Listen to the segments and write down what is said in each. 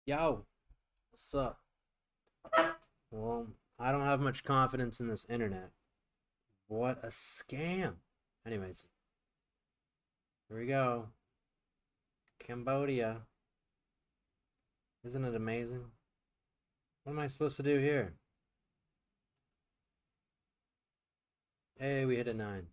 Yo, what's up? Well, I don't have much confidence in this internet. What a scam. Anyways, here we go. Cambodia. Isn't it amazing? What am I supposed to do here? Hey, we hit a 9.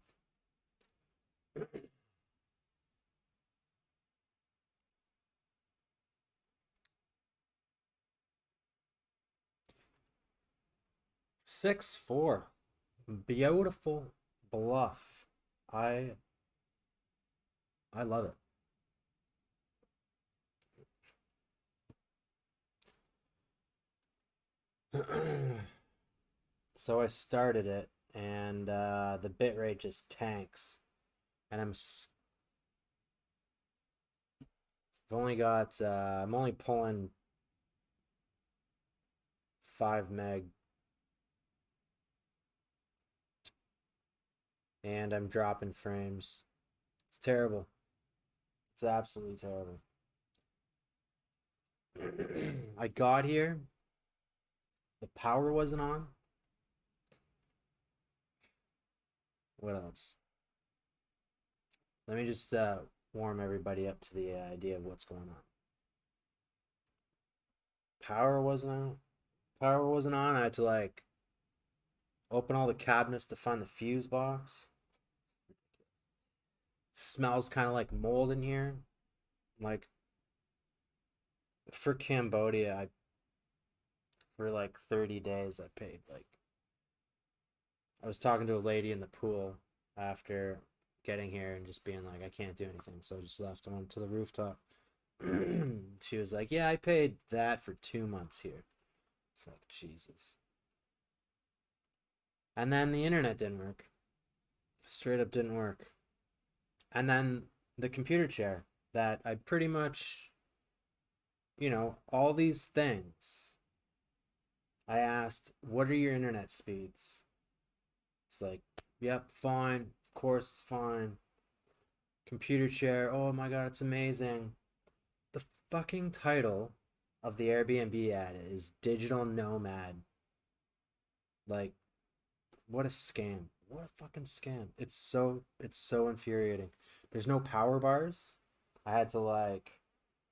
6-4. Beautiful bluff. I I love it. So I started it, and the bitrate just tanks. And I've only got, I'm only pulling 5 meg, and I'm dropping frames. It's terrible. It's absolutely terrible. I got here, the power wasn't on. What else? Let me just warm everybody up to the idea of what's going on. Power wasn't on. Power wasn't on. I had to like open all the cabinets to find the fuse box. Smells kind of like mold in here. Like for Cambodia, I for like 30 days I paid like I was talking to a lady in the pool after getting here and just being like, I can't do anything. So I just left and went to the rooftop. She was like, yeah, I paid that for 2 months here. It's like, Jesus. And then the internet didn't work. Straight up didn't work. And then the computer chair that I pretty much, all these things. I asked, what are your internet speeds? It's like, yep, fine. Of course, it's fine. Computer chair, oh my god, it's amazing. The fucking title of the Airbnb ad is Digital Nomad. Like, what a scam. What a fucking scam. It's so infuriating. There's no power bars. I had to like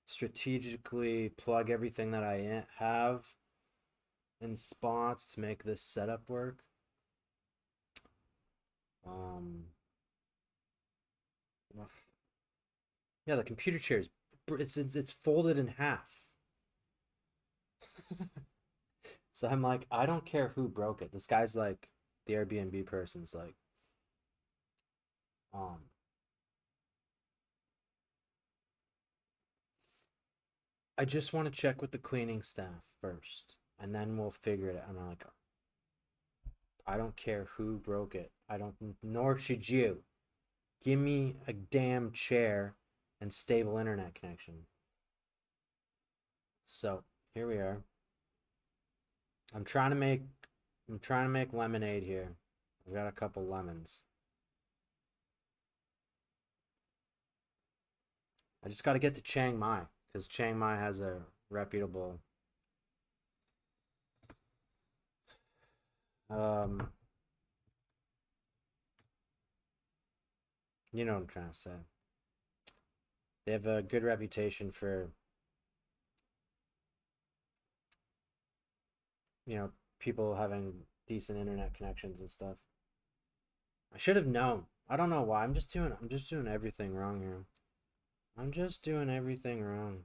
strategically plug everything that I have in spots to make this setup work. Um yeah, the computer chair is it's folded in half. So I'm like, I don't care who broke it. This guy's like, the Airbnb person's like, um, I just want to check with the cleaning staff first, and then we'll figure it out. And I'm like, I don't care who broke it. I don't, nor should you. Give me a damn chair and stable internet connection. So here we are. I'm trying to make, I'm trying to make lemonade here. I've got a couple lemons. I just got to get to Chiang Mai because Chiang Mai has a reputable um you know what I'm trying to say. They have a good reputation for, you know, people having decent internet connections and stuff. I should have known. I don't know why. I'm just doing everything wrong here. I'm just doing everything wrong.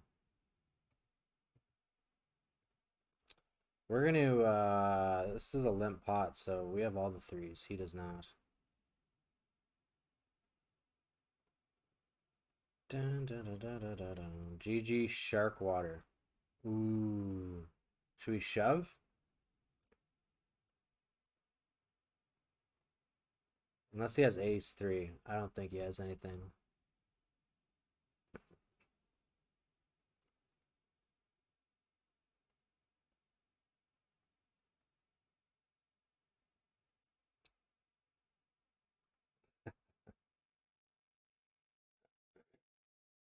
We're gonna this is a limp pot, so we have all the threes. He does not. Dun, dun, dun, dun, dun, dun, dun. GG Shark Water. Ooh. Should we shove? Unless he has ace three. I don't think he has anything.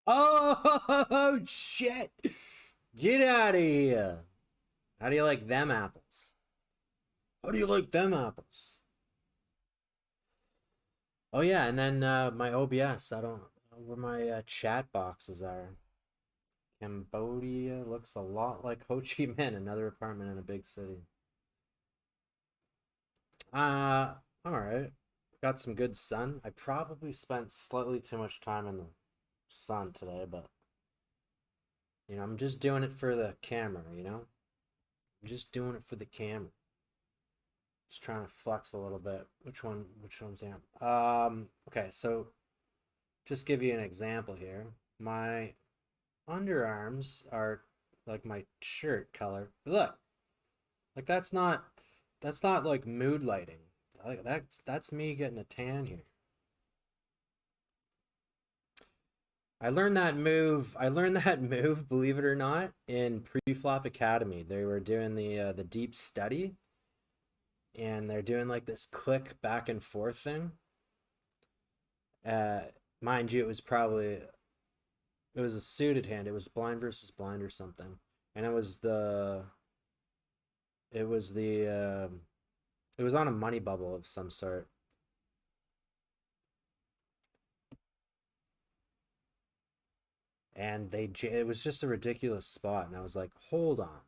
Oh shit! Get out of here. How do you like them apples? How do you like them apples? Oh yeah, and then my OBS. I don't know where my chat boxes are. Cambodia looks a lot like Ho Chi Minh, another apartment in a big city. All right. Got some good sun. I probably spent slightly too much time in the sun today, but I'm just doing it for the camera. I'm just doing it for the camera. Just trying to flex a little bit. Which one's that? Okay, so just give you an example here. My underarms are like my shirt color. Look, like that's not like mood lighting. Like that's me getting a tan here. I learned that move, believe it or not, in Preflop Academy. They were doing the deep study, and they're doing like this click back and forth thing. Uh, Mind you, it was a suited hand. It was blind versus blind or something, and it was the it was on a money bubble of some sort. And it was just a ridiculous spot, and I was like, hold on.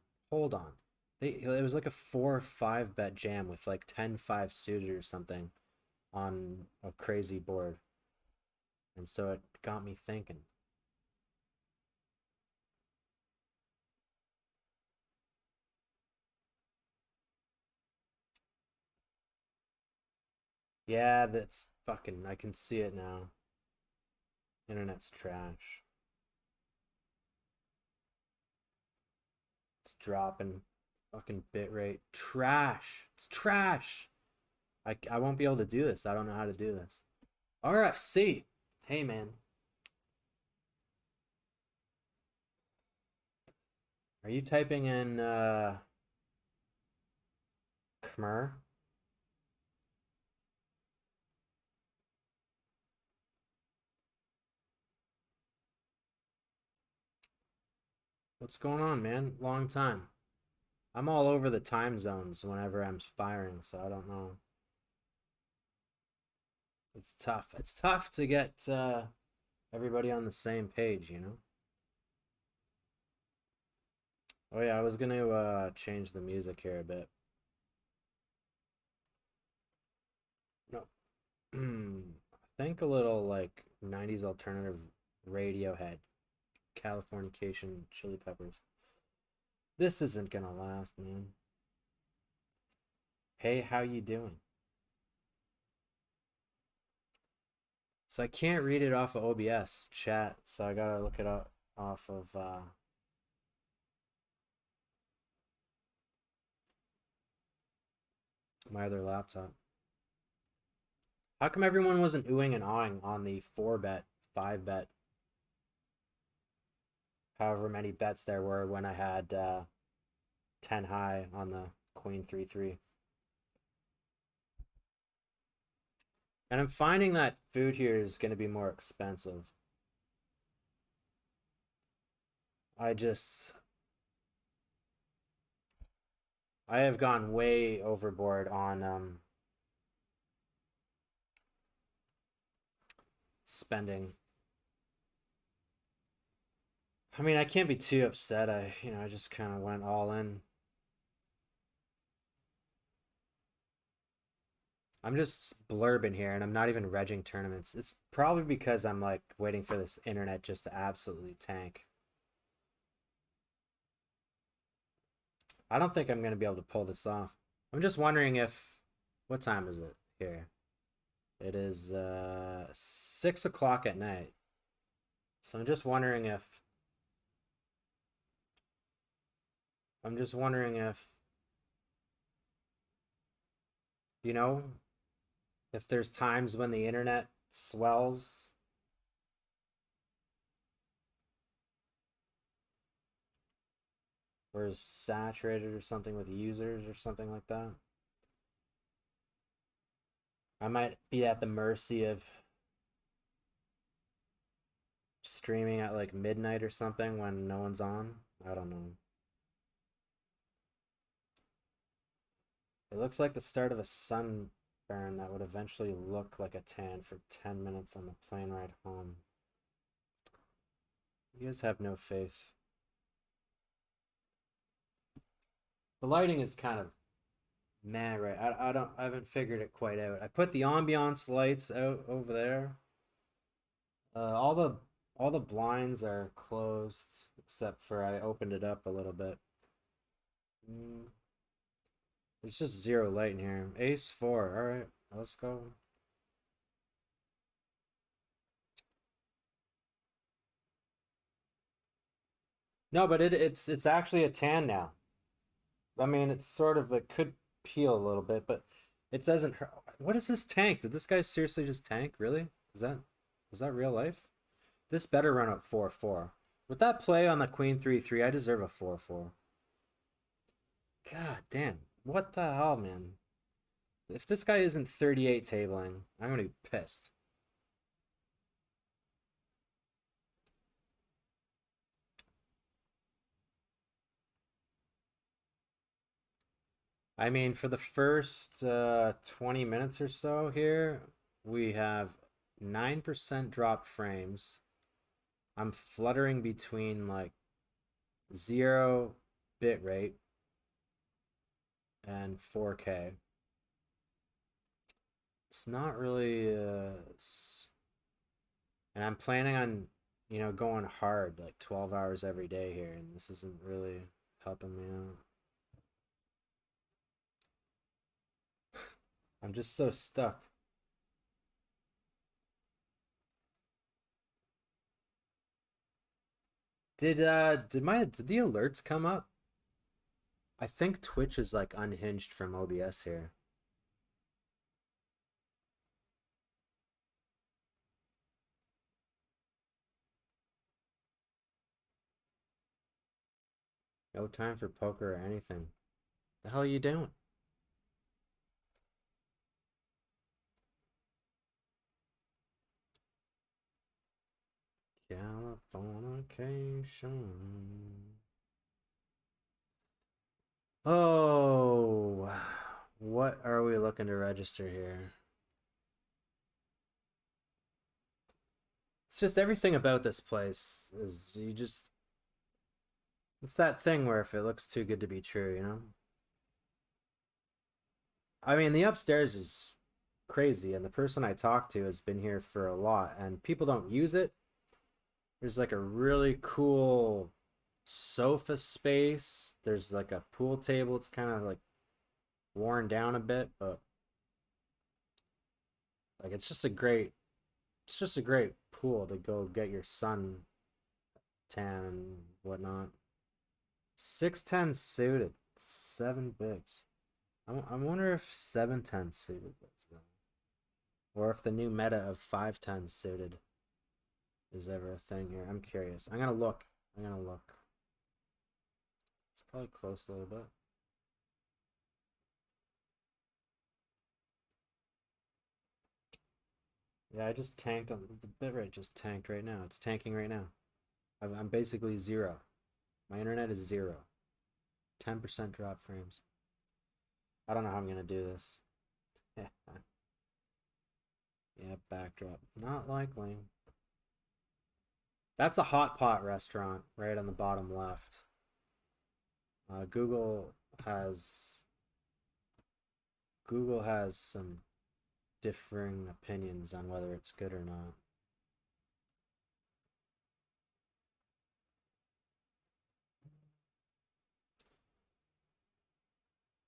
It was like a 4 or 5 bet jam with like 10-5 suited or something on a crazy board, and so it got me thinking. Yeah, that's fucking. I can see it now. Internet's trash. It's dropping. Fucking bitrate. Trash. It's trash. I won't be able to do this. I don't know how to do this. RFC. Hey, man. Are you typing in Khmer? What's going on, man? Long time. I'm all over the time zones whenever I'm firing, so I don't know. It's tough. It's tough to get everybody on the same page. Oh yeah, I was gonna change the music here a bit. No, I think a little like '90s alternative Radiohead, Californication, Chili Peppers. This isn't gonna last, man. Hey, how you doing? So I can't read it off of OBS chat, so I gotta look it up off of my other laptop. How come everyone wasn't oohing and awing on the 4 bet, 5 bet, however many bets there were when I had 10 high on the Queen 3-3? And I'm finding that food here is going to be more expensive. I just, I have gone way overboard on spending. I mean, I can't be too upset. I just kind of went all in. I'm just blurbing here, and I'm not even regging tournaments. It's probably because I'm like waiting for this internet just to absolutely tank. I don't think I'm gonna be able to pull this off. I'm just wondering if, what time is it here? It is 6 o'clock at night. So I'm just wondering if, you know, if there's times when the internet swells or is saturated or something with users or something like that. I might be at the mercy of streaming at like midnight or something when no one's on. I don't know. It looks like the start of a sunburn that would eventually look like a tan for 10 minutes on the plane ride home. You guys have no faith. The lighting is kind of meh, right? I haven't figured it quite out. I put the ambiance lights out over there. All the blinds are closed except for I opened it up a little bit. Mm, there's just zero light in here. Ace 4. All right, let's go. No, but it's actually a tan now. I mean, it's sort of it could peel a little bit, but it doesn't hurt. What is this tank? Did this guy seriously just tank? Really? Is that real life? This better run up 4-4. With that play on the queen 3-3, I deserve a 4-4. God damn. What the hell, man? If this guy isn't 38 tabling, I'm gonna be pissed. I mean, for the first 20 minutes or so here, we have 9% dropped frames. I'm fluttering between like 0 bit rate and 4K. It's not really, and I'm planning on, going hard like 12 hours every day here, and this isn't really helping me out. I'm just so stuck. Did the alerts come up? I think Twitch is like unhinged from OBS here. No time for poker or anything. The hell are you doing? Californication. Oh, what are we looking to register here? It's just everything about this place is it's that thing where if it looks too good to be true, you know? I mean, the upstairs is crazy, and the person I talked to has been here for a lot, and people don't use it. There's like a really cool sofa space. There's like a pool table. It's kind of like worn down a bit, but like it's just a great pool to go get your sun tan and whatnot. 610 suited, 7 bigs. I wonder if 710 suited was though, or if the new meta of 510 suited is ever a thing here. I'm curious. I'm gonna look. I'm gonna look. It's probably close a little bit. Yeah, I just tanked on the bitrate. Just tanked right now. It's tanking right now. I'm basically zero. My internet is zero. 10% drop frames. I don't know how I'm gonna do this. Yeah, backdrop. Not likely. That's a hot pot restaurant right on the bottom left. Google has some differing opinions on whether it's good or not.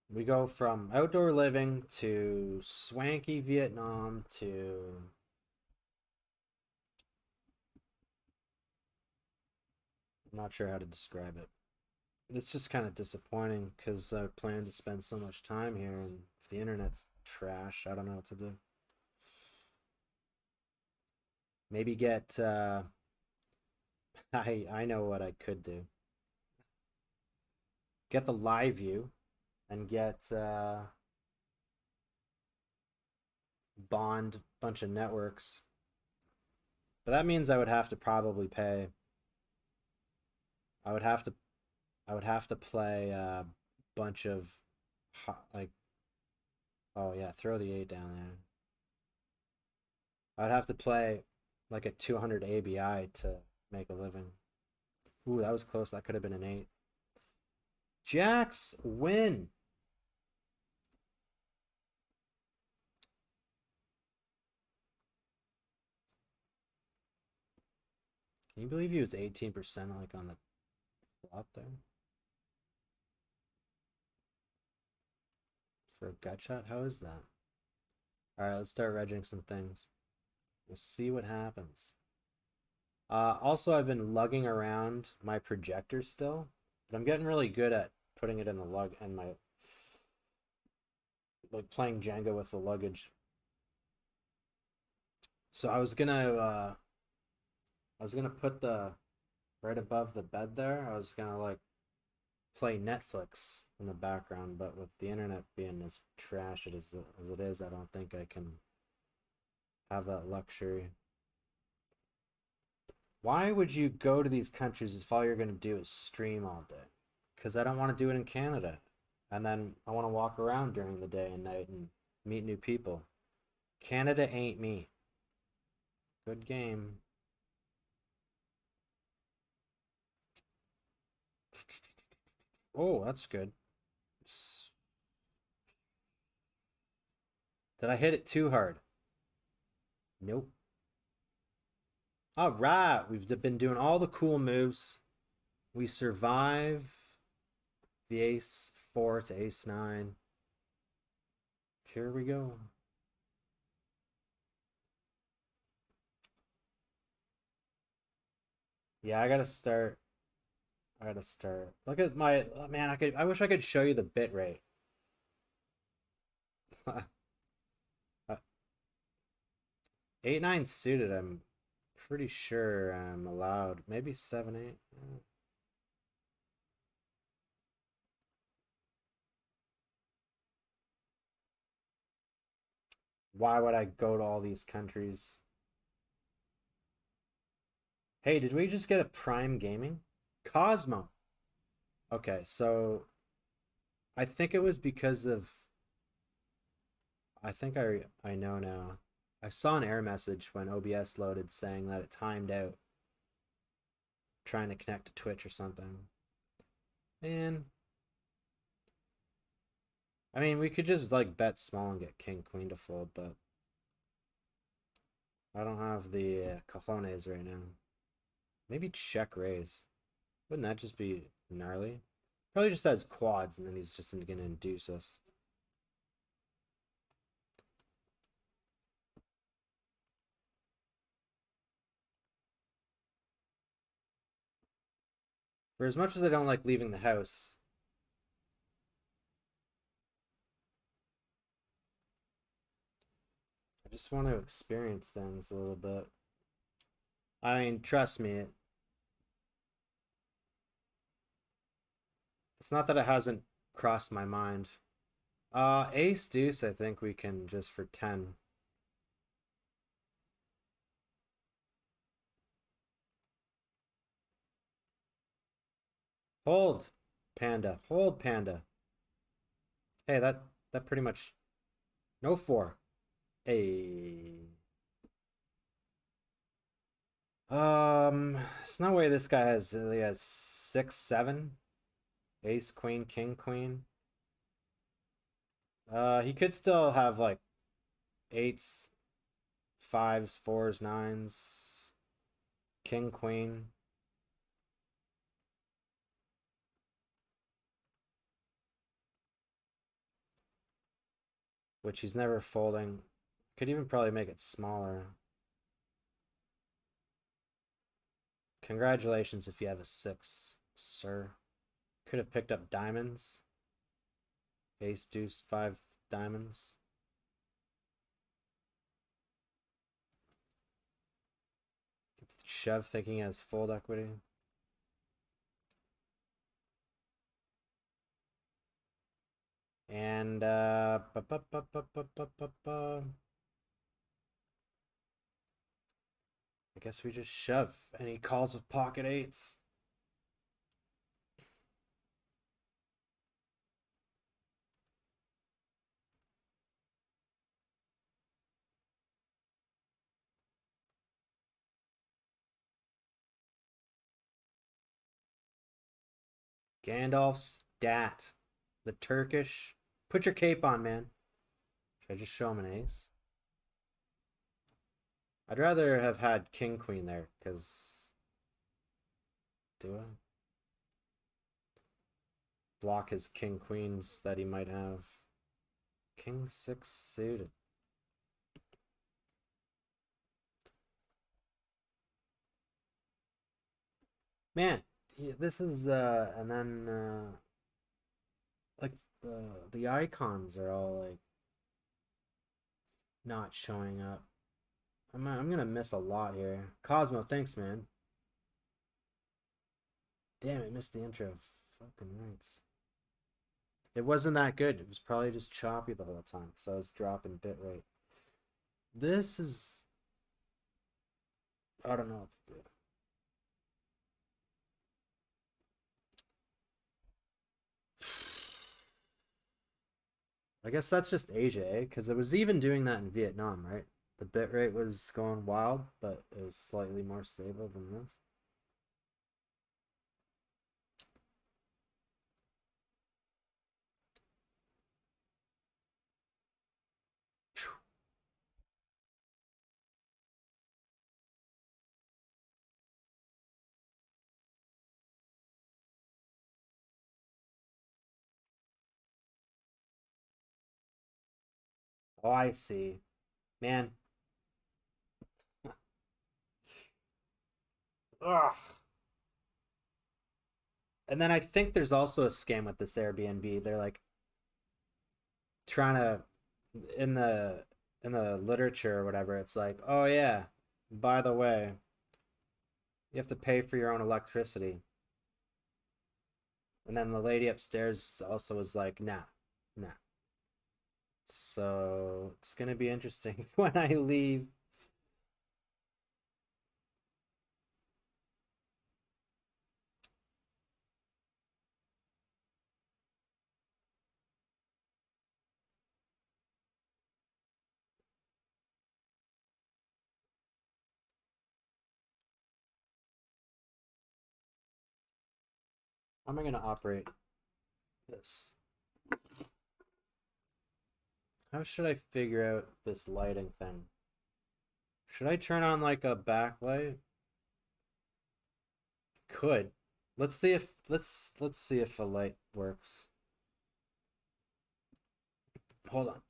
We go from outdoor living to swanky Vietnam to I'm not sure how to describe it. It's just kind of disappointing because I plan to spend so much time here, and if the internet's trash, I don't know what to do. Maybe get I know what I could do. Get the live view and get bond bunch of networks. But that means I would have to probably pay. I would have to I would have to play a bunch of like, oh yeah, throw the 8 down there. I'd have to play like a 200 ABI to make a living. Ooh, that was close. That could have been an 8. Jacks win. Can you believe he was 18% like on the flop there? For a gut shot? How is that? Alright, let's start regging some things. We'll see what happens. Also, I've been lugging around my projector still, but I'm getting really good at putting it in the lug and my like playing Jenga with the luggage. So I was gonna put the right above the bed there. I was gonna like play Netflix in the background, but with the internet being as trash as it is, I don't think I can have that luxury. Why would you go to these countries if all you're gonna do is stream all day? Because I don't want to do it in Canada, and then I want to walk around during the day and night and meet new people. Canada ain't me. Good game. Oh, that's good. Did I hit it too hard? Nope. All right, we've been doing all the cool moves. We survive the ace 4 to ace 9. Here we go. Yeah, I gotta start. I gotta start. Look at my oh, man. I wish I could show you the bit rate. 8-9 suited. I'm pretty sure I'm allowed. Maybe 7-8. Why would I go to all these countries? Hey, did we just get a Prime Gaming? Cosmo. Okay, so I think it was because of I think I know now. I saw an error message when OBS loaded saying that it timed out trying to connect to Twitch or something. Man, I mean, we could just like bet small and get king queen to fold, but I don't have the cojones right now. Maybe check raise. Wouldn't that just be gnarly? Probably just has quads and then he's just gonna induce us. For as much as I don't like leaving the house, I just want to experience things a little bit. I mean, trust me, it's not that it hasn't crossed my mind. Ace deuce, I think we can just for 10. Hold, panda. Hold, panda. Hey, that pretty much no 4. Hey. There's no way this guy he has 6, 7. Ace, queen, king, queen. He could still have like 8s, 5s, 4s, 9s, king, queen. Which he's never folding. Could even probably make it smaller. Congratulations if you have a 6, sir. Could have picked up diamonds. Ace, deuce, 5 diamonds. Shove thinking he has fold equity. And I guess we just shove, and he calls with pocket 8s. Gandalf's dat. The Turkish. Put your cape on, man. Should I just show him an ace? I'd rather have had king queen there, because do I block his king queens that he might have? King 6 suited. Man, this is and then like the icons are all like not showing up. I'm gonna miss a lot here. Cosmo, thanks, man. Damn, I missed the intro. Fucking rights. It wasn't that good. It was probably just choppy the whole time, so I was dropping bitrate. This is, I don't know what to do. I guess that's just Asia, because it was even doing that in Vietnam, right? The bitrate was going wild, but it was slightly more stable than this. Oh, I see. Man. Ugh. And then I think there's also a scam with this Airbnb. They're like trying to in the literature or whatever, it's like, oh yeah, by the way, you have to pay for your own electricity. And then the lady upstairs also was like, nah, nah. So it's gonna be interesting when I leave. How am I gonna operate this? How should I figure out this lighting thing? Should I turn on like a backlight? Could. Let's see if a light works. Hold on.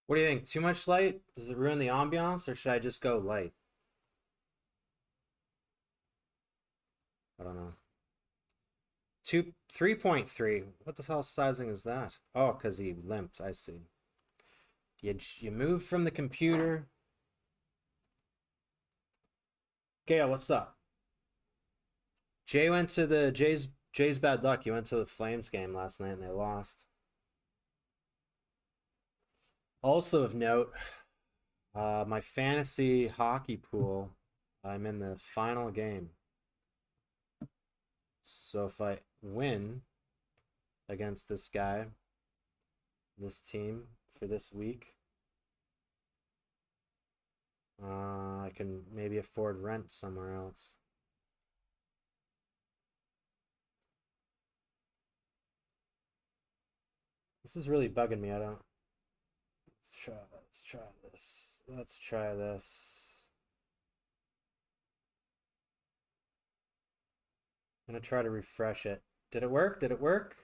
What do you think? Too much light? Does it ruin the ambiance, or should I just go light? I don't know. 3.3. What the hell sizing is that? Oh, because he limped. I see. You move from the computer. Gail, what's up? Jay went to the Jay's bad luck. He went to the Flames game last night and they lost. Also of note, my fantasy hockey pool, I'm in the final game. So if I win against this guy, this team for this week, I can maybe afford rent somewhere else. This is really bugging me. I don't. Let's try this. Let's try this. I'm gonna try to refresh it. Did it work? Did it work?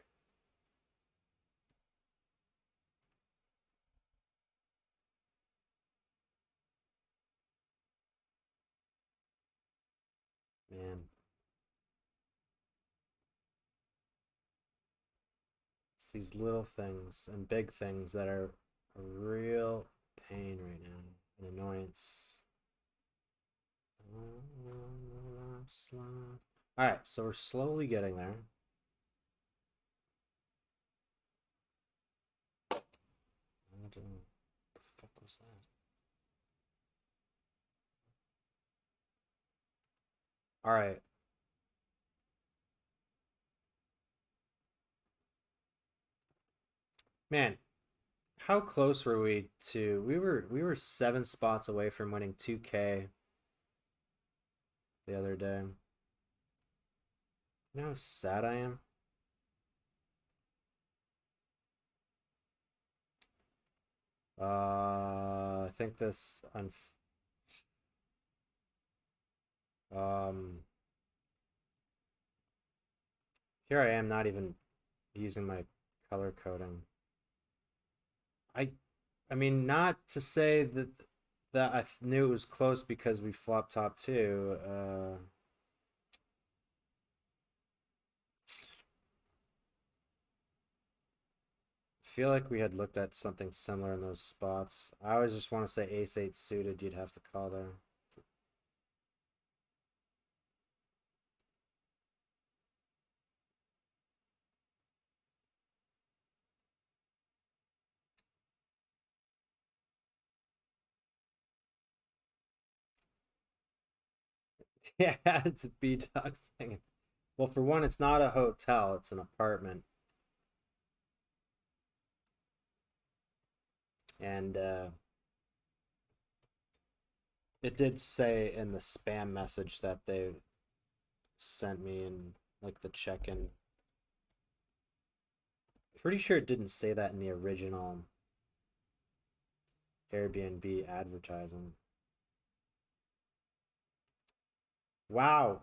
Man. It's these little things and big things that are a real pain right now. An annoyance. Alright, so we're slowly getting there. What the fuck was that? All right. Man, how close were we to we were 7 spots away from winning 2K the other day. You know how sad I am? I think this um here I am not even using my color coding. I I mean not to say that I knew it was close because we flopped top two. Feel like we had looked at something similar in those spots. I always just want to say ace eight suited. You'd have to call there. Yeah, it's a B-Dog thing. Well, for one, it's not a hotel, it's an apartment. And it did say in the spam message that they sent me in like the check-in. Pretty sure it didn't say that in the original Airbnb advertisement. Wow.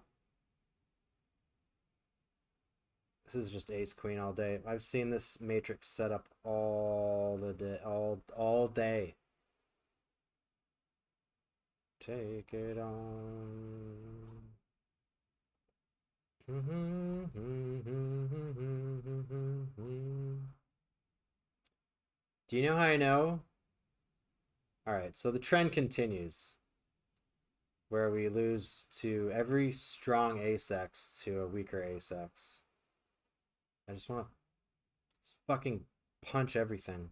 This is just ace queen all day. I've seen this matrix set up all the day, all day. Take it on. Do you know how I know? All right, so the trend continues where we lose to every strong ace-x to a weaker ace-x. I just want to fucking punch everything.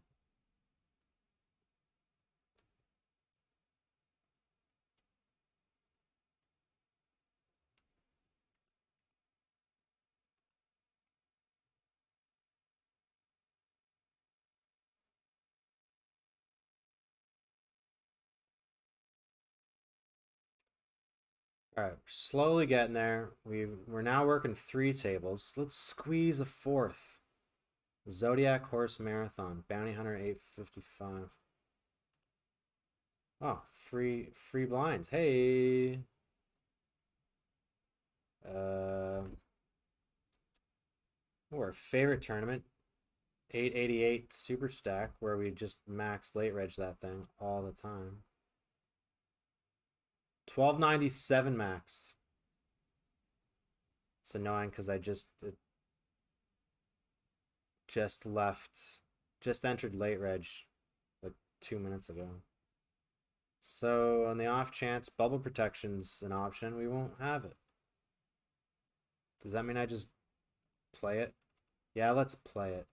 All right, slowly getting there. We're now working 3 tables. Let's squeeze a fourth. Zodiac Horse Marathon, Bounty Hunter 855. Oh, free blinds. Hey. Uh, our favorite tournament, 888 Super Stack, where we just max late reg that thing all the time. 1297 max. It's annoying because I just left, just entered late reg like 2 minutes ago. So on the off chance bubble protection's an option, we won't have it. Does that mean I just play it? Yeah, let's play it.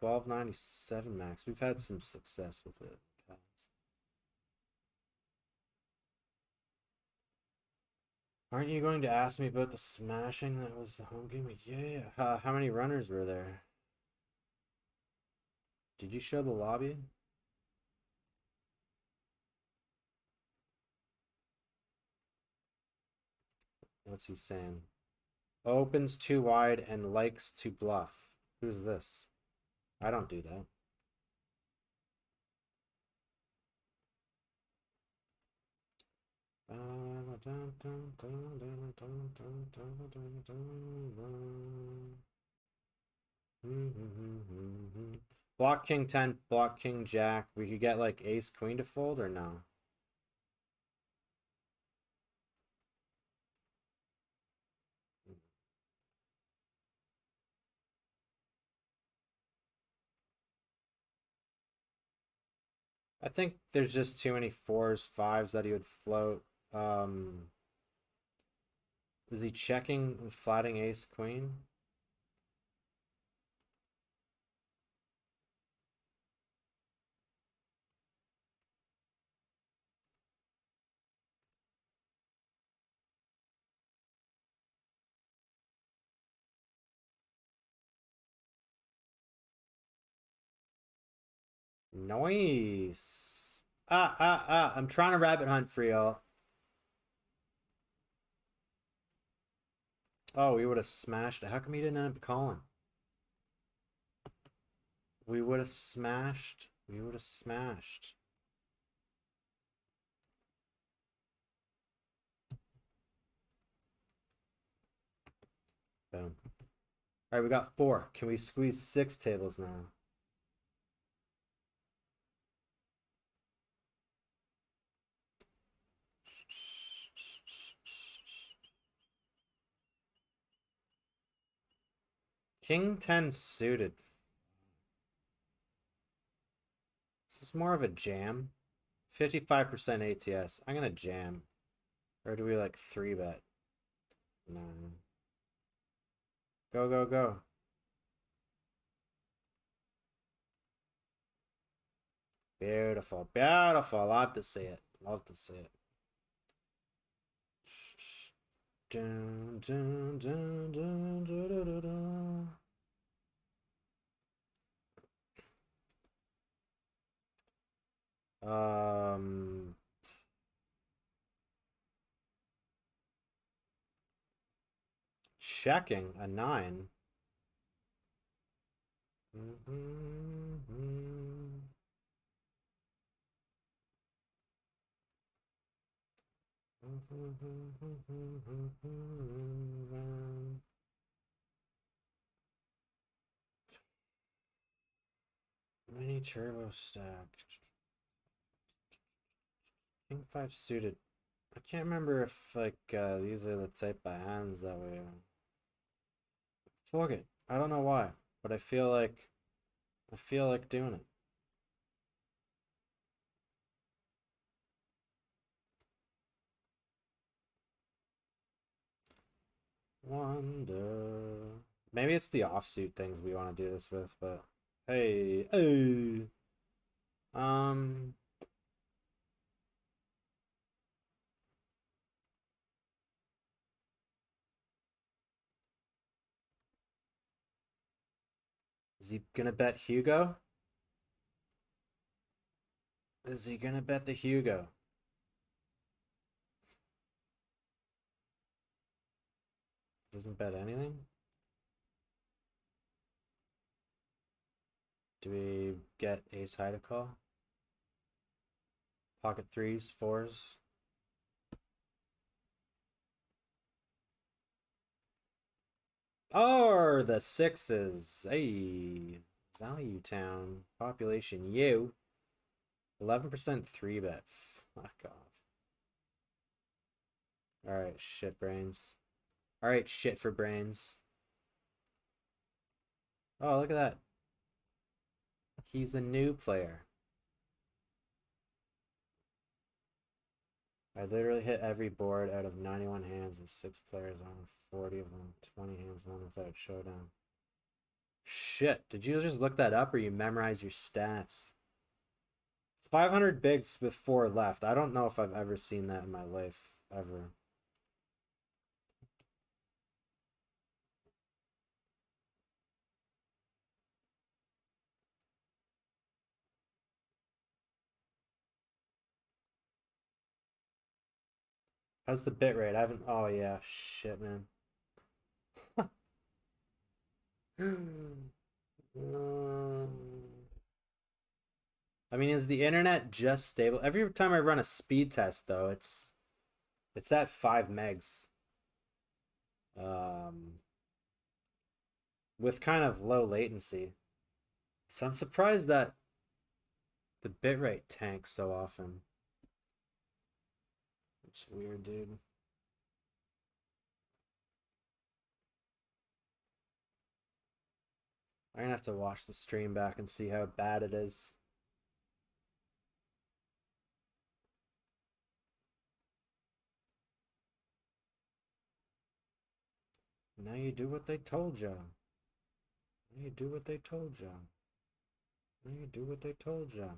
1297 max. We've had some success with it. Aren't you going to ask me about the smashing that was the home game? Yeah. How many runners were there? Did you show the lobby? What's he saying? Opens too wide and likes to bluff. Who's this? I don't do that. Block king 10, block king jack. We could get like ace queen to fold or no? I think there's just too many fours, fives that he would float. Is he checking and flatting ace queen? Nice. I'm trying to rabbit hunt for y'all. Oh, we would have smashed it. How come he didn't end up calling? We would have smashed. We would have smashed. Boom. All right, we got 4. Can we squeeze 6 tables now? King 10 suited. This is more of a jam. 55% ATS. I'm gonna jam. Or do we like 3-bet? No. Go, go, go. Beautiful, beautiful. Love to see it. Love to see it. Dun, dun, dun, dun, dun, dun, dun, dun. Checking a 9. Mini turbo stack. King 5 suited. I can't remember if like these are the type of hands that we fuck it. I don't know why, but I feel like doing it. Wonder. Maybe it's the offsuit things we want to do this with, but hey, hey. Is he gonna bet Hugo? Is he gonna bet the Hugo? Doesn't bet anything? Do we get ace high to call? Pocket 3s, 4s? Oh, the 6s. Hey, Value Town. Population U. 11% 3-bet. Fuck off. Alright, shit brains. Alright, shit for brains. Oh, look at that. He's a new player. I literally hit every board out of 91 hands with 6 players on 40 of them. 20 hands won without showdown. Shit, did you just look that up or you memorize your stats? 500 bigs with 4 left. I don't know if I've ever seen that in my life, ever. How's the bit rate? I haven't. Oh, yeah. Shit, man. I mean, is the internet just stable? Every time I run a speed test, though, it's at 5 megs. With kind of low latency. So I'm surprised that the bitrate tanks so often. It's weird, dude. I'm gonna have to watch the stream back and see how bad it is. Now you do what they told you. Now you do what they told you. Now you do what they told you.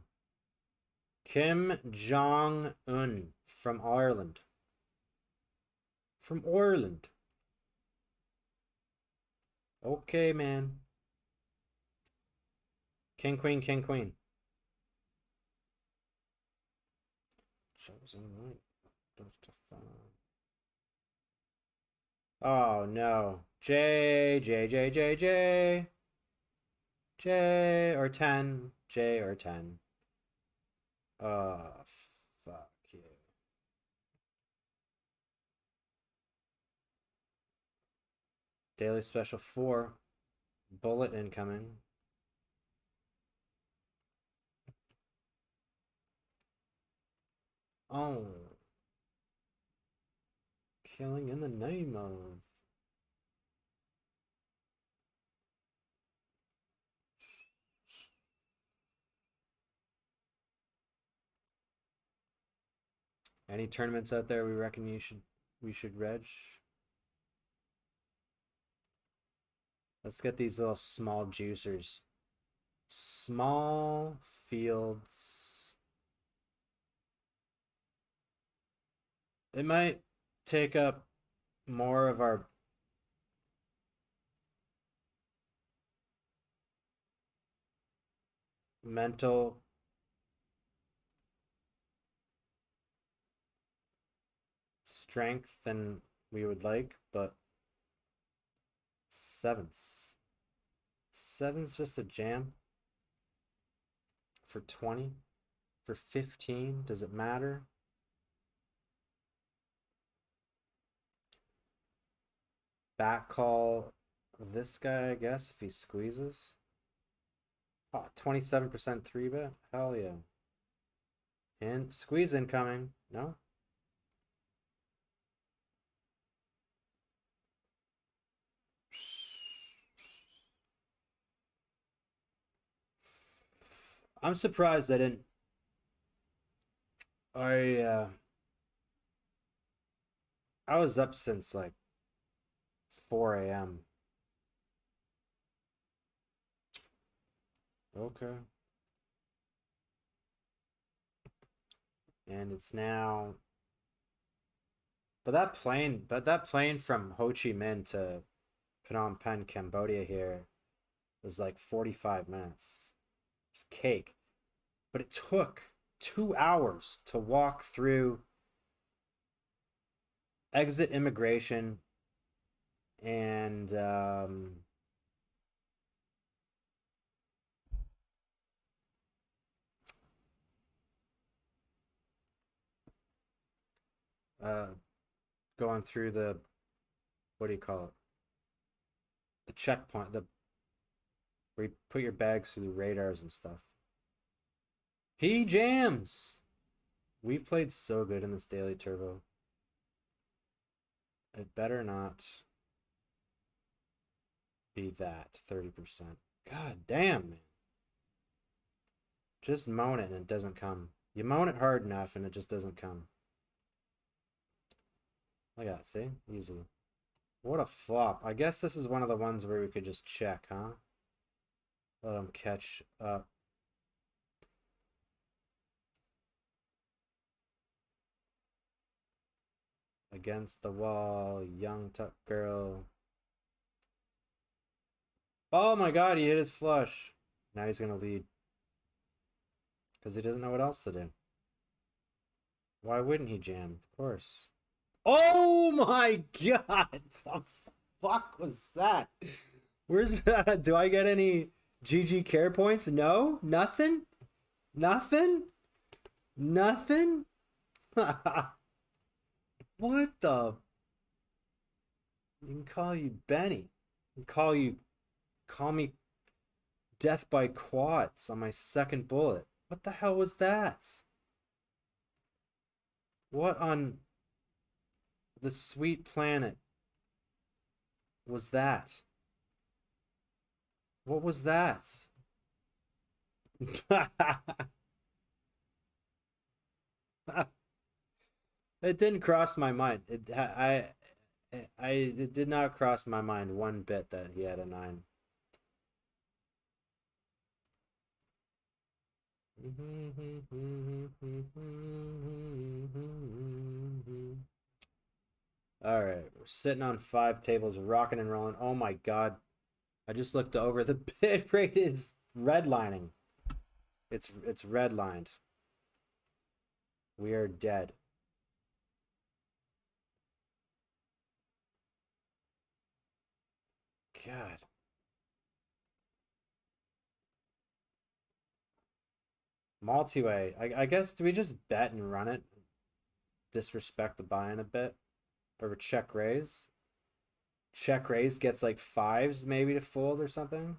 Kim Jong-un from Ireland. From Ireland. Okay, man. King, queen, king, queen. Oh no. J, J, J, J, J. J or 10. J or 10. Oh, fuck you. Daily special 4. Bullet incoming. Oh. Killing in the name of. Any tournaments out there we reckon we should reg? Let's get these little small juicers. Small fields. It might take up more of our mental strength than we would like, but sevens. Sevens just a jam for 20, for 15. Does it matter? Back call this guy, I guess, if he squeezes. Oh, 27% 3-bet? Hell yeah. And squeeze incoming. No? I'm surprised I didn't. I was up since like 4 a.m. Okay. And it's now. But that plane from Ho Chi Minh to Phnom Penh, Cambodia here was like 45 minutes. It's cake. But it took 2 hours to walk through exit immigration and going through the, what do you call it? The checkpoint, where you put your bags through the radars and stuff. He jams. We've played so good in this daily turbo. It better not be that 30%. God damn, man. Just moan it and it doesn't come. You moan it hard enough and it just doesn't come. Look at that, see? Easy. What a flop. I guess this is one of the ones where we could just check, huh? Let them catch up. Against the wall, young tuck girl. Oh my god, he hit his flush. Now he's gonna lead. Because he doesn't know what else to do. Why wouldn't he jam? Of course. Oh my god! The fuck was that? Where's that? Do I get any GG care points? No? Nothing? Nothing? Nothing? What the? You can call you Benny. You can call me death by quads on my second bullet. What the hell was that? What on the sweet planet was that? What was that? It didn't cross my mind. It did not cross my mind one bit that he had a 9. All right, we're sitting on 5 tables, rocking and rolling. Oh my god, I just looked over. The bit rate is redlining. It's redlined. We are dead. God. Multi-way. I guess, do we just bet and run it? Disrespect the buy-in a bit? Or check raise? Check raise gets like fives maybe to fold or something?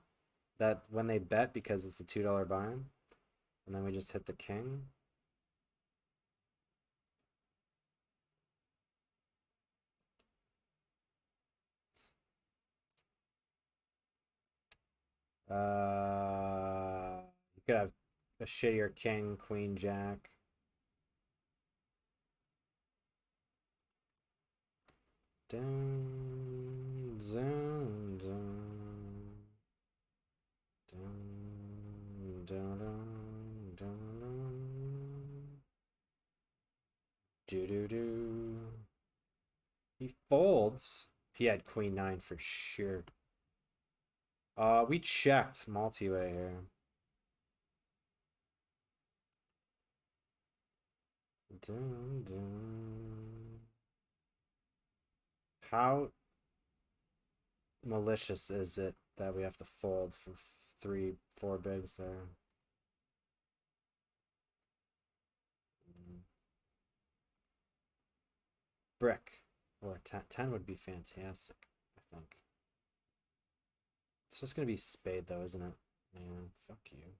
That when they bet because it's a $2 buy-in? And then we just hit the king? You could have a shittier king, queen, jack. Dun, dun, dun, dun, dun, dun, dun. Do do do. He folds. He had queen nine for sure. We checked multi-way here. Dun, dun. How malicious is it that we have to fold for 3-4 bigs there? Brick or 10 would be fantastic, I think. It's just gonna be spade though, isn't it? Man, fuck you.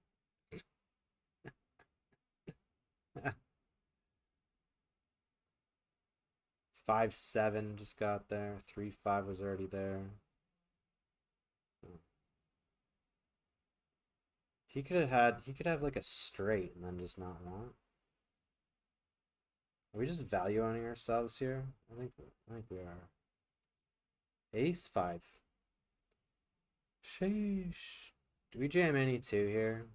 5-7 just got there. 3-5 was already there. He could have like a straight and then just not want. Are we just valuing ourselves here? I think we are. Ace 5. Sheesh. Do we jam any two here?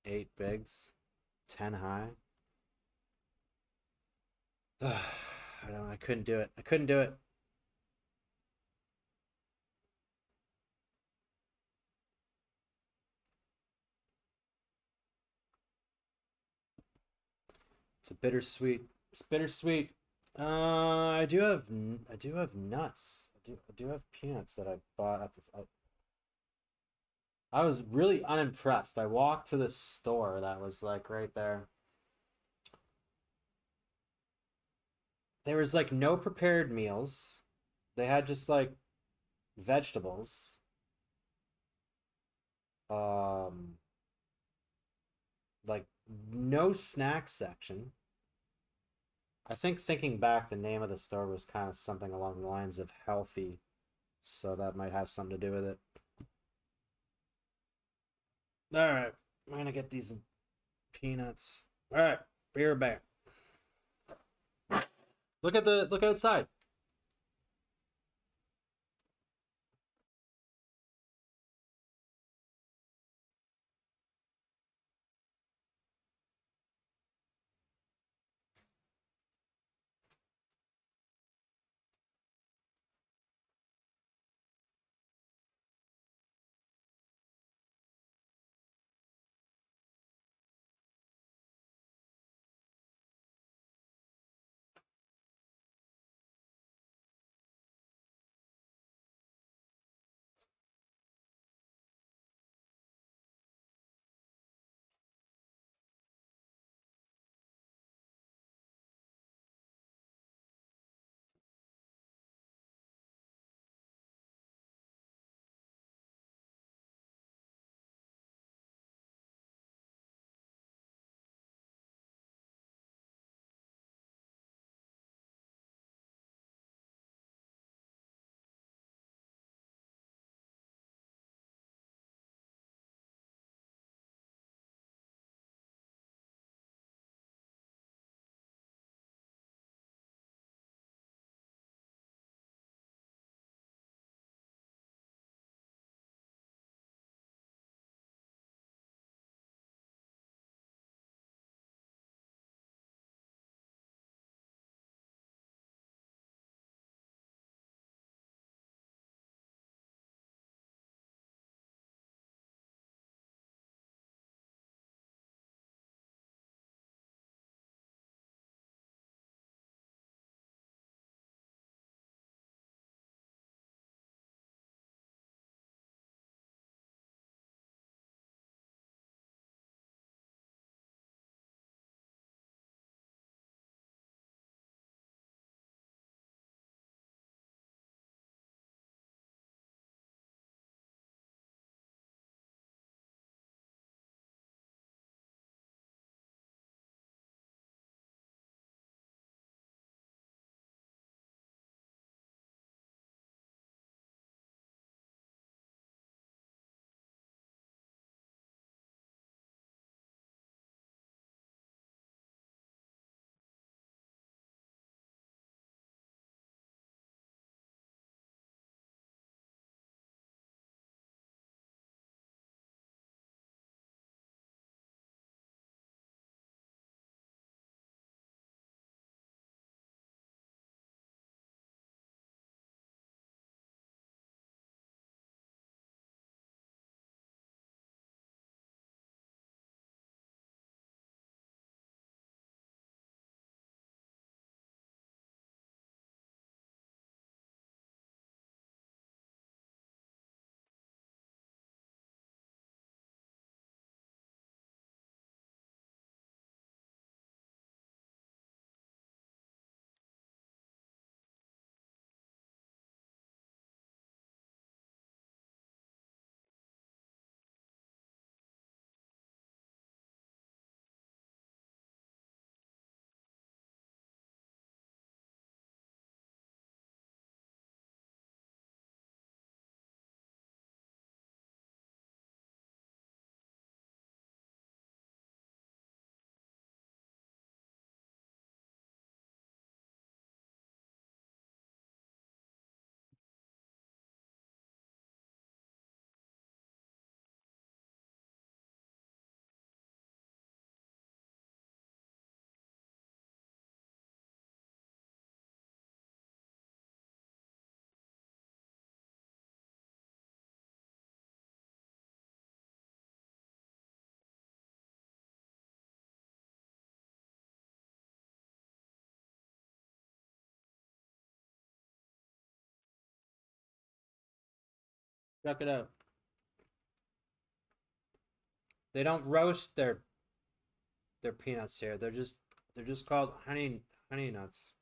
8 bigs. 10 high. I don't know, I couldn't do it. I couldn't do it. It's a bittersweet. It's bittersweet. I do have nuts. I do have peanuts that I bought at I was really unimpressed. I walked to the store that was like right there. There was like no prepared meals. They had just like vegetables. Um, like no snack section. I think thinking back, the name of the store was kind of something along the lines of healthy, so that might have something to do with it. All right, I'm gonna get these peanuts. All right, be right back. Look outside. Check it out. They don't roast their peanuts here. They're just called honey nuts.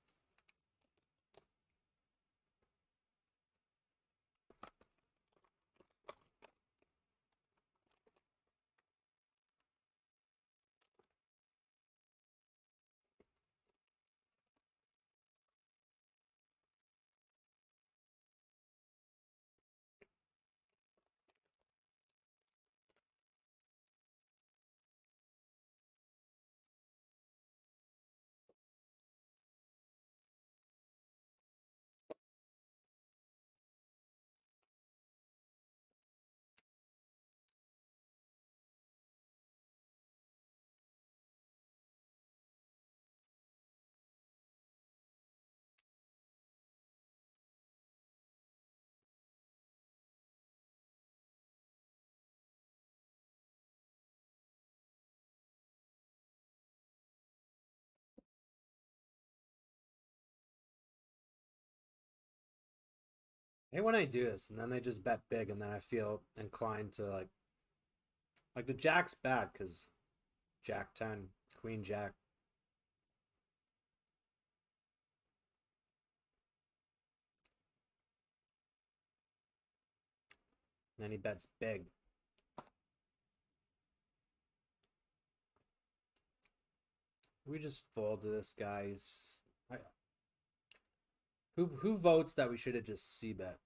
Hey, when I do this, and then they just bet big, and then I feel inclined to like the jack's bad because Jack 10, Queen Jack. And then he bets big. We just fold to this, guys. Who votes that we should have just C bet?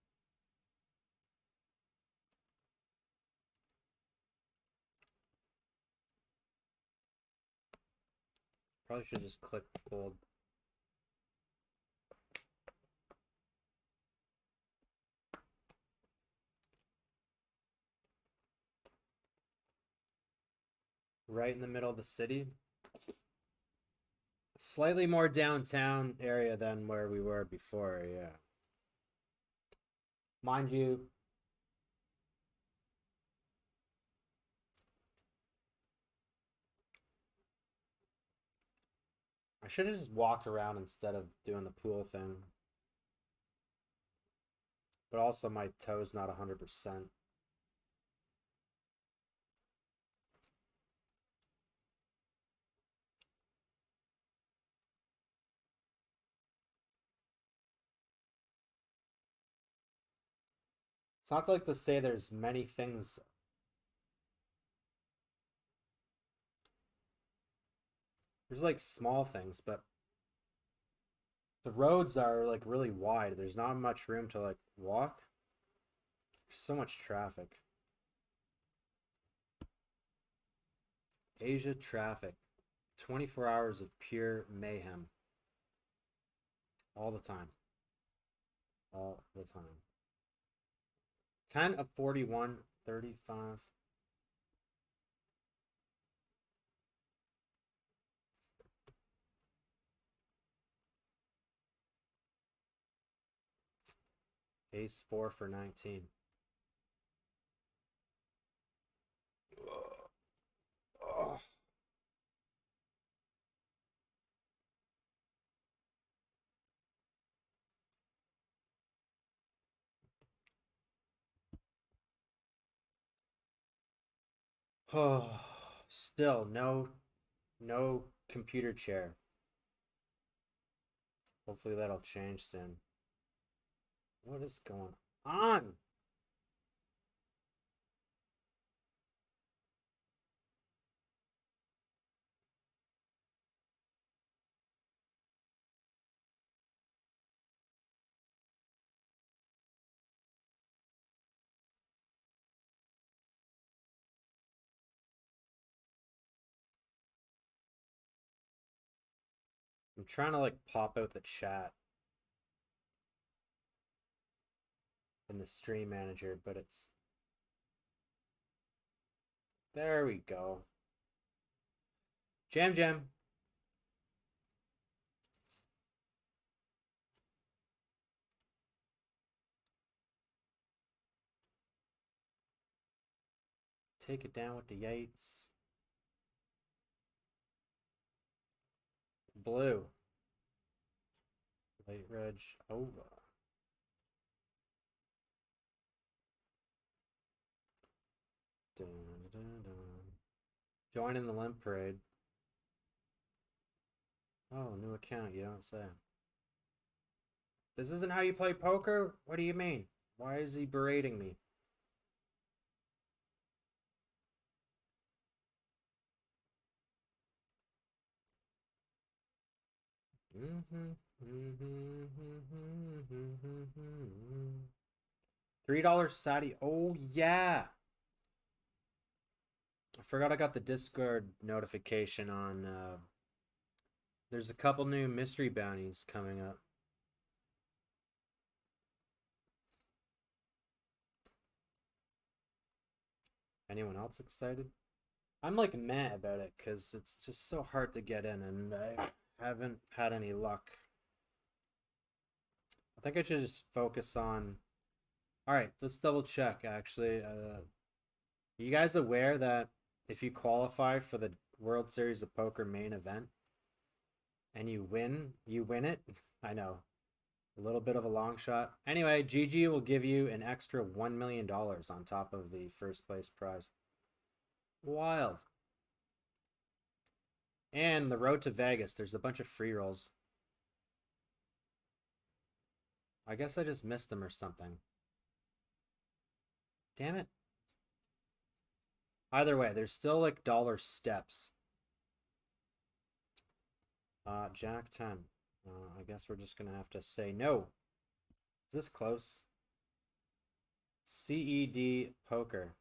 Probably should just click fold. Right in the middle of the city. Slightly more downtown area than where we were before, yeah. Mind you, I should have just walked around instead of doing the pool thing. But also my toe's not 100%. It's not like to say there's many things. There's like small things, but the roads are like really wide. There's not much room to like walk. There's so much traffic. Asia traffic. 24 hours of pure mayhem. All the time. All the time. 10 of 41, 35. Ace 4 for 19. Oh. Oh. Still no computer chair. Hopefully that'll change soon. What is going on? I'm trying to like pop out the chat in the stream manager, but it's... There we go. Jam Jam. Take it down with the Yates. Blue. Late Reg over. Dun, dun, dun. Join in the limp parade. Oh, new account, you don't say. This isn't how you play poker? What do you mean? Why is he berating me? $3 Sati. Oh, yeah. I forgot I got the Discord notification on. There's a couple new mystery bounties coming up. Anyone else excited? I'm like meh about it because it's just so hard to get in and I haven't had any luck. I think I should just focus on. Alright, let's double check actually. Are you guys aware that if you qualify for the World Series of Poker main event and you win it? I know. A little bit of a long shot. Anyway, GG will give you an extra $1 million on top of the first place prize. Wild. And the road to Vegas, there's a bunch of free rolls. I guess I just missed them or something. Damn it. Either way, there's still like dollar steps. Jack 10. I guess we're just gonna have to say no. Is this close? CED Poker.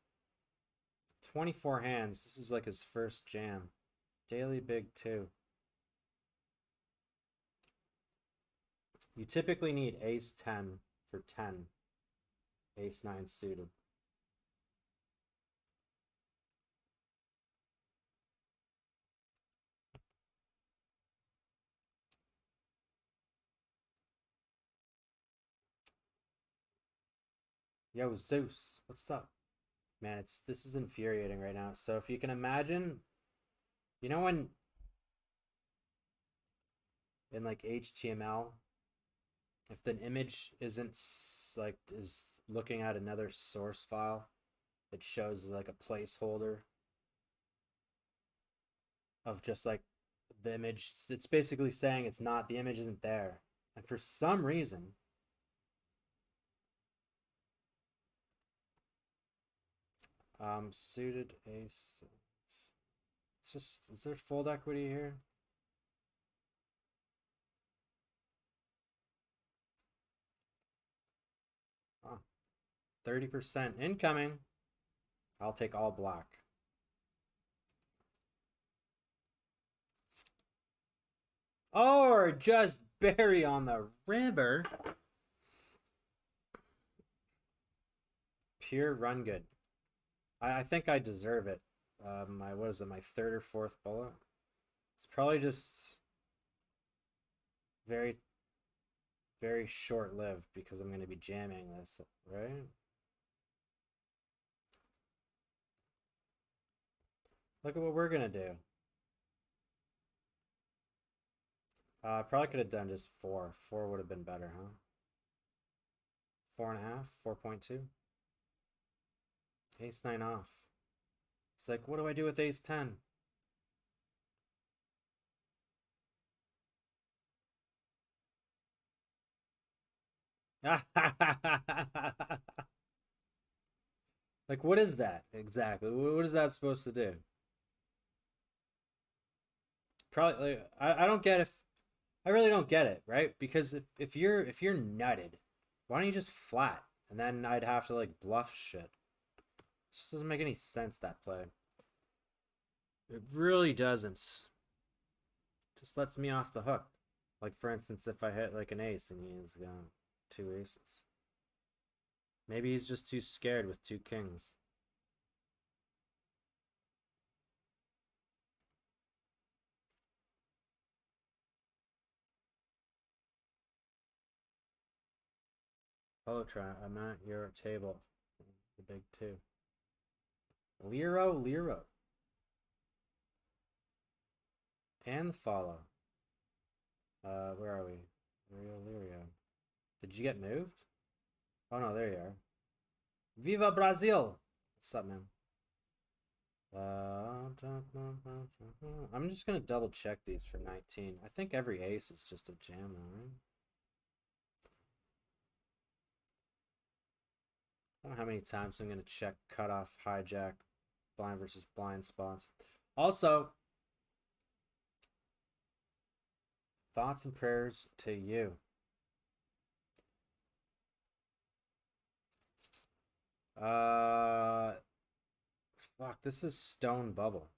24 hands. This is like his first jam. Daily Big 2. You typically need Ace 10 for 10. Ace 9 suited. Yo, Zeus, what's up? Man, this is infuriating right now. So if you can imagine, you know when in like HTML, if the image isn't like is looking at another source file, it shows like a placeholder of just like the image. It's basically saying it's not, the image isn't there. And for some reason, suited ace. It's just, is there fold equity here? Oh, 30% incoming. I'll take all black. Or just bury on the river. Pure run good. I think I deserve it. My, what is it, my third or fourth bullet? It's probably just very, very short-lived because I'm going to be jamming this, right? Look at what we're going to do. I probably could have done just 4. 4 would have been better, huh? 4.5, 4.2. Ace 9 off. It's like, what do I do with ace 10? Like, what is that exactly? What is that supposed to do? Probably, like, I don't get if I really don't get it, right? Because if you're nutted, why don't you just flat? And then I'd have to like bluff shit. It just doesn't make any sense, that play. It really doesn't. Just lets me off the hook. Like for instance, if I hit like an ace and he's got 2 aces. Maybe he's just too scared with 2 kings. Hello, try. I'm at your table. The big 2. Lero. And follow. Where are we? Lirio. Did you get moved? Oh no, there you are. Viva Brazil! What's up, man? I'm just gonna double check these for 19. I think every ace is just a jam, right? I don't know how many times I'm gonna check cutoff, hijack, blind versus blind spots. Also, thoughts and prayers to you. Uh, Fuck, this is stone bubble.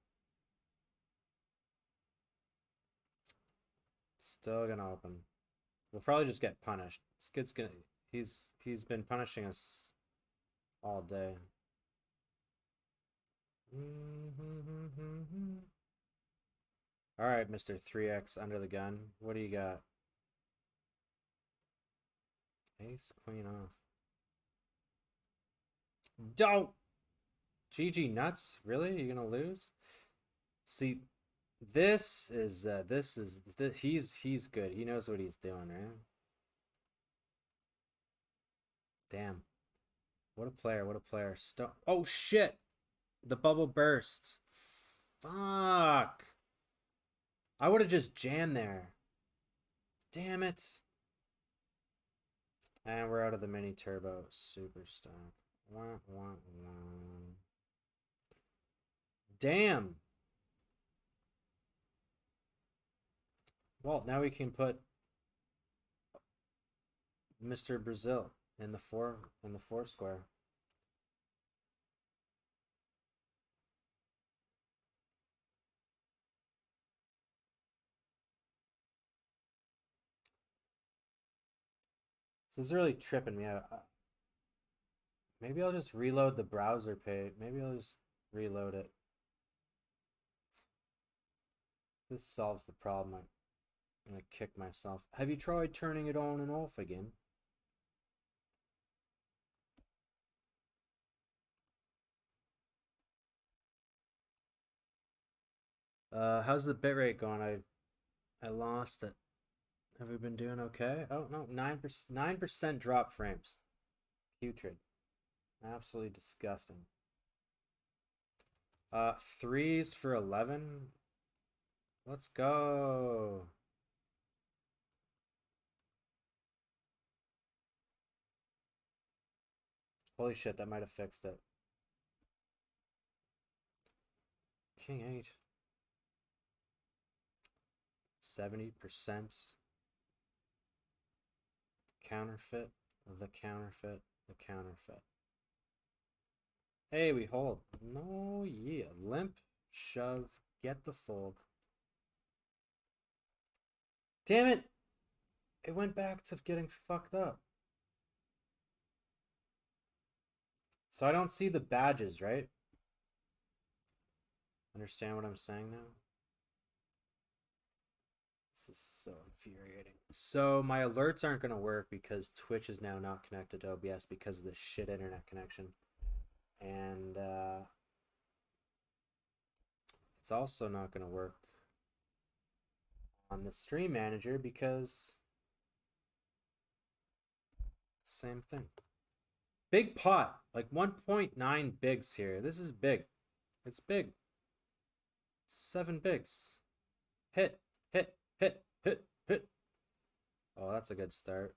Still gonna open. We'll probably just get punished. Skid's gonna. He's been punishing us all day. All right, Mr. 3X under the gun. What do you got? Ace, queen off. Don't. GG nuts. Really? You're gonna lose? See, this is he's good. He knows what he's doing, right? Damn. What a player, what a player. Oh shit. The bubble burst. Fuck. I would have just jammed there. Damn it. And we're out of the mini turbo super stock. Wah, wah, wah. Damn. Well, now we can put Mr. Brazil in the four square. This is really tripping me out. Maybe I'll just reload the browser page. Maybe I'll just reload it. This solves the problem. I'm gonna kick myself. Have you tried turning it on and off again? How's the bitrate going? I lost it. Have we been doing okay? Oh no, 9% drop frames. Putrid. Absolutely disgusting. Threes for 11. Let's go. Holy shit, that might have fixed it. King 8. 70%. Counterfeit. The counterfeit. The counterfeit. Hey, we hold. No, yeah. Limp, shove, get the fold. Damn it! It went back to getting fucked up. So I don't see the badges, right? Understand what I'm saying now? This is so infuriating. So my alerts aren't going to work because Twitch is now not connected to OBS because of this shit internet connection. And it's also not going to work on the stream manager because same thing. Big pot, like 1.9 bigs here. This is big. It's big. 7 bigs. Hit, hit, hit, hit, hit. Oh, that's a good start.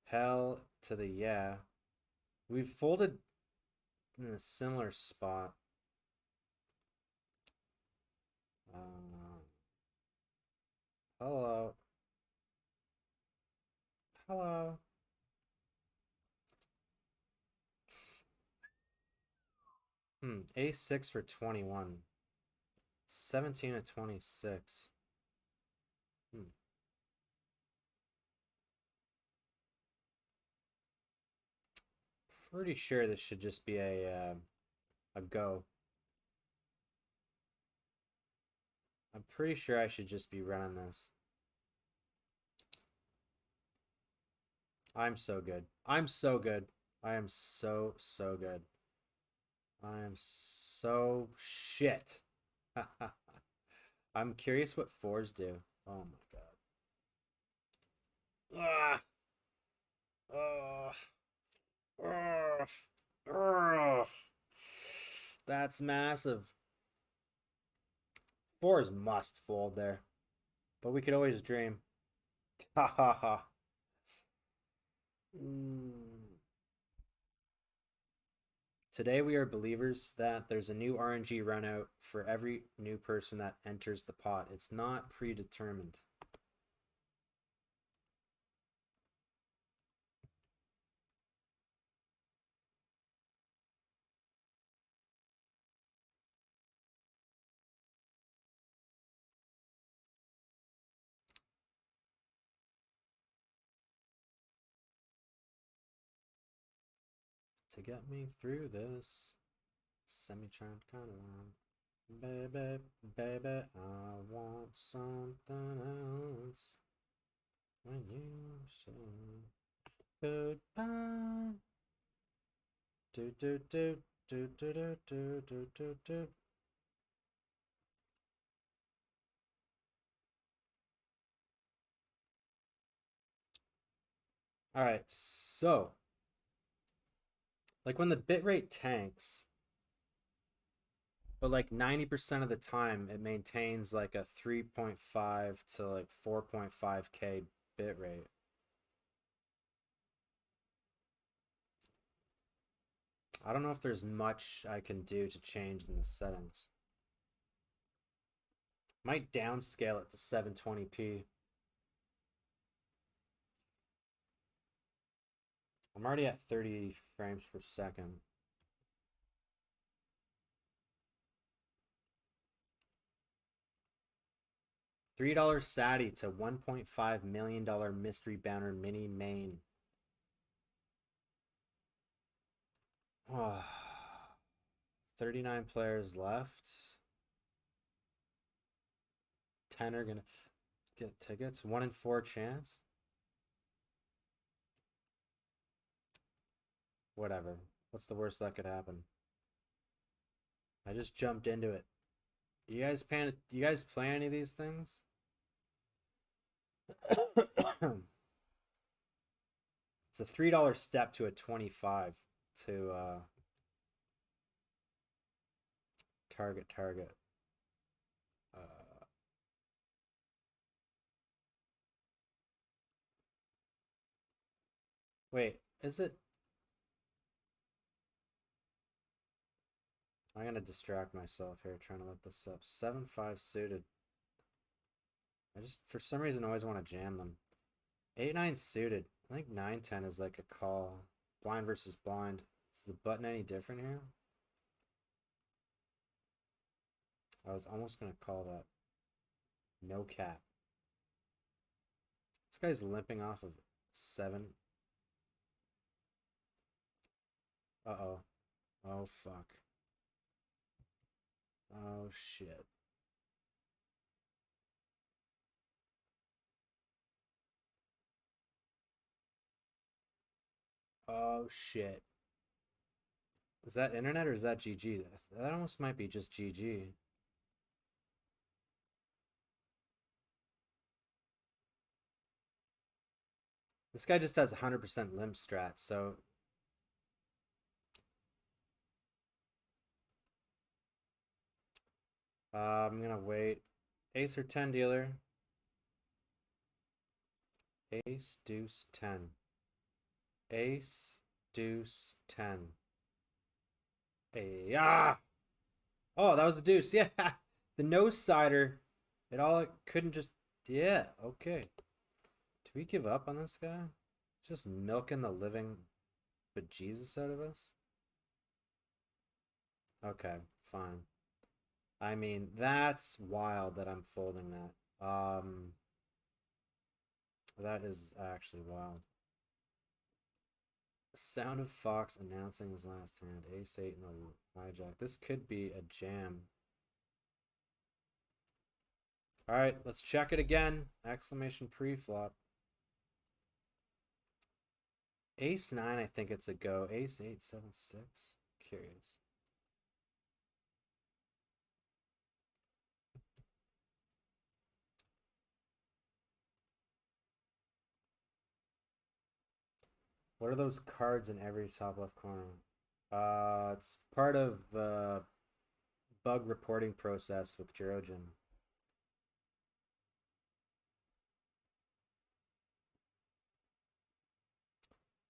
Hell to the yeah. We've folded in a similar spot. Hello. Hello. A6 for 21. 17 to 26. Pretty sure this should just be a go. I'm pretty sure I should just be running this. I'm so good. I'm so good. I am so good. I am so shit. I'm curious what fours do. Oh my god. Ugh. Ugh. Ugh. Ugh. That's massive. 4s must fold there. But we could always dream. Ha ha ha. Today we are believers that there's a new RNG run out for every new person that enters the pot. It's not predetermined. To get me through this semi-charmed kind of line. Baby, baby, I want something else. When you say goodbye. Do do do do do do do do do do. All right, so like when the bitrate tanks, but like 90% of the time it maintains like a 3.5 to like 4.5K bitrate. I don't know if there's much I can do to change in the settings. Might downscale it to 720p. I'm already at 30 frames per second. $3 Sati to $1.5 million mystery banner mini main. Oh, 39 players left. 10 are gonna get tickets. 1 in 4 chance. Whatever. What's the worst that could happen? I just jumped into it. You guys play any of these things? It's a $3 step to a 25 to target. Wait, is it? I'm gonna distract myself here trying to look this up. 7-5 suited. I just for some reason always want to jam them. 8-9 suited. I think 9-10 is like a call. Blind versus blind. Is the button any different here? I was almost gonna call that. No cap. This guy's limping off of 7. Uh-oh. Oh, fuck. Oh, shit. Oh, shit. Is that internet or is that GG? That almost might be just GG. This guy just has 100% limp strat, so I'm gonna wait. Ace or 10 dealer. Ace, deuce, 10. Ace, deuce, 10. Hey, ah! Oh, that was a deuce. Yeah, the nose sider. It couldn't just. Yeah, okay. Do we give up on this guy? Just milking the living bejesus out of us? Okay, fine. I mean, that's wild that I'm folding that. That is actually wild. Sound of Fox announcing his last hand. Ace 8 and a hijack. This could be a jam. Alright, let's check it again. Exclamation pre-flop. Ace 9, I think it's a go. Ace 8, 7, 6. Curious. What are those cards in every top left corner? It's part of bug reporting process with Girogen.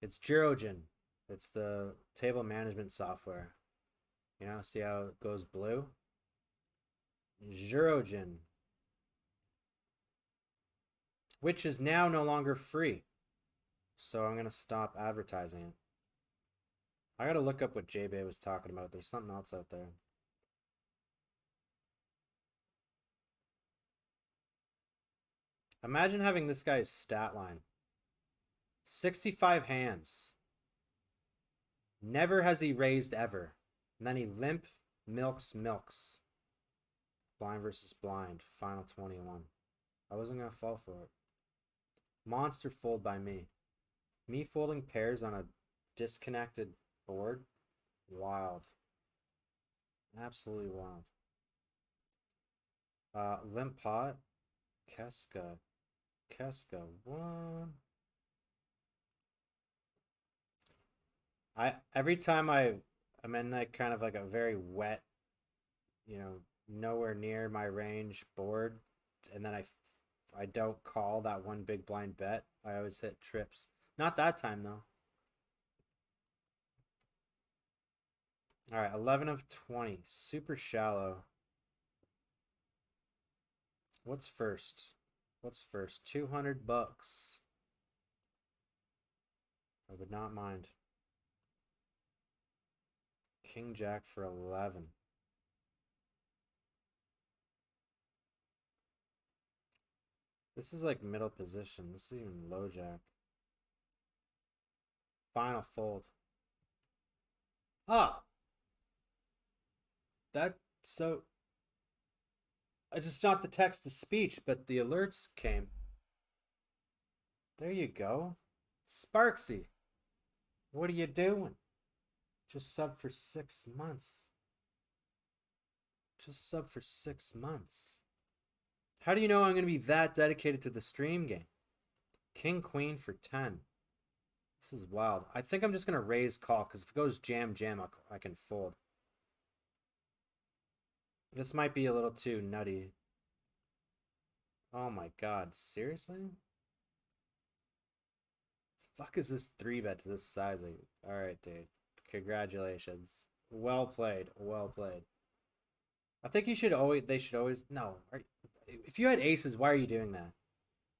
It's Girogen. It's the table management software. You know, see how it goes blue? Girogen. Which is now no longer free. So I'm going to stop advertising it. I got to look up what JBay was talking about. There's something else out there. Imagine having this guy's stat line. 65 hands. Never has he raised ever. And then he limp milks. Blind versus blind. Final 21. I wasn't going to fall for it. Monster fold by me. Me folding pairs on a disconnected board. Wild. Absolutely wild. Limp pot. Keska. What? Every time I'm in like kind of like a very wet, you know, nowhere near my range board, and then I don't call that one big blind bet, I always hit trips. Not that time though. All right, 11 of 20. Super shallow. What's first? 200 bucks. I would not mind. King Jack for 11. This is like middle position. This is even low jack. Final fold. Ah! That, so... It's not the text to speech, but the alerts came. There you go. Sparksy. What are you doing? Just sub for 6 months. How do you know I'm going to be that dedicated to the stream game? King, queen for 10. This is wild. I think I'm just going to raise call, because if it goes jam, I can fold. This might be a little too nutty. Oh my god, seriously? Fuck is this 3-bet to this size? Alright, dude. Congratulations. Well played. I think they should always no. If you had aces, why are you doing that?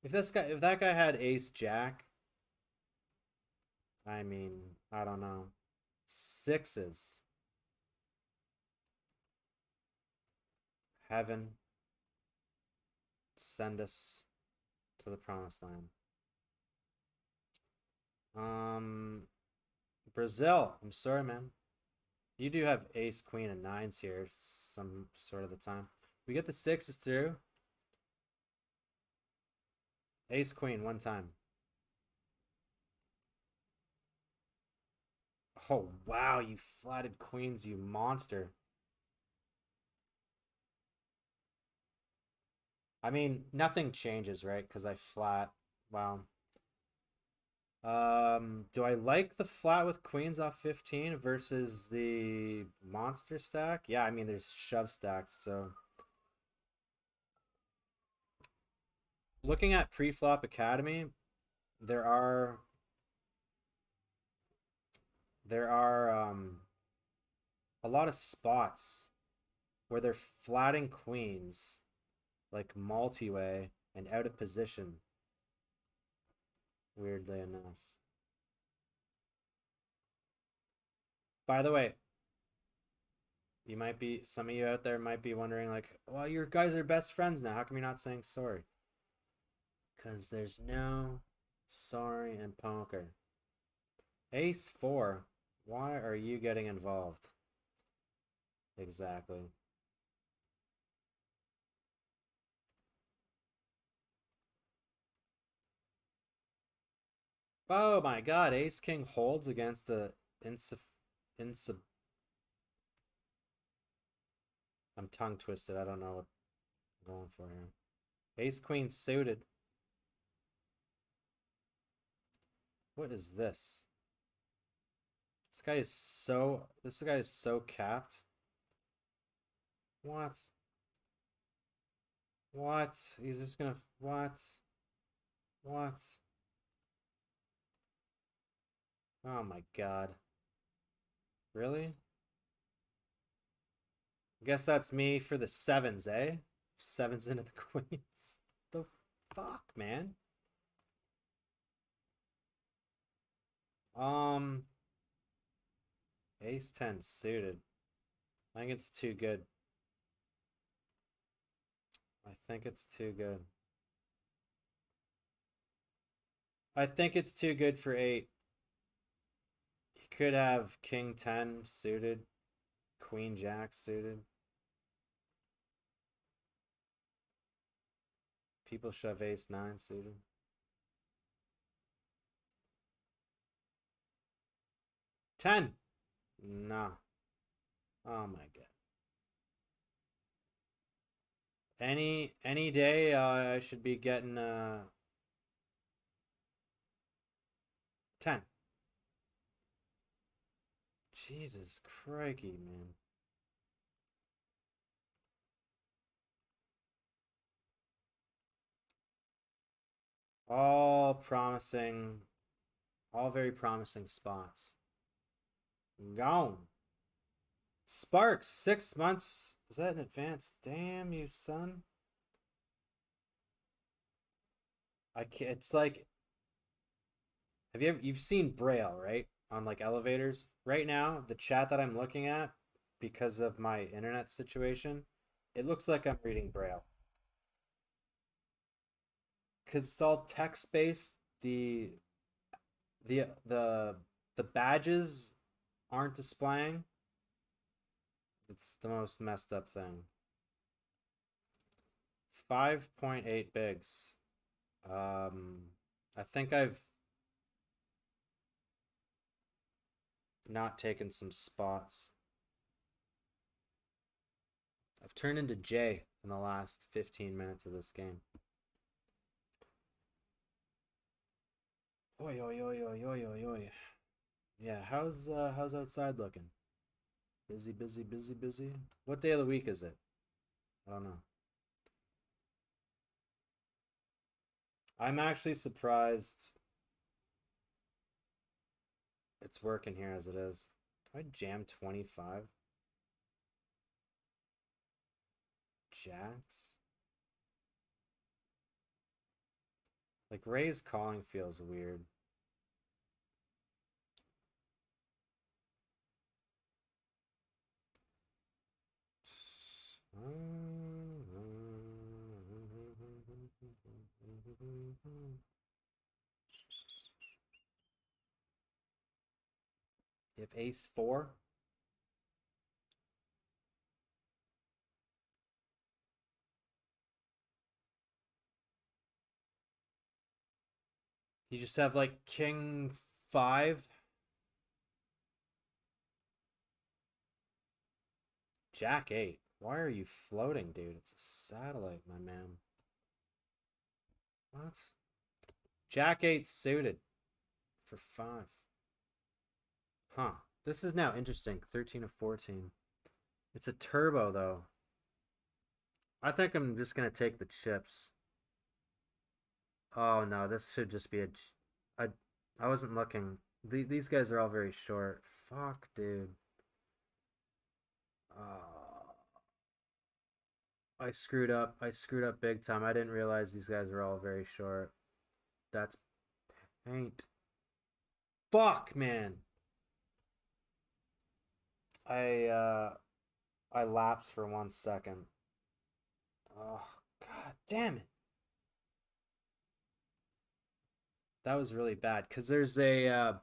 If that guy had ace jack, I mean, I don't know. Sixes. Heaven. Send us to the promised land. Brazil. I'm sorry, man. You do have ace, queen, and nines here some sort of the time. We get the sixes through. Ace, queen, one time. Oh, wow, you flatted queens, you monster. I mean, nothing changes, right? Because I flat. Wow. Do I like the flat with queens off 15 versus the monster stack? Yeah, I mean, there's shove stacks, so. Looking at pre-flop academy, there are a lot of spots where they're flatting queens like multi-way and out of position, weirdly enough. By the way, some of you out there might be wondering like, well, your guys are best friends now, how come you're not saying sorry? Because there's no sorry in poker. Ace 4. Why are you getting involved? Exactly. Oh my god, Ace King holds against a I'm tongue twisted. I don't know what I'm going for here. Ace Queen suited. What is this? This guy is so capped. What? What? He's just gonna... What? What? Oh my god. Really? Guess that's me for the sevens, eh? Sevens into the queens. The fuck, man? Um, Ace 10 suited. I think it's too good. I think it's too good. I think it's too good for 8. He could have King 10 suited, Queen Jack suited. People shove Ace 9 suited. Ten. Nah. Oh my god. Any day I should be getting 10. Jesus crikey, man. All promising, all very promising spots. Gone. Sparks, 6 months. Is that in advance? Damn you, son. I can't, it's like, you've seen Braille, right? On like elevators. Right now, the chat that I'm looking at, because of my internet situation, it looks like I'm reading Braille. Because it's all text based. The the the badges aren't displaying. It's the most messed up thing. 5.8 bigs. I think I've not taken some spots. I've turned into J in the last 15 minutes of this game. Oi, oi, oi, oi, oi, oi, oi. Yeah, how's outside looking? Busy, busy, busy, busy. What day of the week is it? I don't know. I'm actually surprised it's working here as it is. Do I jam 25? Jacks? Like Ray's calling feels weird. You have ace 4. You just have like king 5. Jack 8. Why are you floating, dude? It's a satellite, my man. What? Jack 8 suited for 5. Huh. This is now interesting. 13 of 14. It's a turbo, though. I think I'm just going to take the chips. Oh, no. This should just be a... I wasn't looking. These guys are all very short. Fuck, dude. I screwed up. I screwed up big time. I didn't realize these guys are all very short. That's paint. Fuck, man. I uh I lapsed for 1 second. Oh, god damn it. That was really bad because there's a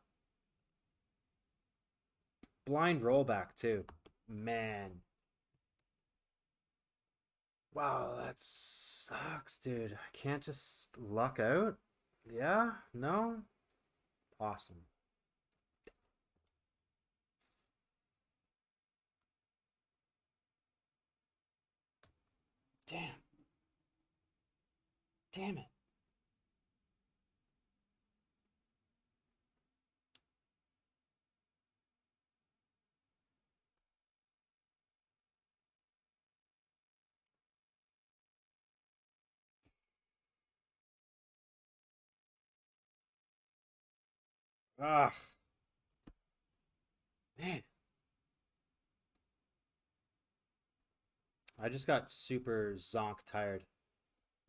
blind rollback too. Man. Wow, that sucks, dude. I can't just luck out. Yeah? No? Awesome. Damn. Damn it. Ugh. Man. I just got super zonk tired.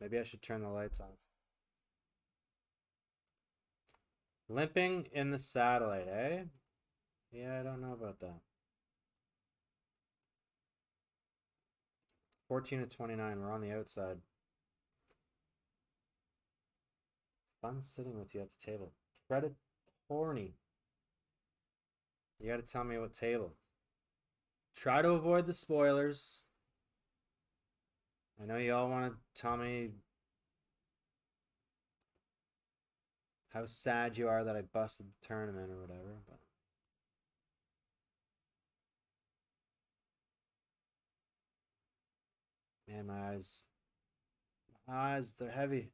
Maybe I should turn the lights off. Limping in the satellite, eh? Yeah, I don't know about that. 14 to 29, we're on the outside. Fun sitting with you at the table. Predatory. You gotta tell me what table. Try to avoid the spoilers. I know you all want to tell me how sad you are that I busted the tournament or whatever, but man, my eyes, they're heavy.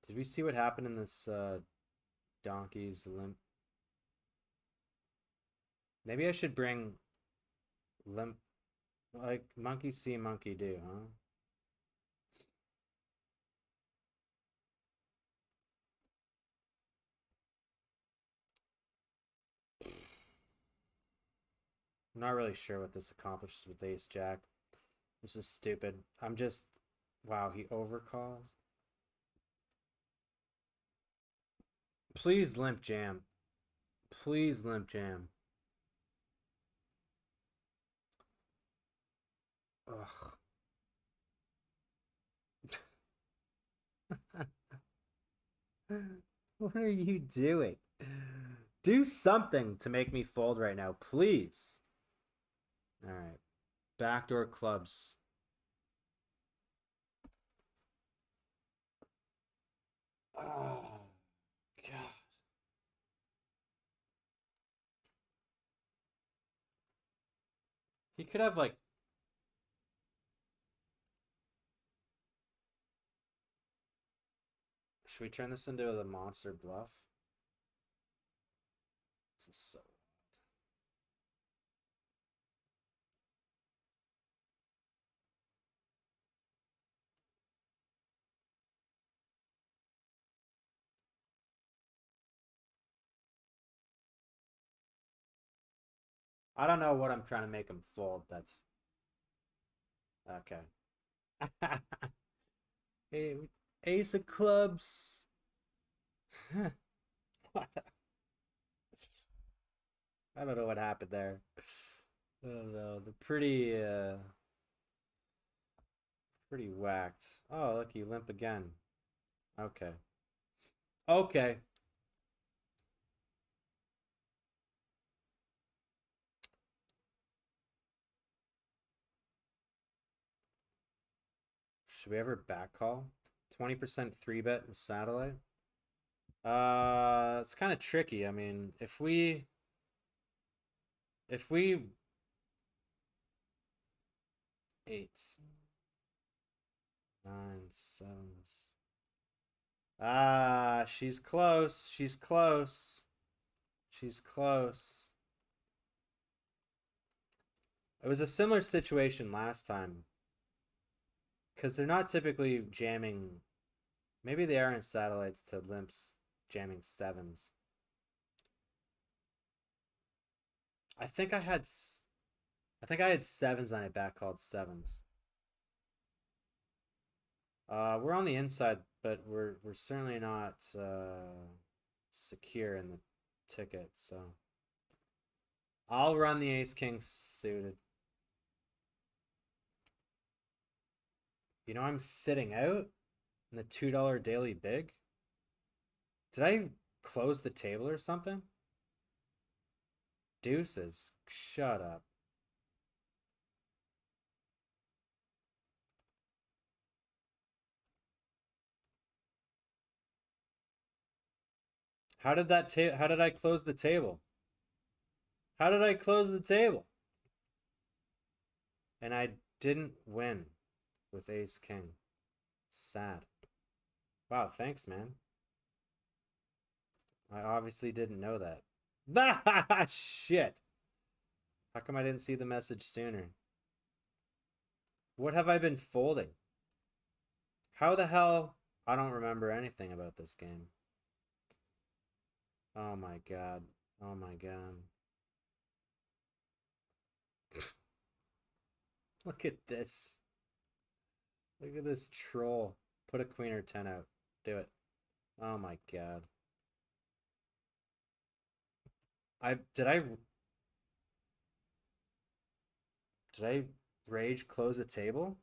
Did we see what happened in this donkey's limp? Maybe I should bring limp, like monkey see, monkey do, huh? I'm not really sure what this accomplishes with ace jack. This is stupid. I'm just, wow, he overcalls. Please limp jam. Please limp jam. Ugh. What are you doing? Do something to make me fold right now, please. All right. Backdoor clubs. Oh, God. He could have, like... Should we turn this into the monster bluff? This is so... I don't know what I'm trying to make him fold. That's... Okay. Hey, ace of clubs. I don't know what happened there. I don't know. They're pretty whacked. Oh, look, you limp again. Okay. Okay. Should we ever back call? 20% 3-bet in satellite? It's kind of tricky. I mean, if we eights, nines, sevens. Ah, she's close. She's close. She's close. It was a similar situation last time. Because they're not typically jamming. Maybe they are in satellites to limps jamming sevens. I think I had sevens on it back called sevens. We're on the inside, but we're certainly not secure in the ticket, so I'll run the ace king suited. You know I'm sitting out in the $2 daily big. Did I close the table or something? Deuces, shut up. How did I close the table? How did I close the table? And I didn't win with ace king. Sad. Wow, thanks, man. I obviously didn't know that. Ah, shit. How come I didn't see the message sooner? What have I been folding? How the hell? I don't remember anything about this game. Oh my god. Oh my god. Look at this. Look at this troll. Put a queen or 10 out. Do it. Oh my god. Did I rage close the table?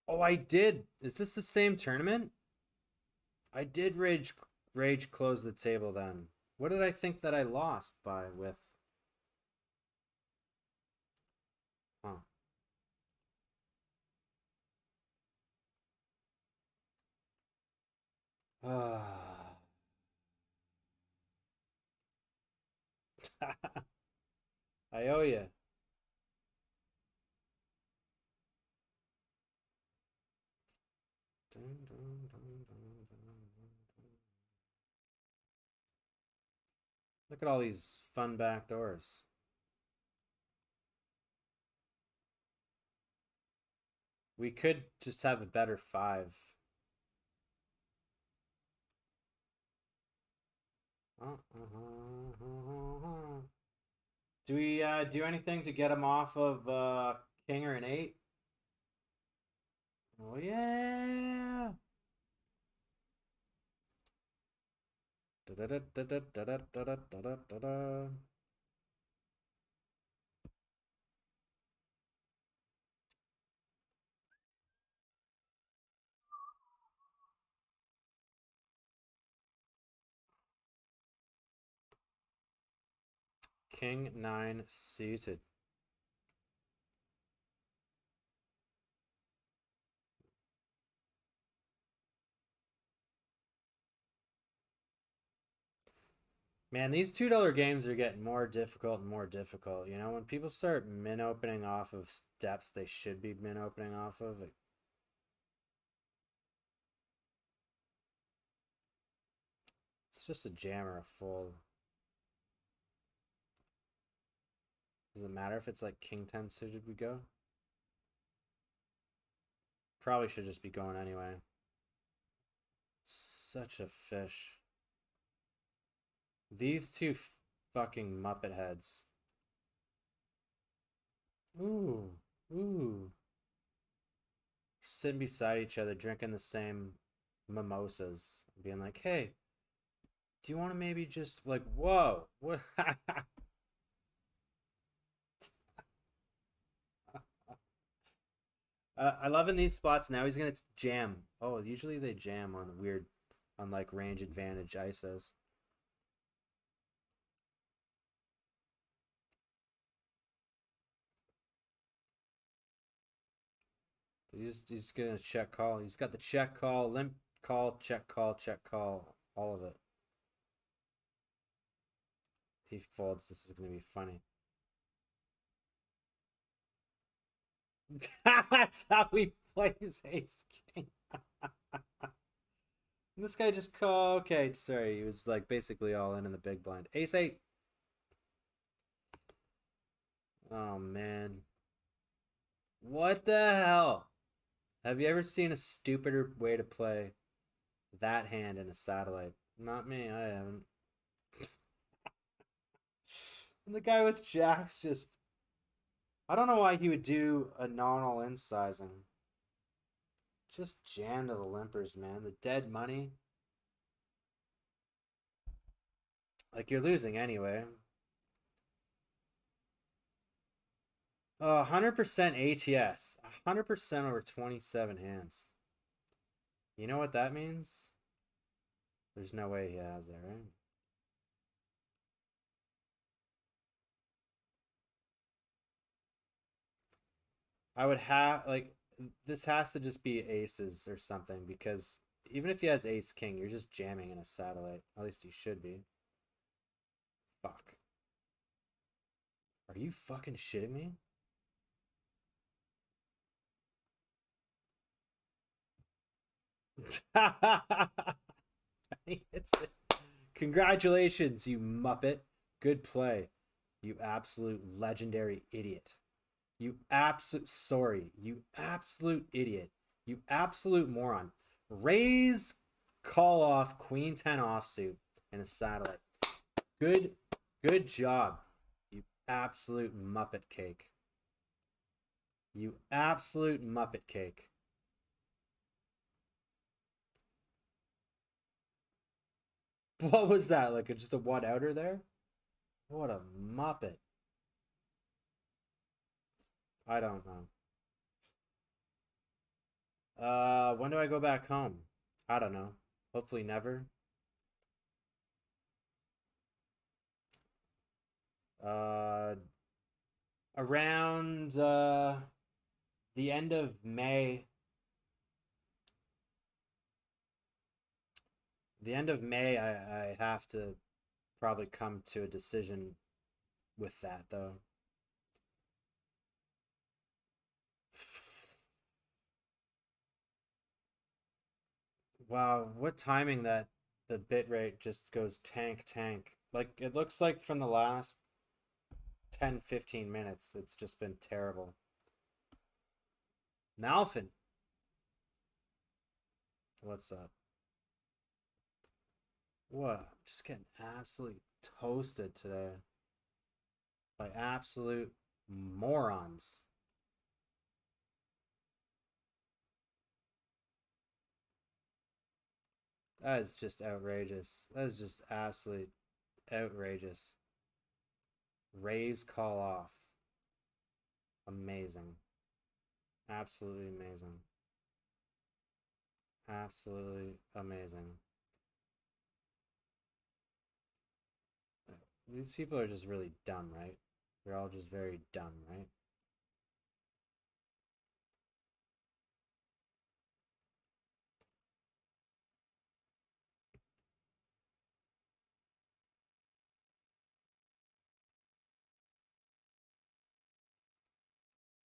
Oh, I did. Is this the same tournament? I did rage close the table then. What did I think that I lost by with? Huh. Ah. I owe you. Look at all these fun back doors. We could just have a better 5. Do we do anything to get him off of king or an 8? Oh yeah. King 9 suited. Man, these $2 games are getting more difficult and more difficult. You know, when people start min opening off of steps they should be min opening off of, it's just a jam or a fold. Does it matter if it's like king 10 suited we go? Probably should just be going anyway. Such a fish. These two fucking Muppet heads. Ooh, ooh. Sitting beside each other, drinking the same mimosas, being like, "Hey, do you want to maybe just like, whoa, what?" I love in these spots now. He's gonna jam. Oh, usually they jam on weird, on like range advantage ISOs. He's gonna check call. He's got the check call, limp call, check call, check call, all of it. He folds. This is gonna be funny. That's how he plays ace king. This guy just call. Okay, sorry. He was like basically all in the big blind. Ace 8. Oh man. What the hell? Have you ever seen a stupider way to play that hand in a satellite? Not me, I haven't. And the guy with jacks just. I don't know why he would do a non all in sizing. Just jam to the limpers, man. The dead money. Like, you're losing anyway. 100% ATS. 100% over 27 hands. You know what that means? There's no way he has it, right? I would have, like, this has to just be aces or something because even if he has ace king, you're just jamming in a satellite. At least you should be. Fuck. Are you fucking shitting me? Congratulations, you muppet. Good play. You absolute legendary idiot. You absolute sorry. You absolute idiot. You absolute moron. Raise call off Queen 10 offsuit and a satellite. Good job, you absolute Muppet cake. You absolute Muppet cake. What was that? Like just a one outer there? What a Muppet. I don't know. When do I go back home? I don't know. Hopefully never. Uh, around the end of May. The end of May, I have to probably come to a decision with that though. Wow, what timing that the bitrate just goes tank. Like it looks like from the last 10-15 minutes, it's just been terrible. Malfin, what's up? What? I'm just getting absolutely toasted today by absolute morons. That is just outrageous. That is just absolute outrageous. Raise call off. Amazing. Absolutely amazing. Absolutely amazing. These people are just really dumb, right? They're all just very dumb, right?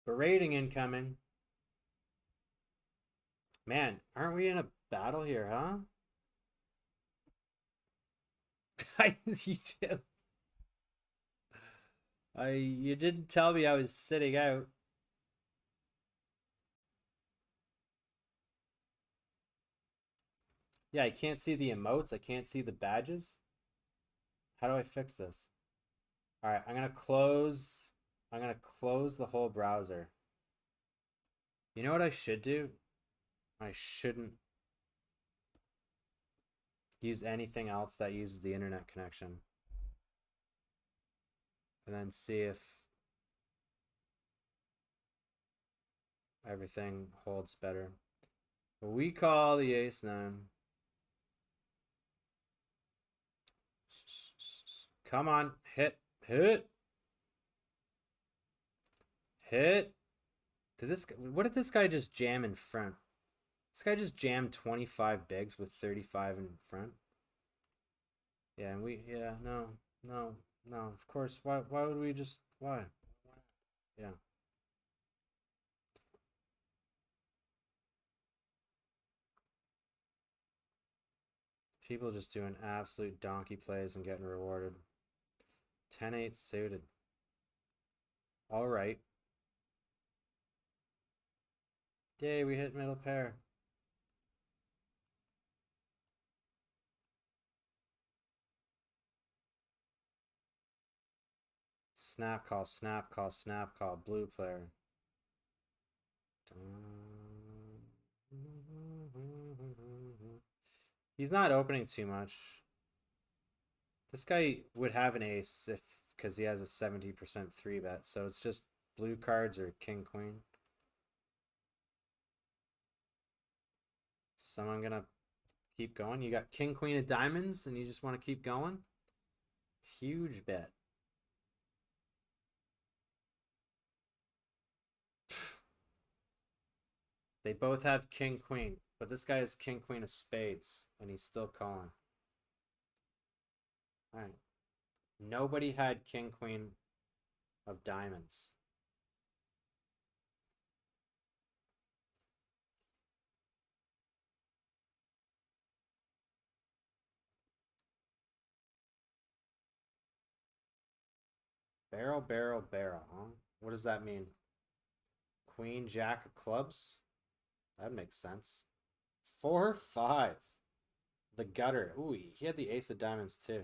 Berating incoming. Man, aren't we in a battle here, huh? You didn't tell me I was sitting out. Yeah, I can't see the emotes. I can't see the badges. How do I fix this? All right, I'm gonna close the whole browser. You know what I should do? I shouldn't use anything else that uses the internet connection. And then see if everything holds better. But we call the ace 9. Come on, hit. Did what did this guy just jam in front? This guy just jammed 25 bigs with 35 in front. Yeah, and no, of course. Why would we just, why? Yeah. People just doing absolute donkey plays and getting rewarded. 10-8 suited. All right. Yay, we hit middle pair. Snap call, blue player. He's not opening too much. This guy would have an ace if, because he has a 70% 3-bet, so it's just blue cards or king queen. So I'm gonna keep going. You got king queen of diamonds and you just want to keep going. Huge bet. They both have king queen, but this guy has king queen of spades and he's still calling. All right. Nobody had king queen of diamonds. Barrel, huh? What does that mean? Queen, jack of clubs? That makes sense. 4-5. The gutter. Ooh, he had the ace of diamonds too.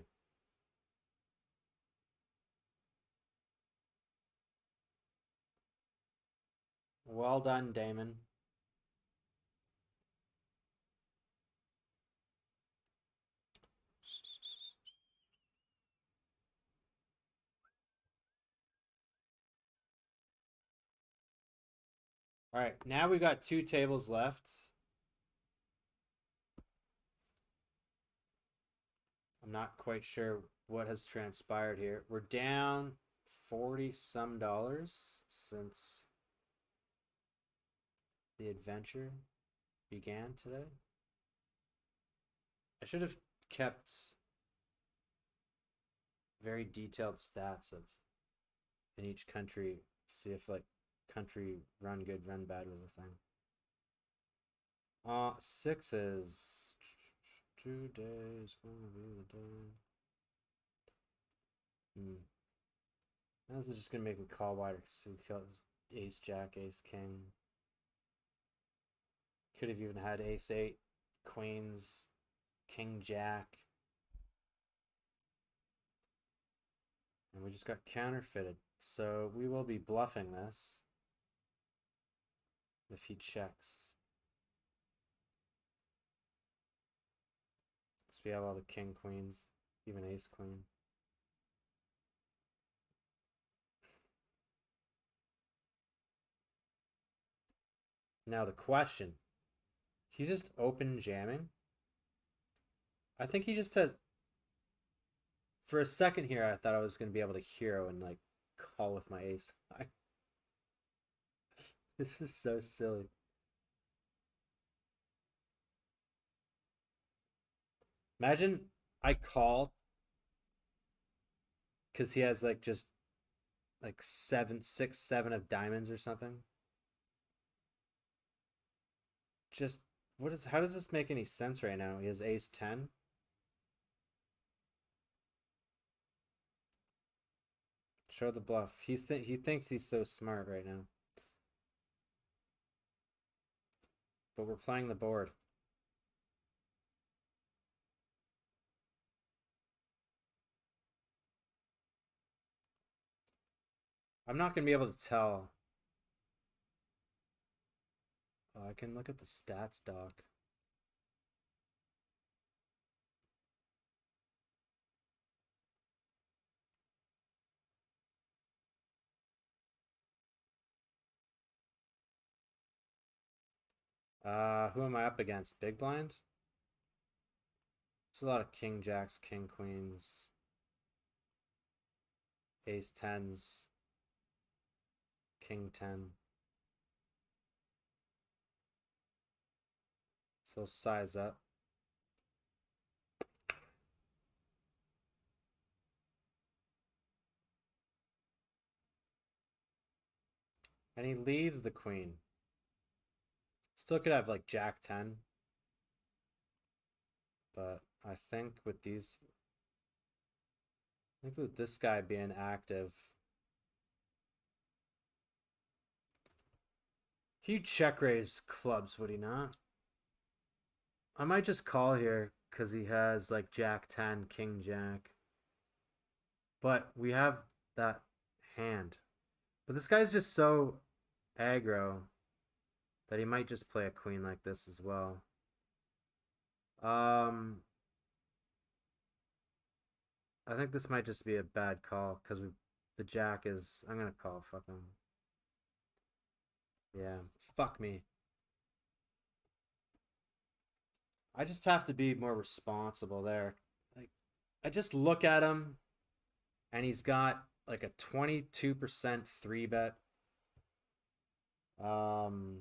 Well done, Damon. All right, now we got 2 tables left. I'm not quite sure what has transpired here. We're down 40 some dollars since the adventure began today. I should have kept very detailed stats of in each country, see if like country run good, run bad was a thing. 6 is 2 days gonna be the day. This is just gonna make me call wider because he kills ace jack, ace king. Could have even had ace 8, queens, king jack. And we just got counterfeited. So we will be bluffing this if he checks. So we have all the king queens, even ace queen. Now the question, he's just open jamming. I think he just has, for a second here, I thought I was going to be able to hero and like call with my ace high. This is so silly. Imagine I call because he has like just like 7, 6, 7 of diamonds or something. Just how does this make any sense right now? He has ace 10. Show the bluff. He thinks he's so smart right now. But we're playing the board. I'm not going to be able to tell. Oh, I can look at the stats doc. Who am I up against? Big blind? There's a lot of king jacks, king queens, ace 10s, king 10. So size up. And he leads the queen. Still could have like jack 10. But I think with these, I think with this guy being active, he'd check raise clubs, would he not? I might just call here because he has like jack 10, king jack. But we have that hand. But this guy's just so aggro that he might just play a queen like this as well. I think this might just be a bad call because the jack is. I'm gonna call. Fuck him. Yeah, fuck me. I just have to be more responsible there. Like, I just look at him, and he's got like a 22% 3-bet. Um,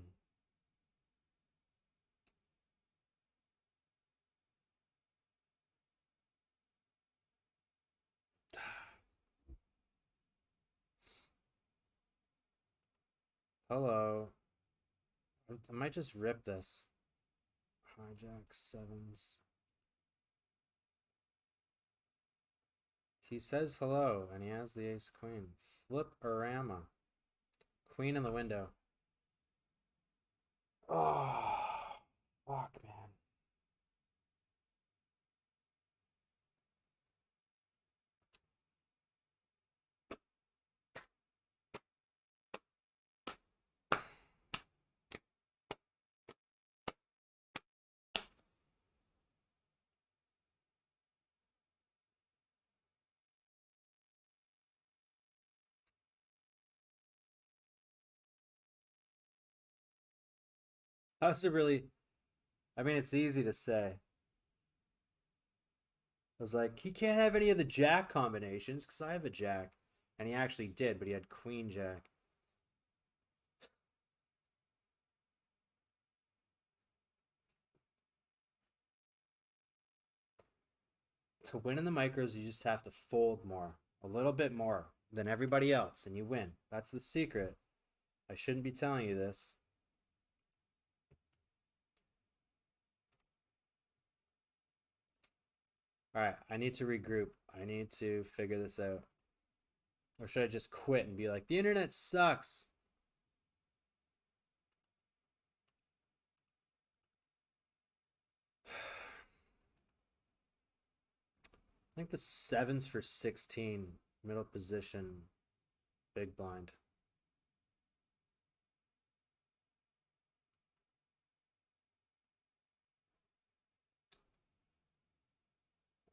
hello. I might just rip this. Hijack 7s. He says hello, and he has the ace queen. Flip-orama. Queen in the window. Oh, fuck, man. How's it really? I mean, it's easy to say. I was like, he can't have any of the jack combinations because I have a jack. And he actually did, but he had queen jack. To win in the micros, you just have to fold more, a little bit more than everybody else, and you win. That's the secret. I shouldn't be telling you this. All right, I need to regroup. I need to figure this out. Or should I just quit and be like, the internet sucks? I think the sevens for 16, middle position, big blind.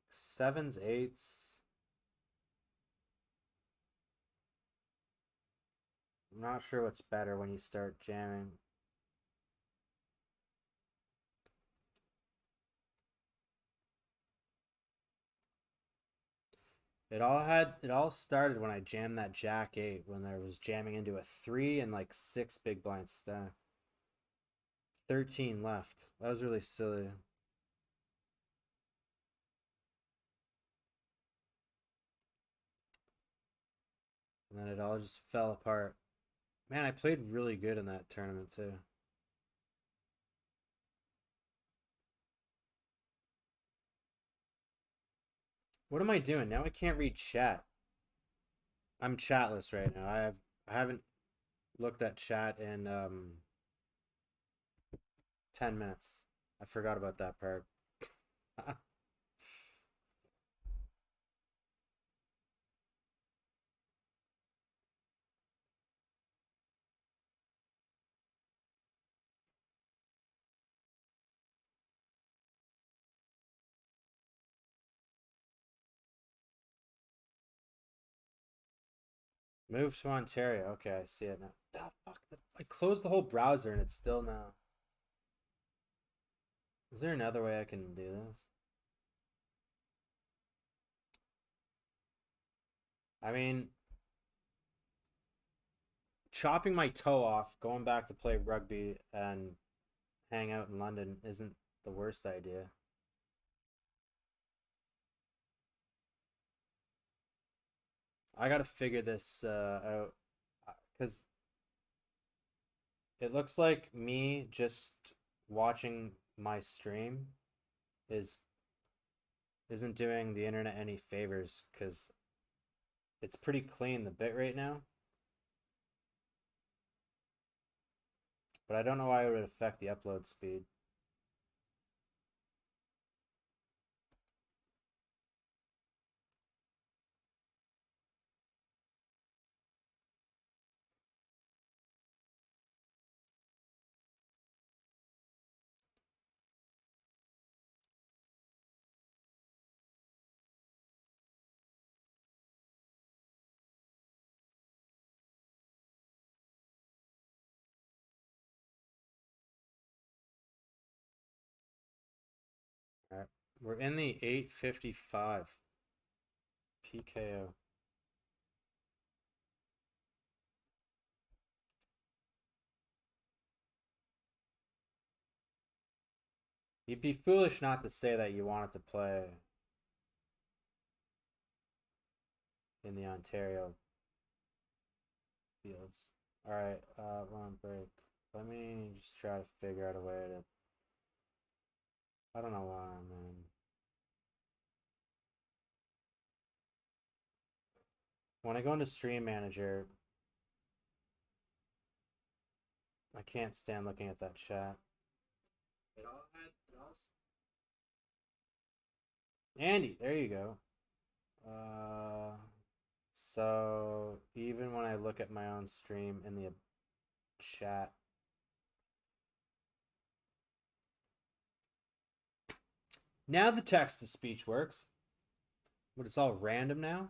Sevens, eights. I'm not sure what's better when you start jamming. It all started when I jammed that jack eight when there was jamming into a three and like six big blind stack. 13 left. That was really silly. And then it all just fell apart. Man, I played really good in that tournament too. What am I doing? Now I can't read chat. I'm chatless right now. I haven't looked at chat in 10 minutes. I forgot about that part. Move to Ontario. Okay, I see it now. Oh, fuck. I closed the whole browser and it's still now. Is there another way I can do this? I mean, chopping my toe off, going back to play rugby and hang out in London isn't the worst idea. I gotta figure this out because it looks like me just watching my stream is isn't doing the internet any favors because it's pretty clean the bit rate now, but I don't know why it would affect the upload speed. All right, we're in the 8:55 PKO. You'd be foolish not to say that you wanted to play in the Ontario fields. All right, we're on break. Let me just try to figure out a way to. I don't know why I'm in. When I go into Stream Manager, I can't stand looking at that chat. Andy, there you go. So even when I look at my own stream in the chat, now the text to speech works, but it's all random now.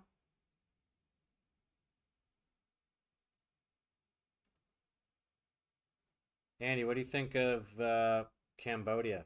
Andy, what do you think of Cambodia?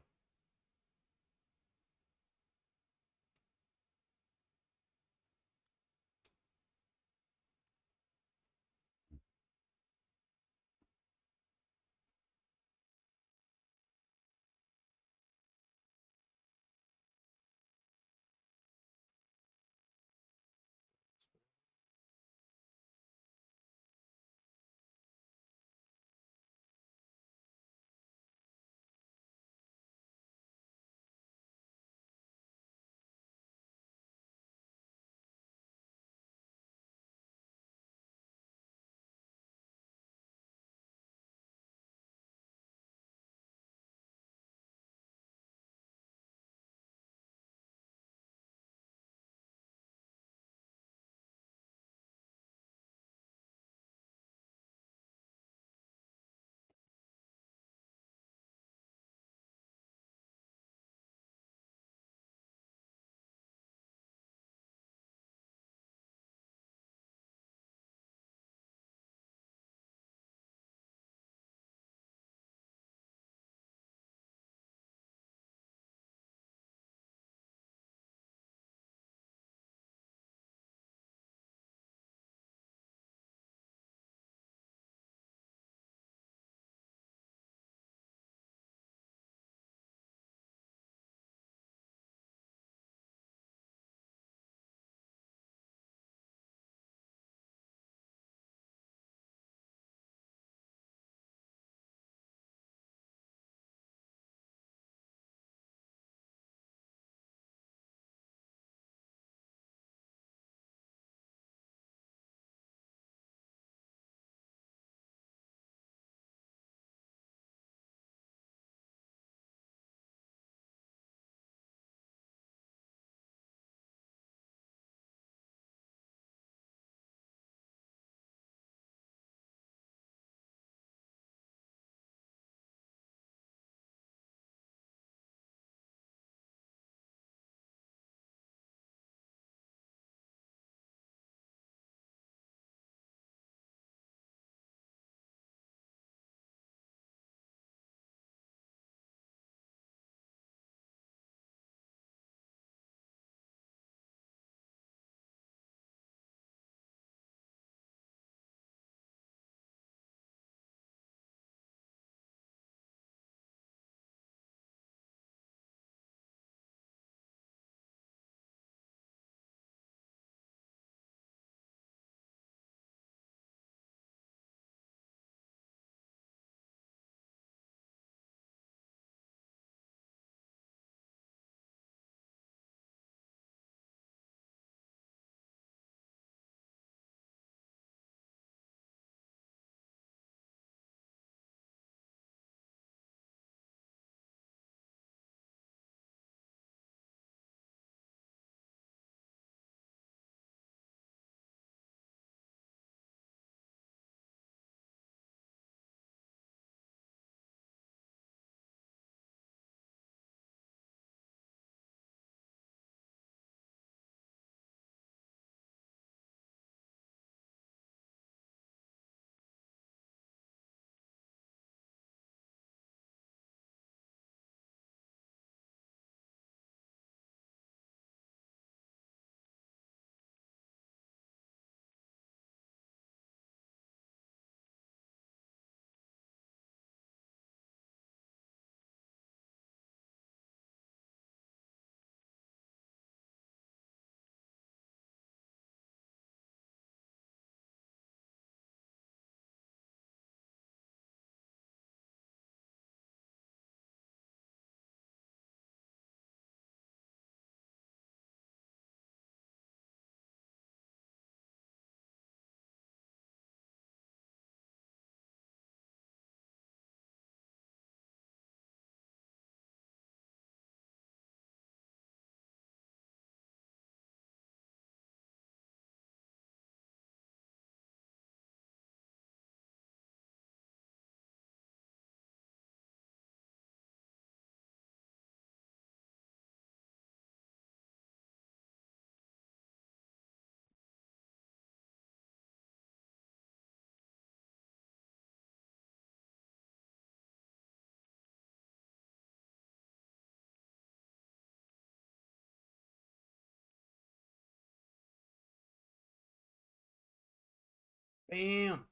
Bam.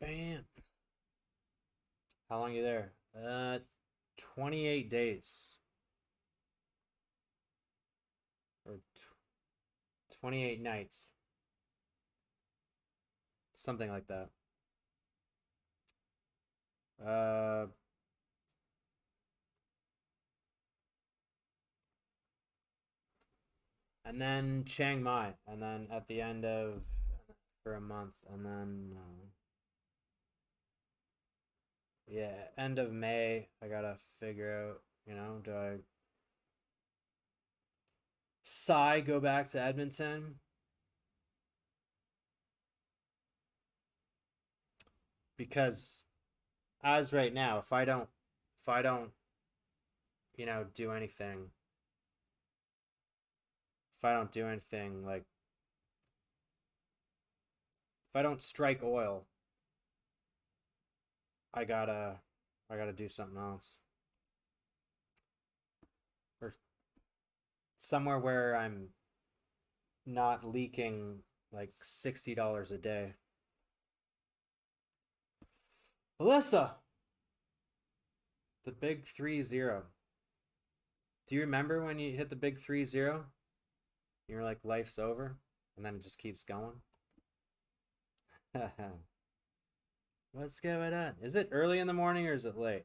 Bam. How long are you there? 28 days. Or 28 nights. Something like that. And then Chiang Mai, and then at the end of for a month, and then yeah, end of May, I gotta figure out, do I go back to Edmonton? Because as right now, if I don't, do anything, if I don't do anything, like if I don't strike oil, I gotta I gotta do something else. Or somewhere where I'm not leaking like $60 a day. Alyssa, the big 3-0. Do you remember when you hit the big 3-0? You're like, life's over, and then it just keeps going. What's going on? Is it early in the morning or is it late?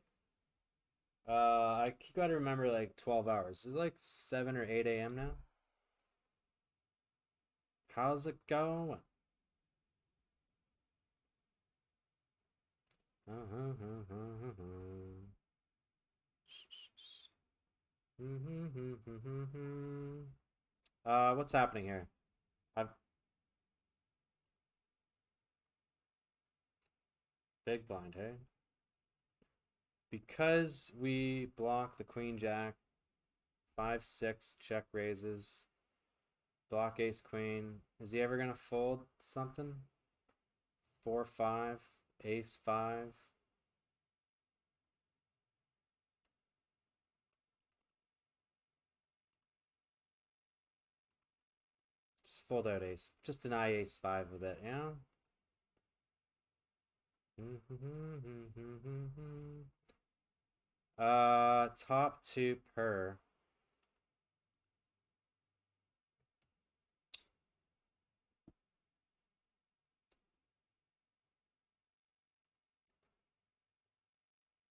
I gotta remember like 12 hours. Is it like 7 or 8 a.m. now? How's it going? What's happening here? I've big blind, hey? Because we block the queen jack, 5-6 check raises, block ace queen. Is he ever gonna fold something? 4-5, ace 5. Just fold out ace. Just deny ace 5 a bit, yeah? Top 2 per.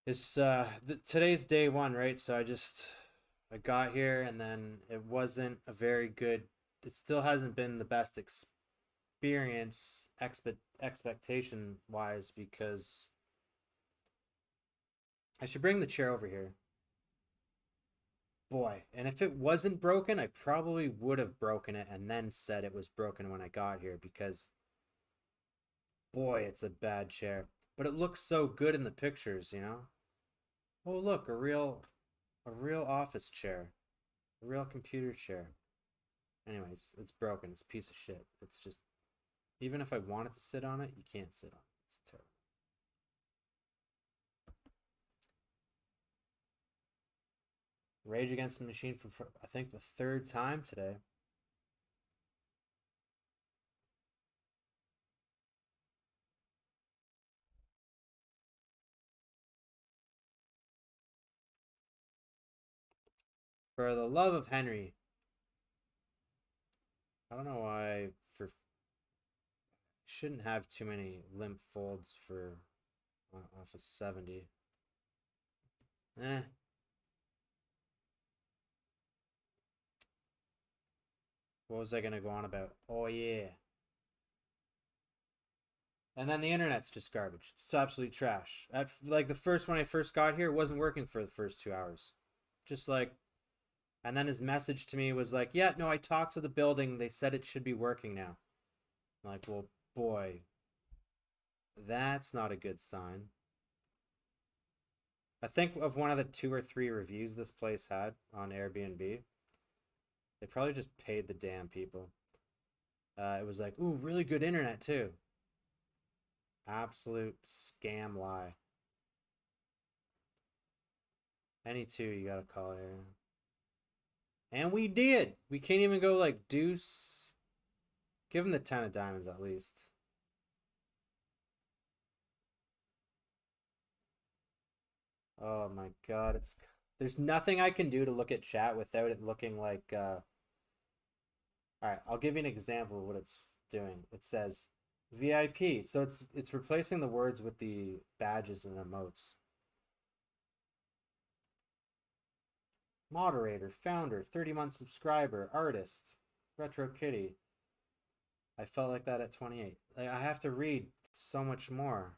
It's today's day 1, right? So I got here and then it wasn't a very good, it still hasn't been the best experience expectation wise, because I should bring the chair over here. Boy, and if it wasn't broken, I probably would have broken it and then said it was broken when I got here, because boy, it's a bad chair. But it looks so good in the pictures, Oh, look, a real office chair. A real computer chair. Anyways, it's broken. It's a piece of shit. It's just, even if I wanted to sit on it, you can't sit on it. It's terrible. Rage Against the Machine for I think the 3rd time today. For the love of Henry. I don't know why shouldn't have too many limp folds for off of 70. Eh. What was I gonna go on about? Oh yeah. And then the internet's just garbage. It's absolute trash. Like the first when I first got here, it wasn't working for the first 2 hours. Just like, and then his message to me was like, "Yeah, no, I talked to the building. They said it should be working now." I'm like, well, boy, that's not a good sign. I think of one of the 2 or 3 reviews this place had on Airbnb. They probably just paid the damn people. It was like, ooh, really good internet too. Absolute scam lie. Any 2 you gotta call here. And we did. We can't even go like deuce. Give him the 10 of diamonds at least. Oh my god, there's nothing I can do to look at chat without it looking like all right, I'll give you an example of what it's doing. It says VIP. So it's replacing the words with the badges and emotes. Moderator, founder, 30-month subscriber, artist, Retro Kitty. I felt like that at 28. Like, I have to read so much more.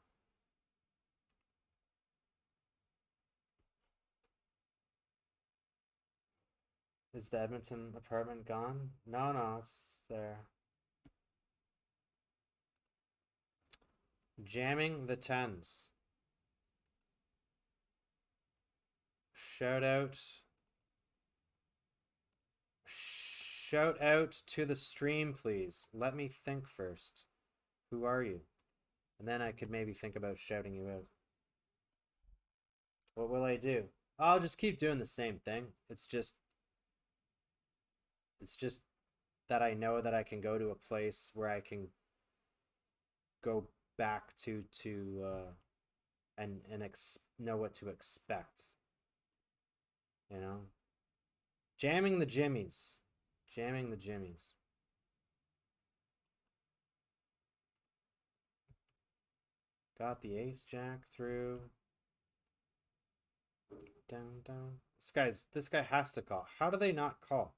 Is the Edmonton apartment gone? No, no, it's there. Jamming the tens. Shout out. Shout out to the stream, please. Let me think first. Who are you? And then I could maybe think about shouting you out. What will I do? I'll just keep doing the same thing. It's just that I know that I can go to a place where I can go back to and know what to expect. You know? Jamming the jimmies. Jamming the jimmies. Got the ace jack through. Down, down. This guy has to call. How do they not call?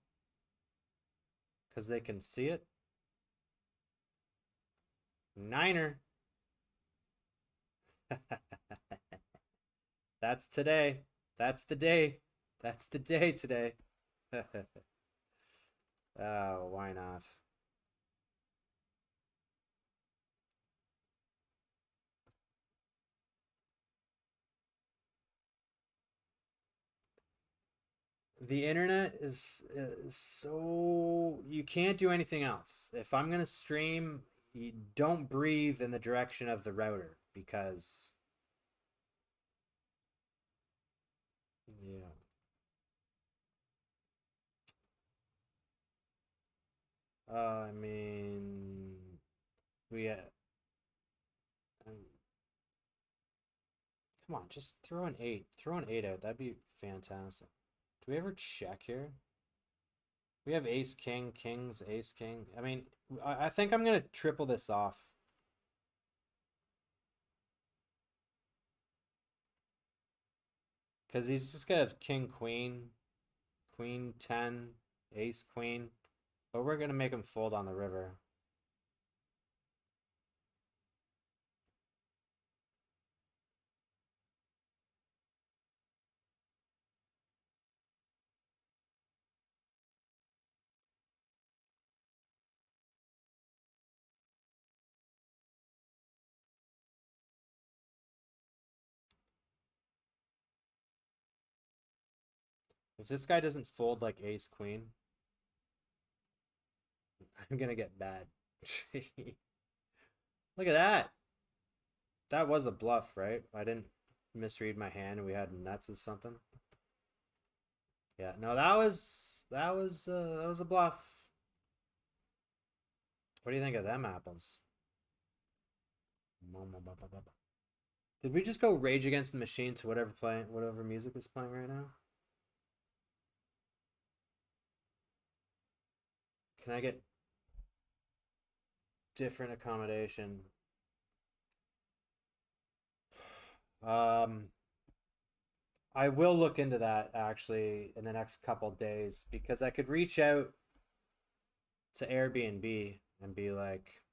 Because they can see it? Niner. That's today. That's the day. That's the day today. Oh, why not? The internet is so you can't do anything else. If I'm gonna stream, you don't breathe in the direction of the router because yeah. I mean, we come on, just throw an eight. Throw an eight out. That'd be fantastic. Do we ever check here? We have ace king, kings, ace king. I mean, I think I'm gonna triple this off. Because he's just gonna have king, queen, queen, 10, ace, queen. But we're gonna make him fold on the river. If this guy doesn't fold like ace, queen, I'm gonna get bad. Look at that. That was a bluff, right? I didn't misread my hand and we had nuts or something. Yeah, no, that was a bluff. What do you think of them apples? Did we just go Rage Against the Machine to whatever music is playing right now? Can I get different accommodation? I will look into that actually in the next couple days because I could reach out to Airbnb and be like,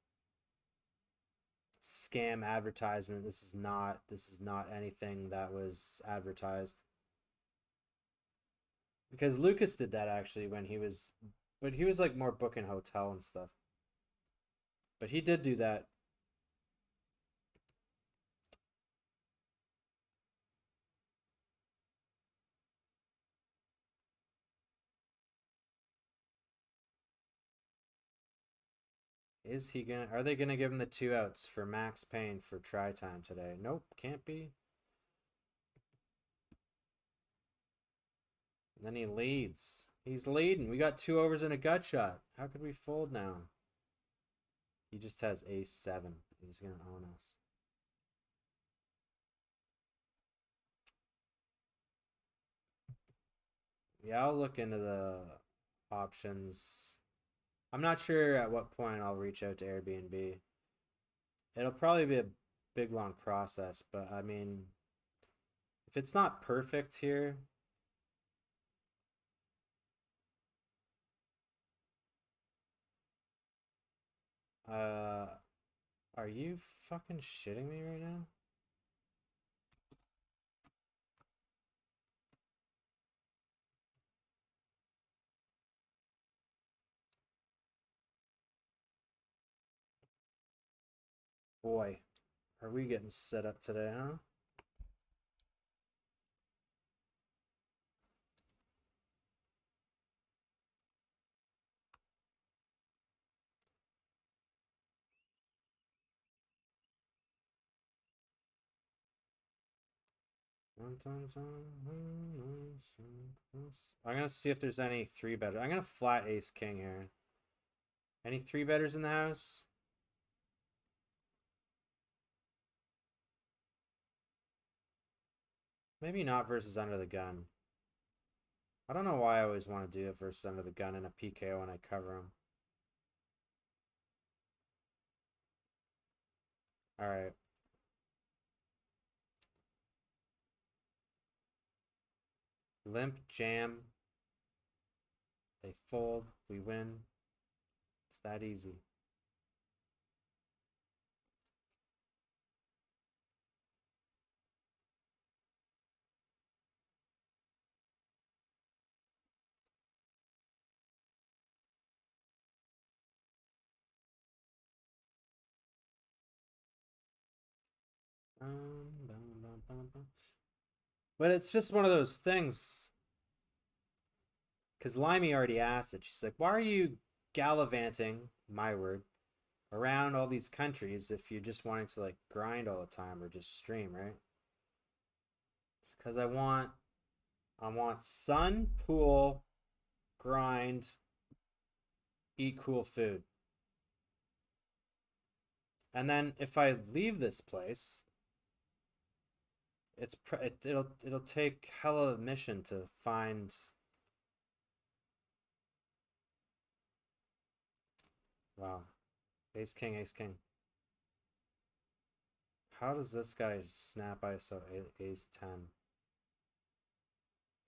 scam advertisement. This is not anything that was advertised. Because Lucas did that actually when but he was like more booking hotel and stuff. But he did do that. Are they gonna give him the 2 outs for Max Payne for try time today? Nope, can't be. And then he leads. He's leading. We got 2 overs and a gut shot. How could we fold now? He just has ace 7. He's gonna own us. Yeah, I'll look into the options. I'm not sure at what point I'll reach out to Airbnb. It'll probably be a big long process, but I mean, if it's not perfect here, uh, are you fucking shitting me right now? Boy, are we getting set up today, huh? I'm gonna see if there's any three better. I'm gonna flat ace king here. Any three betters in the house? Maybe not versus under the gun. I don't know why I always want to do it versus under the gun in a PKO when I cover him. All right. Limp, jam. They fold. We win. It's that easy. But it's just one of those things. Because Limey already asked it. She's like, why are you gallivanting, my word, around all these countries if you're just wanting to like grind all the time or just stream, right? It's because I want sun, pool, grind, eat cool food. And then if I leave this place, it'll take hella of mission to find. Wow, ace king, ace king. How does this guy snap ISO ace 10?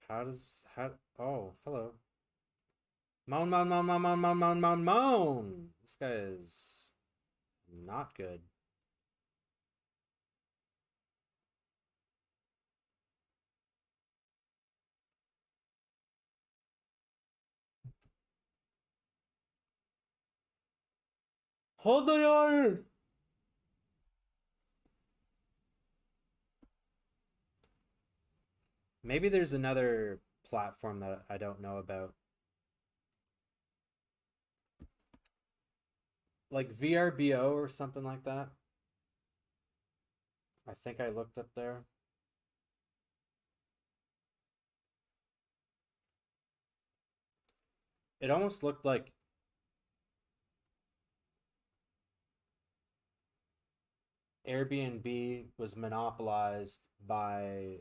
How? Oh, hello. Moan, moan, moan, moan, moan, moan, moan, moan, moan. This guy is not good. Hold the yard. Maybe there's another platform that I don't know about. Like VRBO or something like that. I think I looked up there. It almost looked like Airbnb was monopolized by,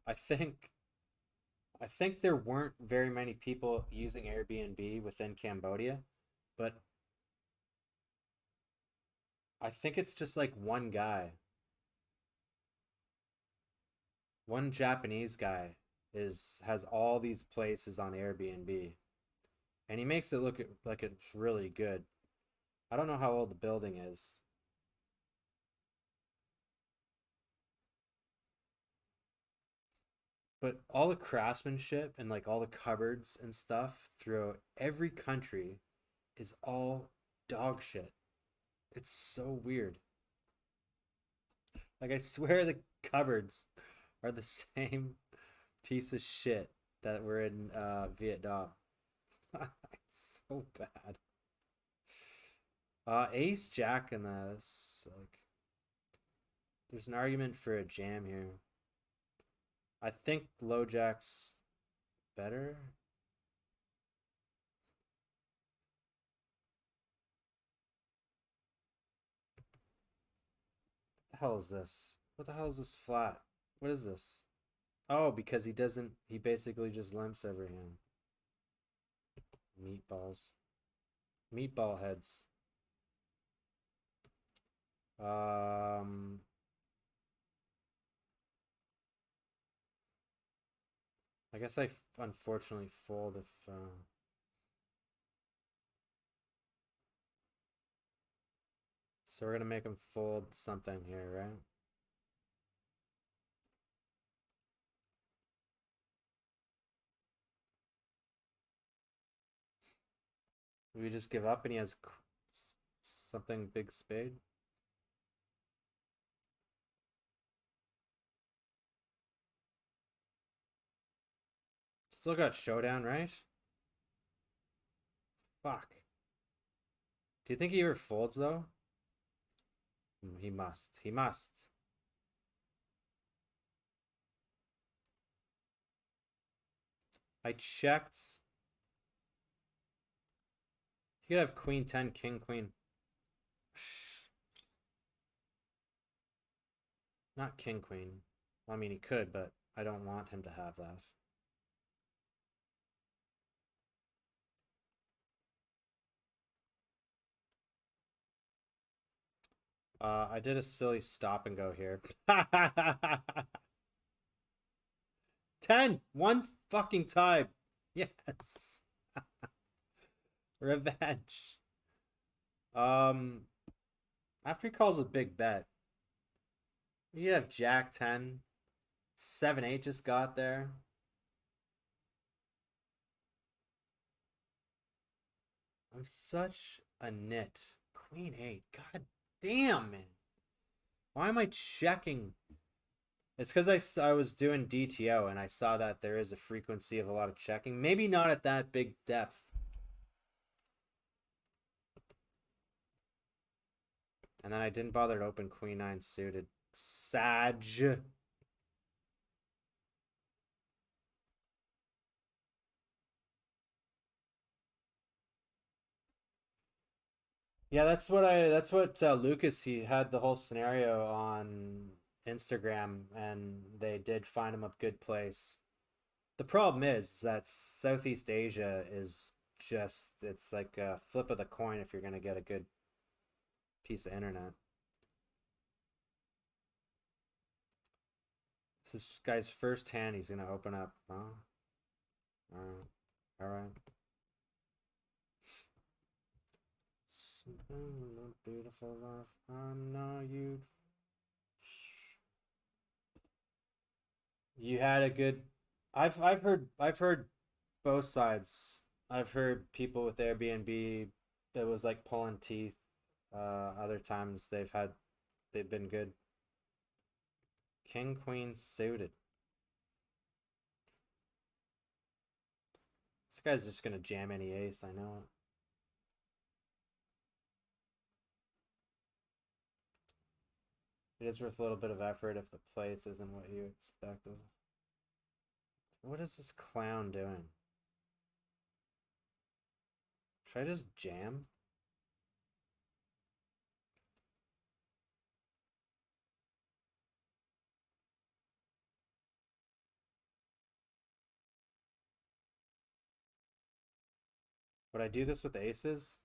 I think I think there weren't very many people using Airbnb within Cambodia, but I think it's just like one guy. One Japanese guy is has all these places on Airbnb, and he makes it look like it's really good. I don't know how old the building is. But all the craftsmanship and like all the cupboards and stuff throughout every country is all dog shit. It's so weird. Like I swear the cupboards are the same piece of shit that were in Vietnam. It's so bad. Ace Jack in this, like, there's an argument for a jam here. I think low jack's better. What the hell is this? What the hell is this flat? What is this? Oh, because he doesn't. He basically just limps every hand. Meatballs. Meatball heads. Um. I guess I unfortunately fold if. So we're gonna make him fold something here, right? We just give up and he has something big spade. Still got showdown, right? Fuck. Do you think he ever folds though? He must. He must. I checked. He could have queen 10, king, queen. Not king, queen. Well, I mean, he could, but I don't want him to have that. I did a silly stop and go here. 10! One fucking time! Yes! Revenge. Um, After he calls a big bet, you have Jack 10. 7-8 just got there. I'm such a nit. Queen 8. God damn, man. Why am I checking? It's because I was doing DTO and I saw that there is a frequency of a lot of checking. Maybe not at that big depth. And then I didn't bother to open Queen 9 suited. Sag. Yeah, that's what Lucas, he had the whole scenario on Instagram and they did find him a good place. The problem is that Southeast Asia is just, it's like a flip of the coin if you're going to get a good piece of internet. This guy's first hand he's going to open up. Oh, all right. All right. Beautiful love. I know you had a good. I've heard both sides. I've heard people with Airbnb that was like pulling teeth. Other times they've been good. King Queen suited. This guy's just gonna jam any ace. I know it. It is worth a little bit of effort if the place isn't what you expected. What is this clown doing? Should I just jam? Would I do this with aces?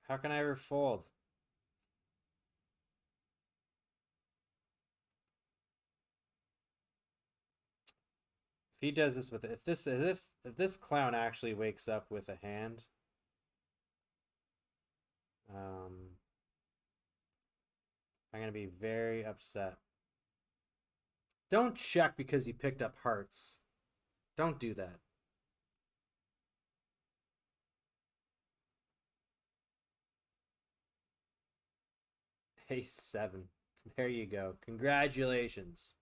How can I ever fold? If he does this with if this clown actually wakes up with a hand, um, I'm gonna be very upset. Don't check because you picked up hearts. Don't do that. Ace 7. There you go. Congratulations.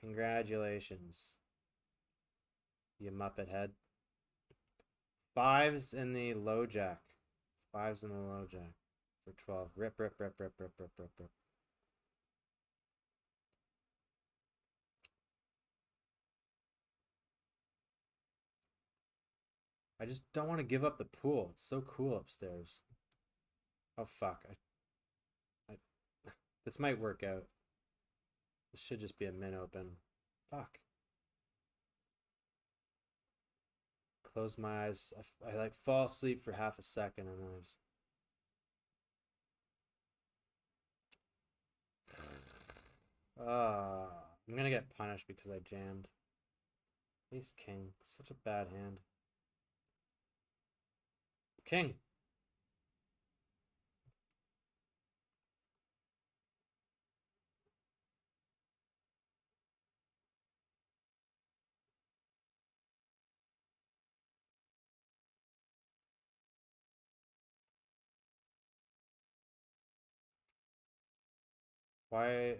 Congratulations. You muppet head. Fives in the low jack. Fives in the low jack for 12. Rip, rip, rip, rip, rip, rip, rip, rip. I just don't want to give up the pool. It's so cool upstairs. Oh, fuck. I This might work out. This should just be a min open. Fuck. Close my eyes. I like fall asleep for half a second and then I just... I'm gonna get punished because I jammed. Ace king. Such a bad hand. King. Why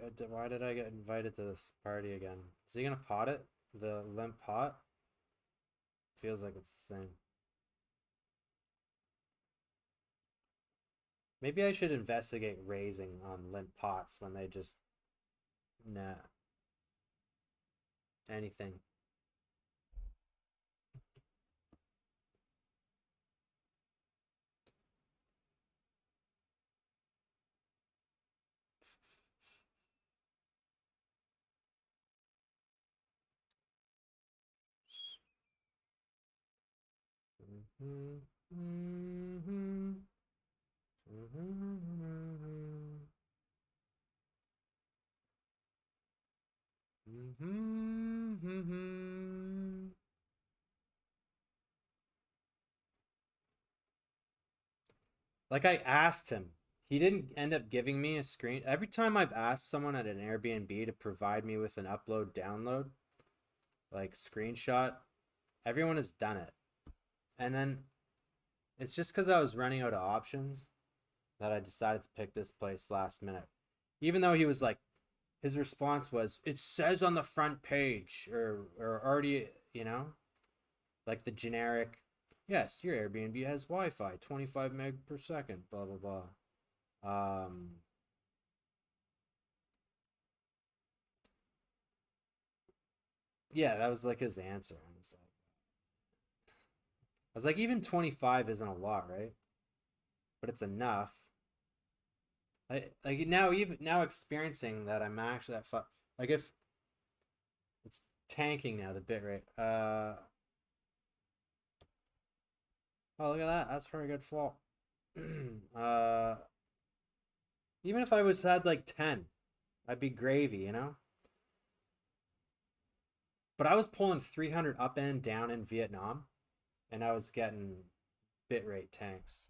did I get invited to this party again? Is he gonna pot it? The limp pot? Feels like it's the same. Maybe I should investigate raising on limp pots when they just... Nah. Anything. Like I asked him. He didn't end up giving me a screen. Every time I've asked someone at an Airbnb to provide me with an upload download, like screenshot, everyone has done it. And then it's just because I was running out of options that I decided to pick this place last minute. Even though he was like, his response was, it says on the front page, or already, you know, like the generic, yes, your Airbnb has Wi-Fi, 25 meg per second, blah, blah, blah. Yeah, that was like his answer. I was like, even 25 isn't a lot, right? But it's enough. Like now, even now experiencing that, I'm actually at like if it's tanking now the bit rate. Oh, look at that. That's pretty good fault. uh, Even if I was had like 10, I'd be gravy, you know. But I was pulling 300 up and down in Vietnam, and I was getting bitrate tanks.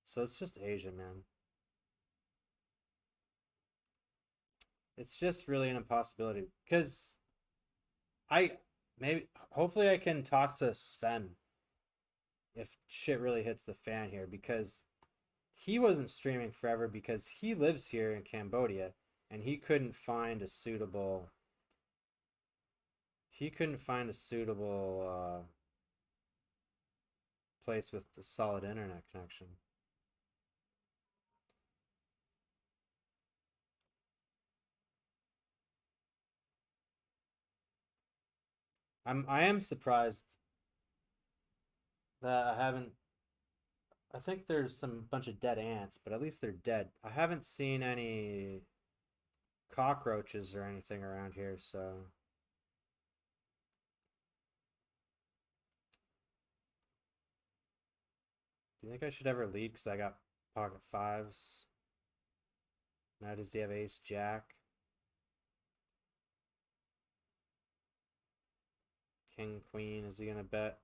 So it's just Asia, man. It's just really an impossibility because I maybe hopefully I can talk to Sven if shit really hits the fan here because he wasn't streaming forever because he lives here in Cambodia and he couldn't find a suitable place with a solid internet connection. I am surprised that I haven't. I think there's some bunch of dead ants, but at least they're dead. I haven't seen any cockroaches or anything around here, so do you think I should ever lead because I got pocket fives? Now does he have ace jack? King queen, is he gonna bet?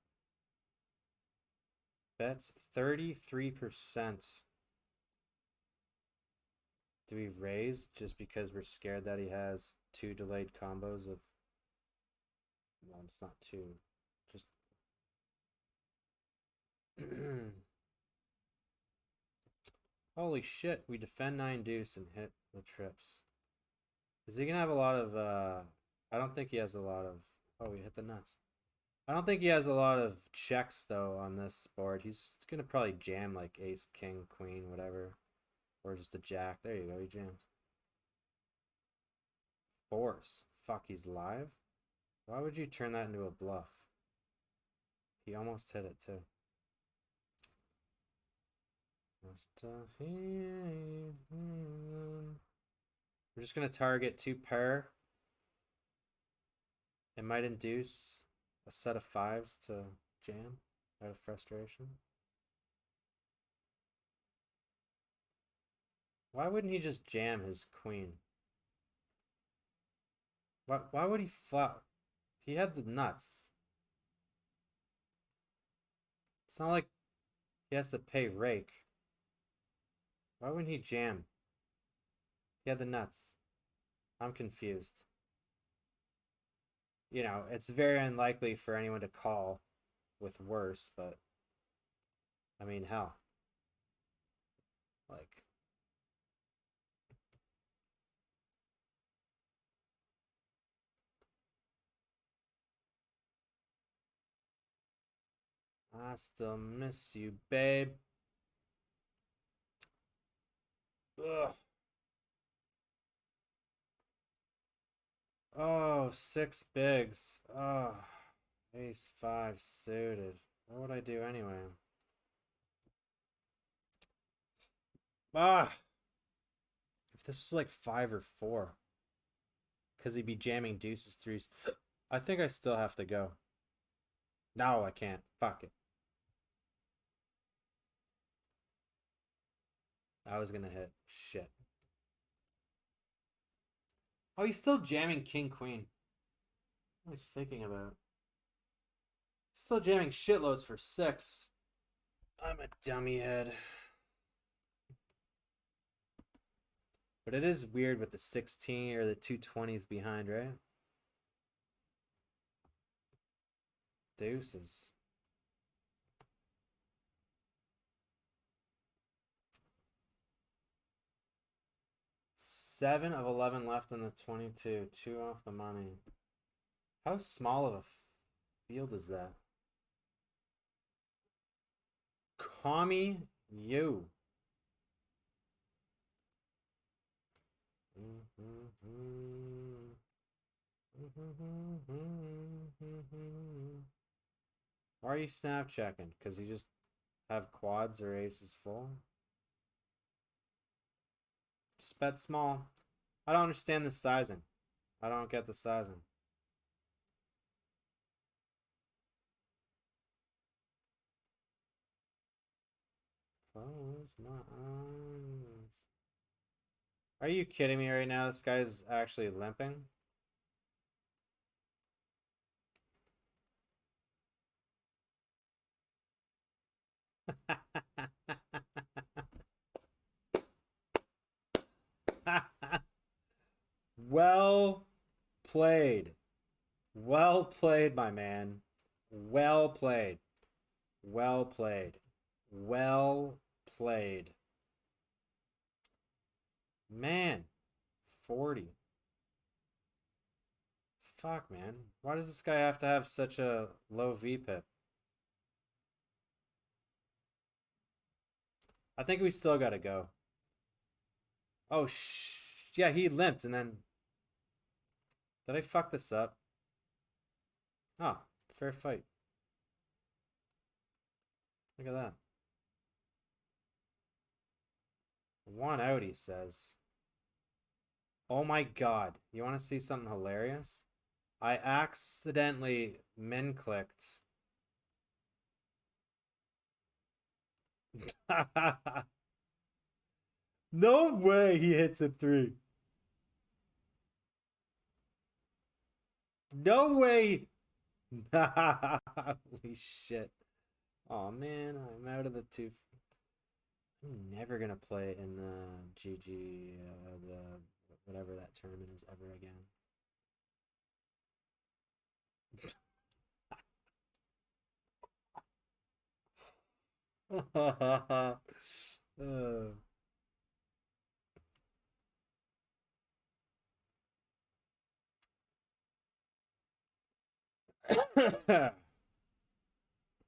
Bets 33%. Do we raise just because we're scared that he has two delayed combos of... Well, it's not two. Just... Holy shit, we defend 9 deuce and hit the trips. Is he gonna have a lot of... I don't think he has a lot of... Oh, we hit the nuts. I don't think he has a lot of checks, though, on this board. He's gonna probably jam, like, ace, king, queen, whatever. Or just a jack. There you go, he jams. Force. Fuck, he's live? Why would you turn that into a bluff? He almost hit it, too. We're just gonna target 2 pair. It might induce a set of 5s to jam out of frustration. Why wouldn't he just jam his queen? Why would he flop? He had the nuts. It's not like he has to pay rake. Why wouldn't he jam? He had the nuts. I'm confused. You know, it's very unlikely for anyone to call with worse, but I mean, hell. Like, I still miss you, babe. Ugh. Oh, 6 bigs. Oh, ace 5 suited. What would I do anyway? Ah! If this was like 5 or 4. Because he'd be jamming deuces, 3s. I think I still have to go. No, I can't. Fuck it. I was gonna hit. Shit. Oh, he's still jamming king, queen. What am I thinking about? Still jamming shitloads for 6. I'm a dummy head. But it is weird with the 16 or the 220s behind, right? Deuces. Seven of 11 left in the 22. 2 off the money. How small of a field is that? Commie you. Why are you snap checking? Because you just have quads or aces full? Just bet small. I don't understand the sizing. I don't get the sizing. Close my eyes. Are you kidding me right now? This guy's actually limping. Well played. Well played, my man. Well played. Well played. Well played. Man, 40. Fuck, man. Why does this guy have to have such a low VPIP? I think we still gotta go. Oh, yeah, he limped and then... Did I fuck this up? Oh, fair fight. Look at that. 1 out, he says. Oh my god. You want to see something hilarious? I accidentally min-clicked. No way he hits a 3. No way. Holy shit. Oh man, I'm out of the 2. I'm never gonna play in the GG, the whatever that tournament is ever again.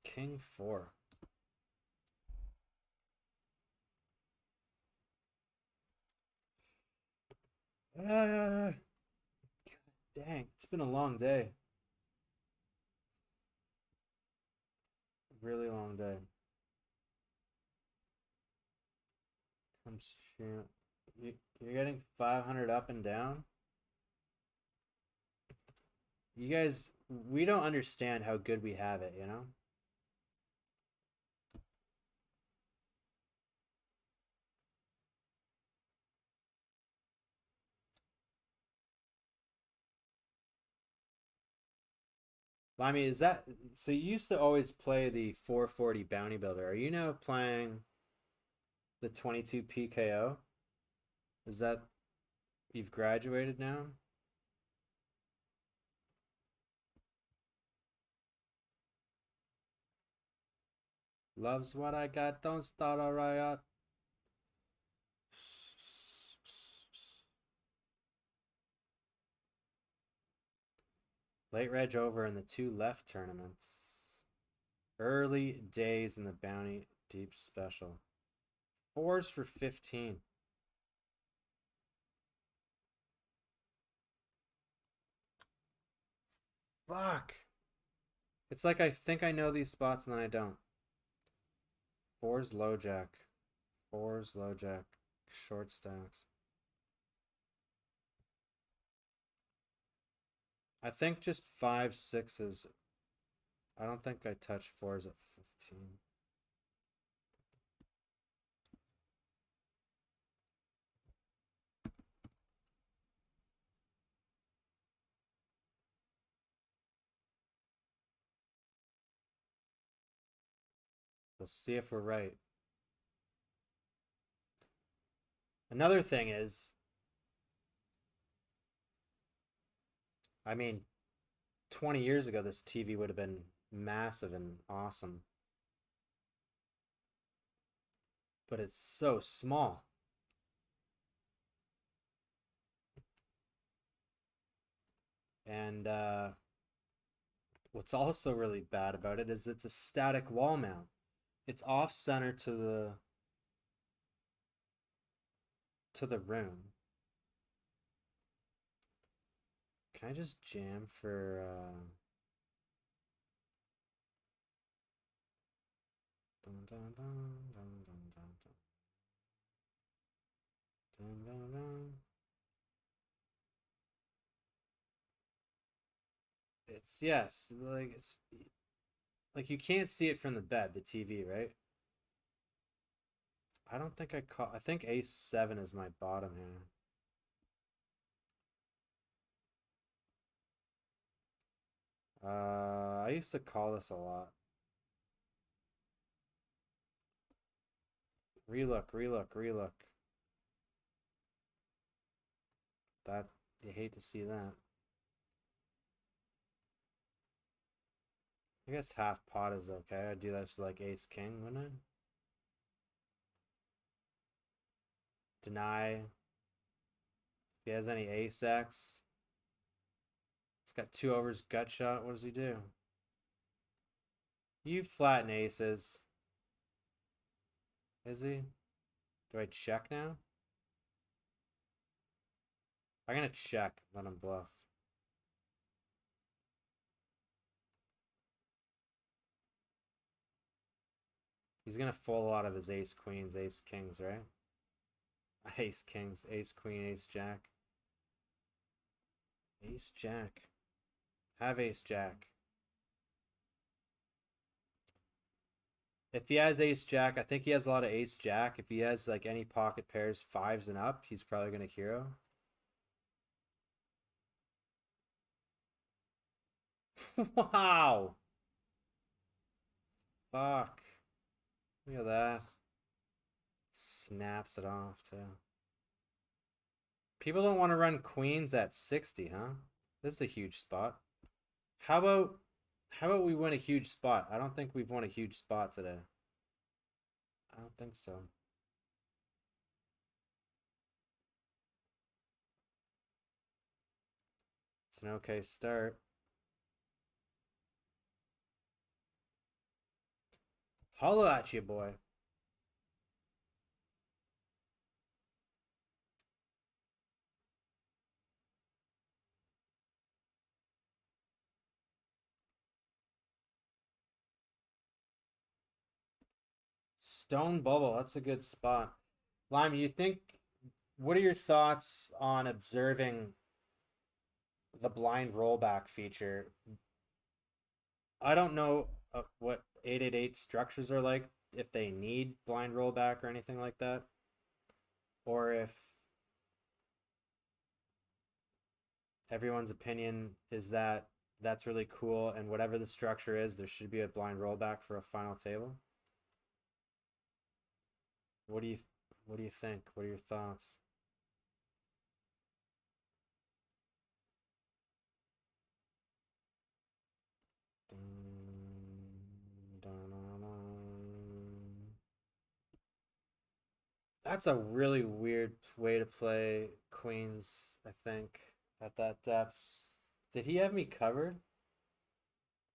King 4. Dang, it's been a long day. Really long day. Comes champ. You're getting 500 up and down? You guys, we don't understand how good we have it, you know? I mean, is that so? You used to always play the 440 Bounty Builder. Are you now playing the 22 PKO? Is that you've graduated now? Loves what I got, don't start a riot. Late reg over in the two left tournaments. Early days in the Bounty Deep Special. Fours for 15. Fuck. It's like I think I know these spots and then I don't. Fours low jack. Fours low jack. Short stacks. I think just 5 6s. I don't think I touch fours at 15. We'll see if we're right. Another thing is, I mean, 20 years ago, this TV would have been massive and awesome. But it's so small. And what's also really bad about it is it's a static wall mount. It's off center to the room. Can I just jam for dun, dun, dun, dun, dun, dun, dun, dun, dun. It's yes, like it's like you can't see it from the bed, the TV, right? I don't think I call. I think Ace 7 is my bottom here. I used to call this a lot. Relook, relook, relook. That you hate to see that. I guess half pot is okay. I'd do this like Ace King, wouldn't I? Deny. If he has any Ace X. He's got 2 overs gut shot. What does he do? You flatten aces. Is he? Do I check now? I'm gonna check. Let him bluff. He's gonna fold a lot of his ace queens, ace kings, right? Ace kings, ace queen, ace jack. Ace jack. Have ace jack. If he has ace jack, I think he has a lot of ace jack. If he has like any pocket pairs, fives and up, he's probably gonna hero. Wow. Fuck. Look at that. Snaps it off too. People don't want to run queens at 60, huh? This is a huge spot. How about we win a huge spot? I don't think we've won a huge spot today. I don't think so. It's an okay start. Holla at you, boy. Stone Bubble, that's a good spot. Lime, you think what are your thoughts on observing the blind rollback feature? I don't know what 888 structures are like, if they need blind rollback or anything like that, or if everyone's opinion is that that's really cool and whatever the structure is, there should be a blind rollback for a final table. What do you what do you think? What are your thoughts? That's a really weird way to play queens, I think, at that depth. Did he have me covered?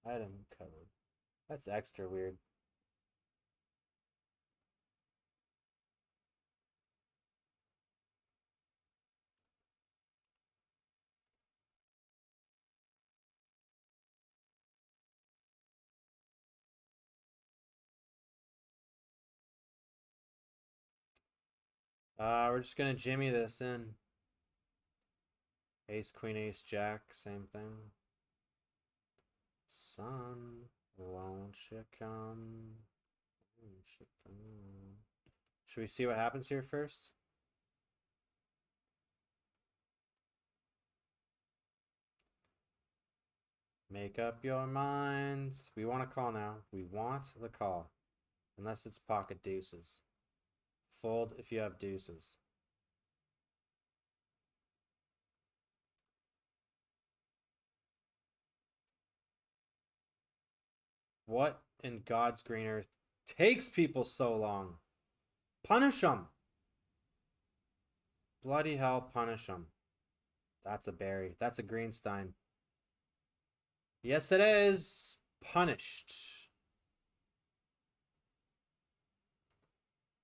I had him covered. That's extra weird. We're just gonna jimmy this in. Ace, queen, ace, jack, same thing. Son, won't you come? Won't you come? Should we see what happens here first? Make up your minds. We want to call now. We want the call. Unless it's pocket deuces. Fold if you have deuces. What in God's green earth takes people so long? Punish them. Bloody hell, punish them. That's a berry. That's a greenstein. Yes, it is. Punished.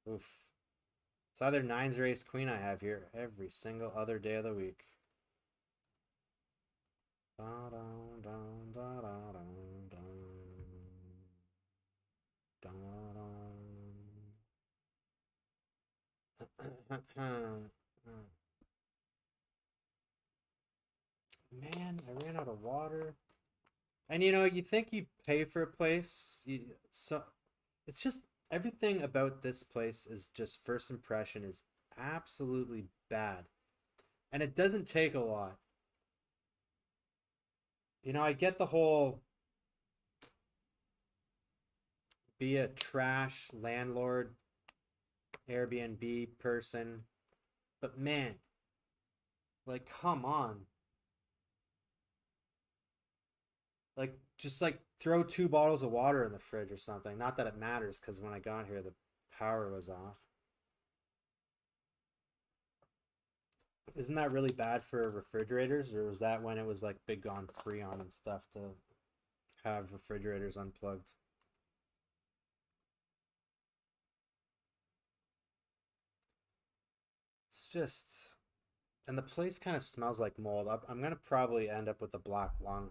Oof. It's either nines or ace queen I have here every single other day of the week. Man, I ran out of water. And you know, you think you pay for a place, so it's just everything about this place is just first impression is absolutely bad. And it doesn't take a lot. You know, I get the whole be a trash landlord, Airbnb person, but man, like come on. Like just like throw 2 bottles of water in the fridge or something. Not that it matters because when I got here the power was off. Isn't that really bad for refrigerators, or was that when it was like big on Freon and stuff to have refrigerators unplugged? It's just, and the place kind of smells like mold. I'm gonna probably end up with a black lung.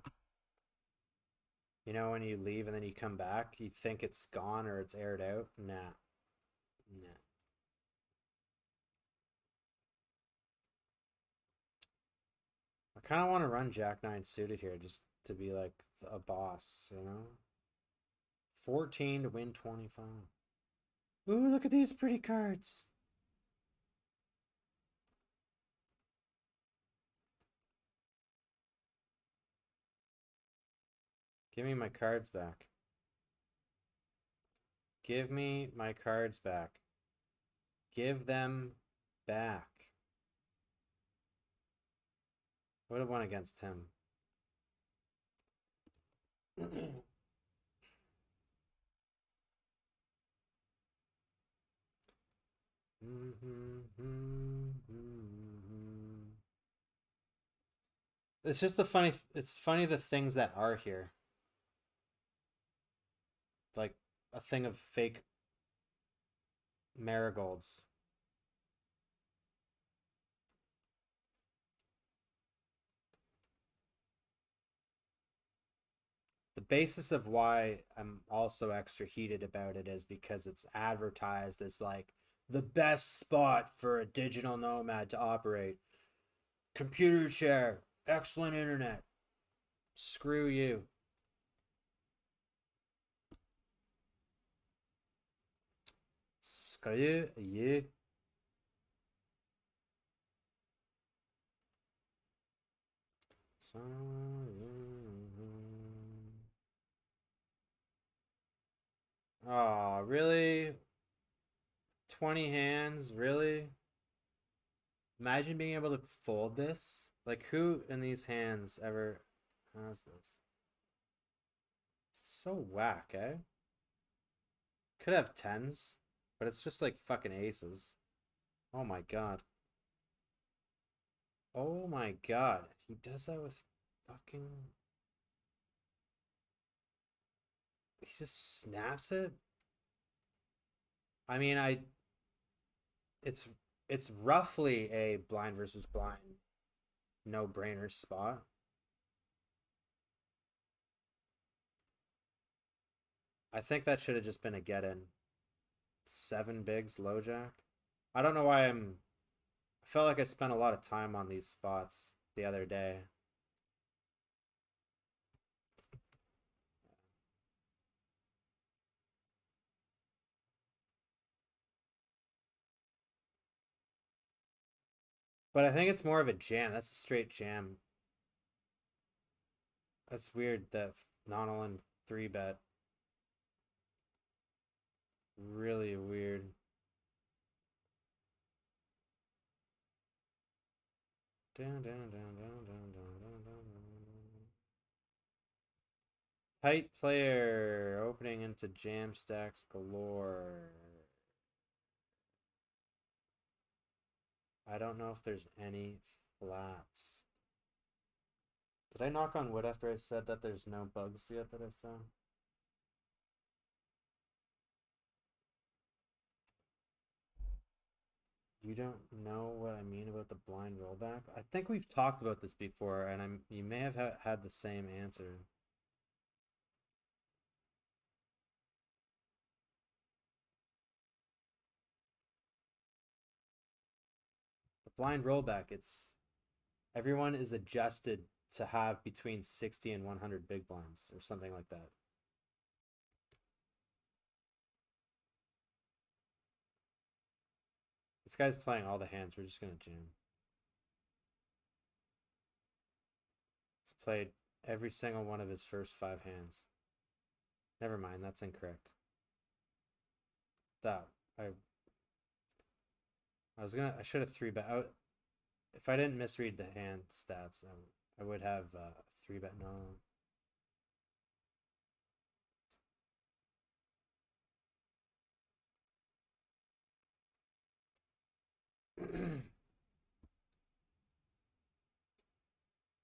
You know, when you leave and then you come back, you think it's gone or it's aired out. Nah, nah. I kind of want to run Jack Nine suited here just to be like a boss, you know? 14 to win 25. Ooh, look at these pretty cards. Give me my cards back. Give me my cards back. Give them back. Would have won against him. It's just the funny. It's funny the things that are here. Like a thing of fake marigolds. The basis of why I'm also extra heated about it is because it's advertised as like the best spot for a digital nomad to operate. Computer chair, excellent internet. Screw you. Screw you. Oh, really? 20 hands? Really? Imagine being able to fold this. Like, who in these hands ever has this? It's so whack, eh? Could have tens, but it's just like fucking aces. Oh my god. Oh my god. He does that with fucking... He just snaps it? I mean, it's it's roughly a blind versus blind no-brainer spot. I think that should have just been a get-in. 7 bigs, low jack. I don't know why I felt like I spent a lot of time on these spots the other day. But I think it's more of a jam. That's a straight jam. That's weird that Nonalan 3-bet. Really weird. Down, down, down, down, down, down, down, down. Tight player opening into jam stacks galore. I don't know if there's any flats. Did I knock on wood after I said that there's no bugs yet that I've found? You don't know what I mean about the blind rollback? I think we've talked about this before, and you may have had the same answer. The blind rollback, it's everyone is adjusted to have between 60 and 100 big blinds or something like that. This guy's playing all the hands. We're just gonna jam. He's played every single one of his first 5 hands. Never mind, that's incorrect. That I should have 3-bet. If I didn't misread the hand stats, I would have 3-bet no.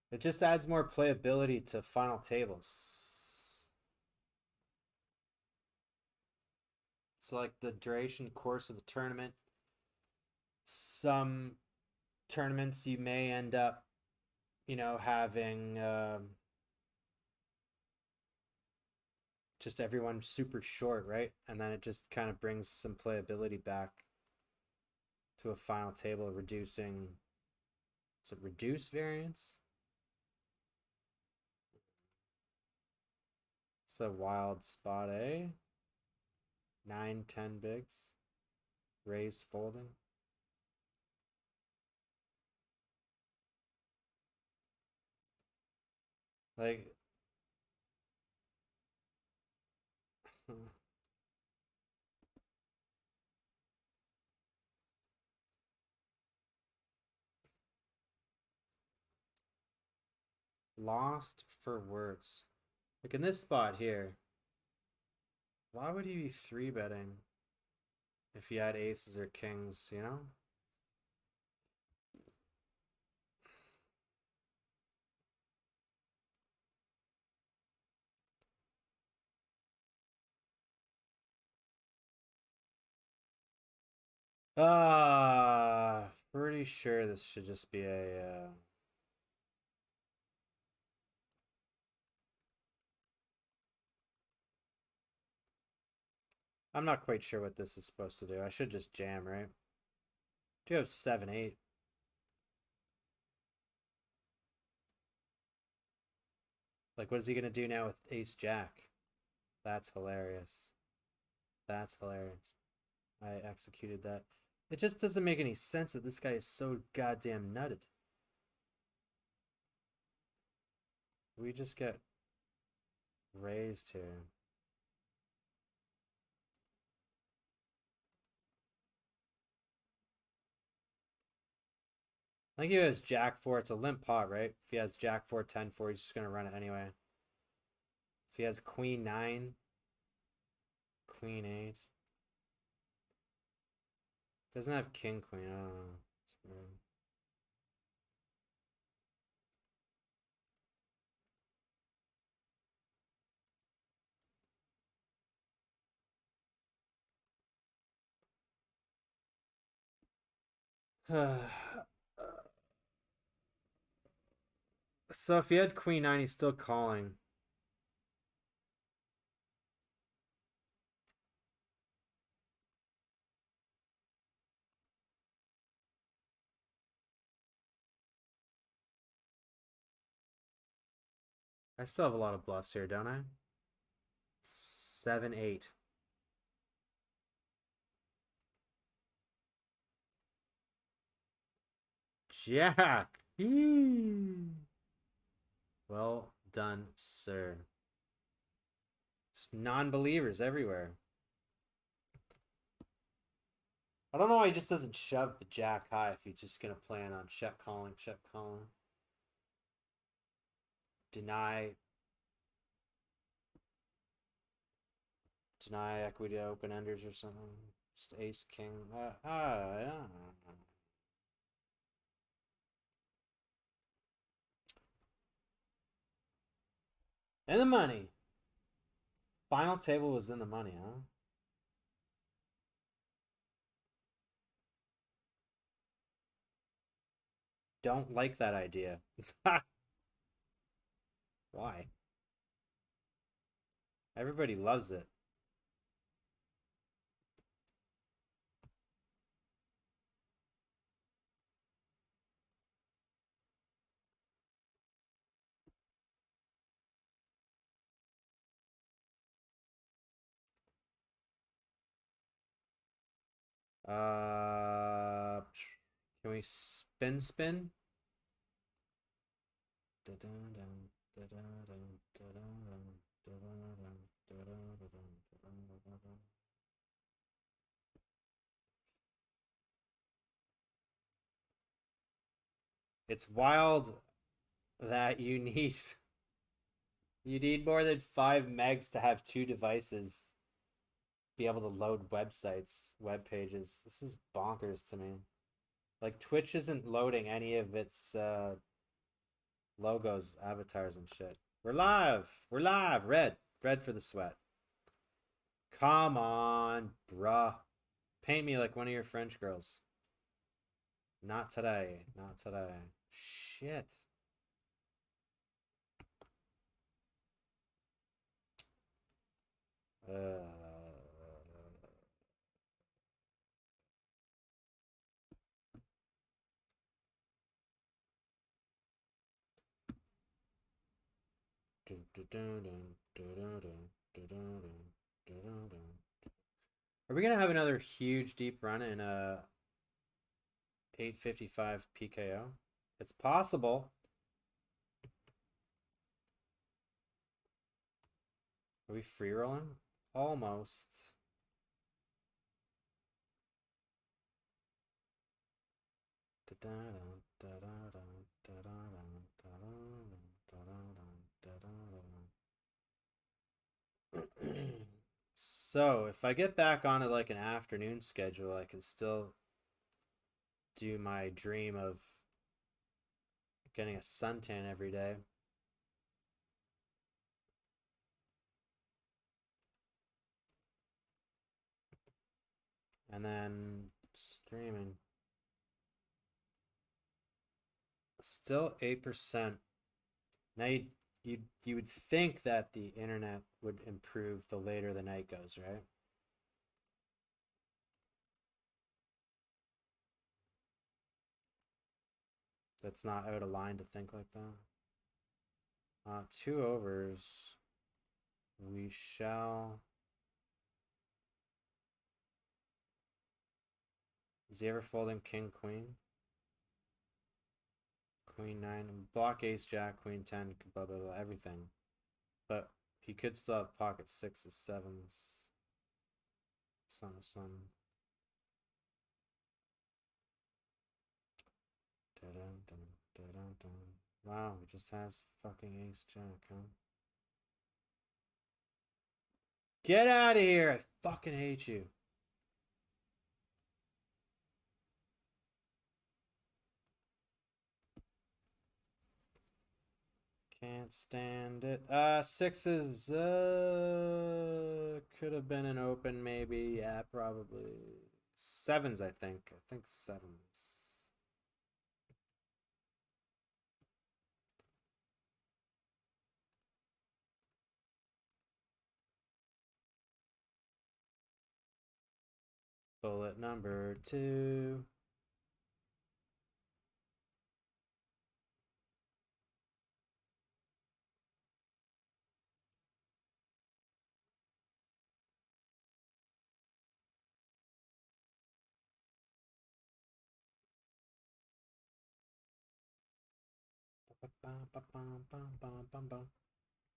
It just adds more playability to final tables. So like the duration course of the tournament, some tournaments you may end up, having just everyone super short, right? And then it just kind of brings some playability back to a final table, reducing. Is it reduce variance? It's a wild spot, eh? 9, 10 bigs. Raise folding. Like, lost for words. Like in this spot here, why would he be 3-betting if he had aces or kings, you know? Pretty sure this should just be a I'm not quite sure what this is supposed to do. I should just jam, right? Do have 7-8. Like, what is he gonna do now with Ace Jack? That's hilarious. That's hilarious. I executed that. It just doesn't make any sense that this guy is so goddamn nutted. We just get raised here. I think he has Jack 4. It's a limp pot, right? If he has Jack 4, 10 4, he's just going to run it anyway. If he has Queen 9, Queen 8. Doesn't have King Queen. I don't know. It's weird. So if he had Queen 9, he's still calling. I still have a lot of bluffs here, don't I? 7 8. Jack. Well done, sir. Just non-believers everywhere. I don't know why he just doesn't shove the jack high if he's just going to plan on check calling. Deny equity to open enders or something. Just ace king. Yeah. In the money. Final table was in the money, huh? Don't like that idea. Why? Everybody loves it. Can we spin? It's wild that you need more than 5 megs to have 2 devices be able to load websites, web pages. This is bonkers to me. Like Twitch isn't loading any of its logos, avatars, and shit. We're live. We're live. Red for the sweat. Come on, bruh. Paint me like one of your French girls. Not today. Not today. Shit. Are we gonna have another huge deep run in 855 PKO? It's possible. Are we free rolling? Almost. So if I get back on it like an afternoon schedule, I can still do my dream of getting a suntan every day. And then streaming. Still 8%. Now you would think that the internet would improve the later the night goes, right? that's not out of line to think like that. 2 overs. We shall. Is he ever folding king, queen? Queen 9, block ace, jack, queen 10, blah, blah, blah, everything. But he could still have pocket 6s, 7s. Son of son. Dun, dun, dun, dun, dun. Wow, he just has fucking ace, jack, huh? Get out of here! I fucking hate you. Can't stand it. 6s, could have been an open maybe. Yeah, probably. 7s, I think. I think 7s. Bullet number 2.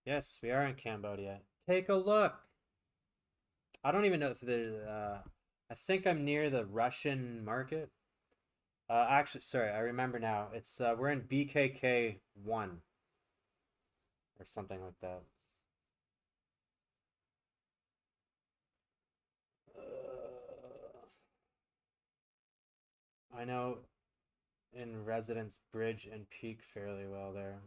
Yes, we are in Cambodia. Take a look. I don't even know if there's. I think I'm near the Russian market. Actually, sorry, I remember now. It's we're in BKK 1 or something like that. I know in Residence Bridge and Peak fairly well there.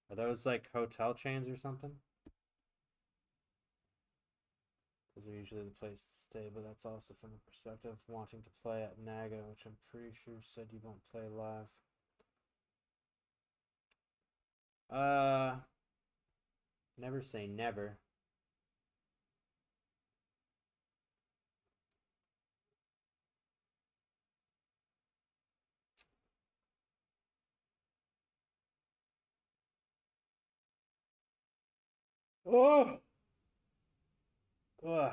Are those like hotel chains or something? Those are usually the place to stay, but that's also from the perspective of wanting to play at Naga, which I'm pretty sure said you won't play live. Never say never. Oh! Ugh.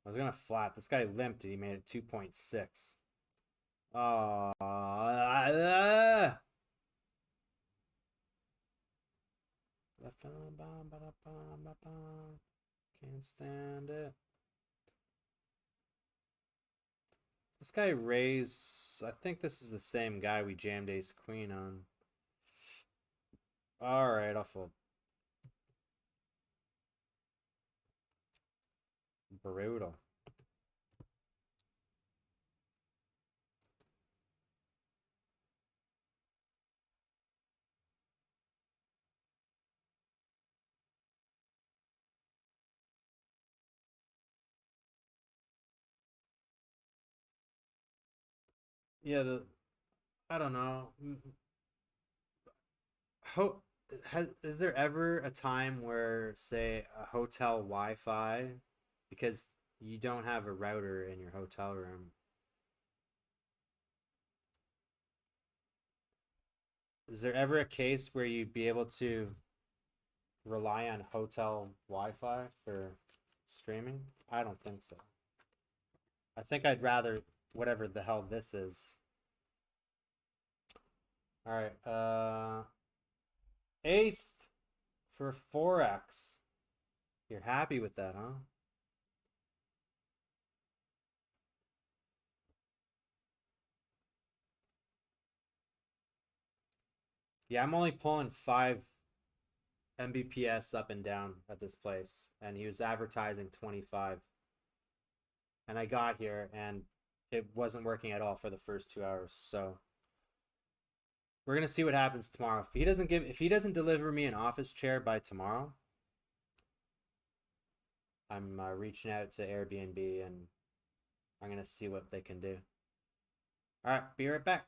I was gonna flat. This guy limped and he made it 2.6. Oh, can't stand it. This guy raised. I think this is the same guy we jammed ace queen on. Alright, I'll fold. Brutal. Yeah, I don't know. Ho is there ever a time where, say, a hotel Wi-Fi, because you don't have a router in your hotel room, is there ever a case where you'd be able to rely on hotel Wi-Fi for streaming? I don't think so. I think I'd rather whatever the hell this is. All right, 8th for 4x. You're happy with that, huh? Yeah, I'm only pulling 5 Mbps up and down at this place, and he was advertising 25. And I got here and it wasn't working at all for the first 2 hours. So we're gonna see what happens tomorrow. If he doesn't deliver me an office chair by tomorrow, I'm reaching out to Airbnb and I'm gonna see what they can do. All right, be right back.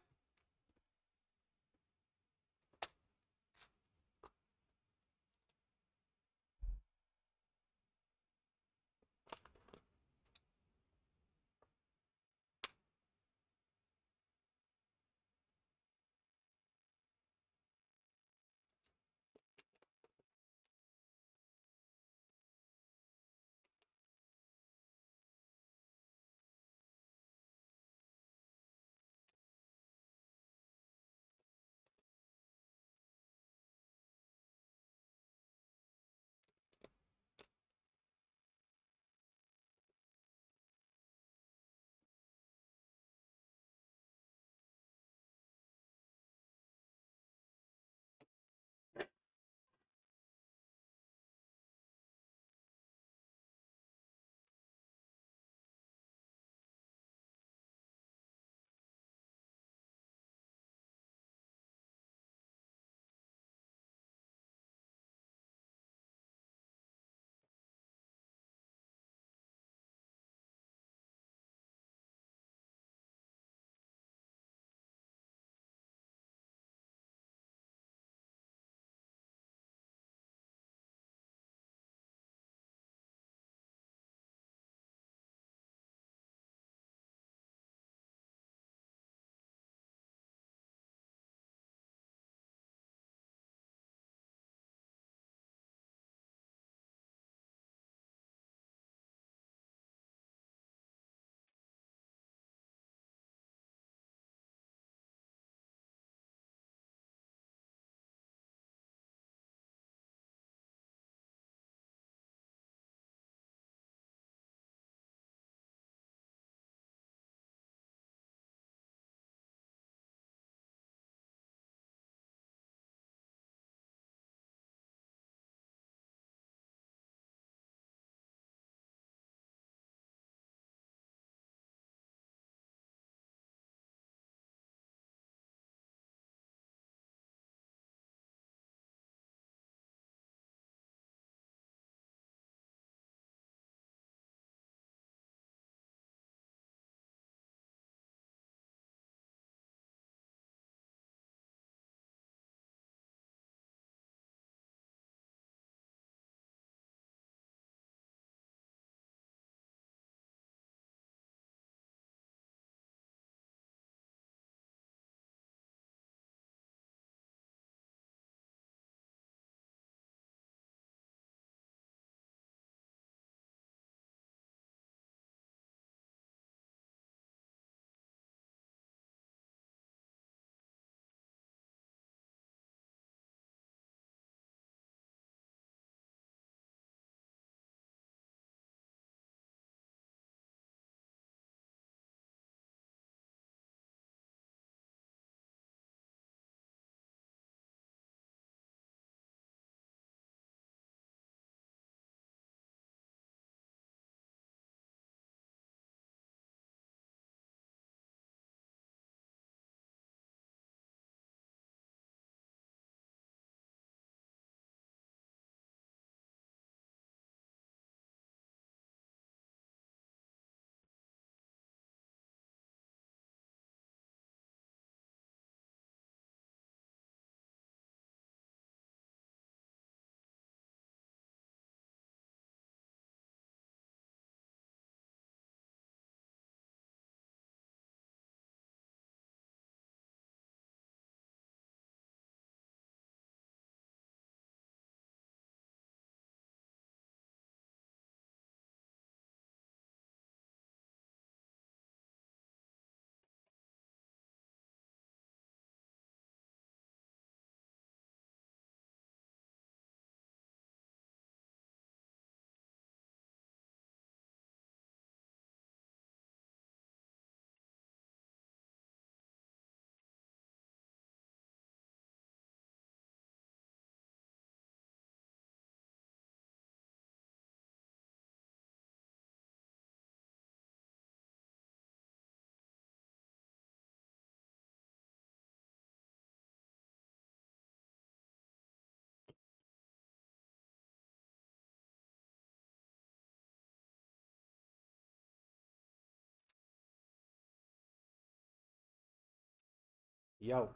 Yo,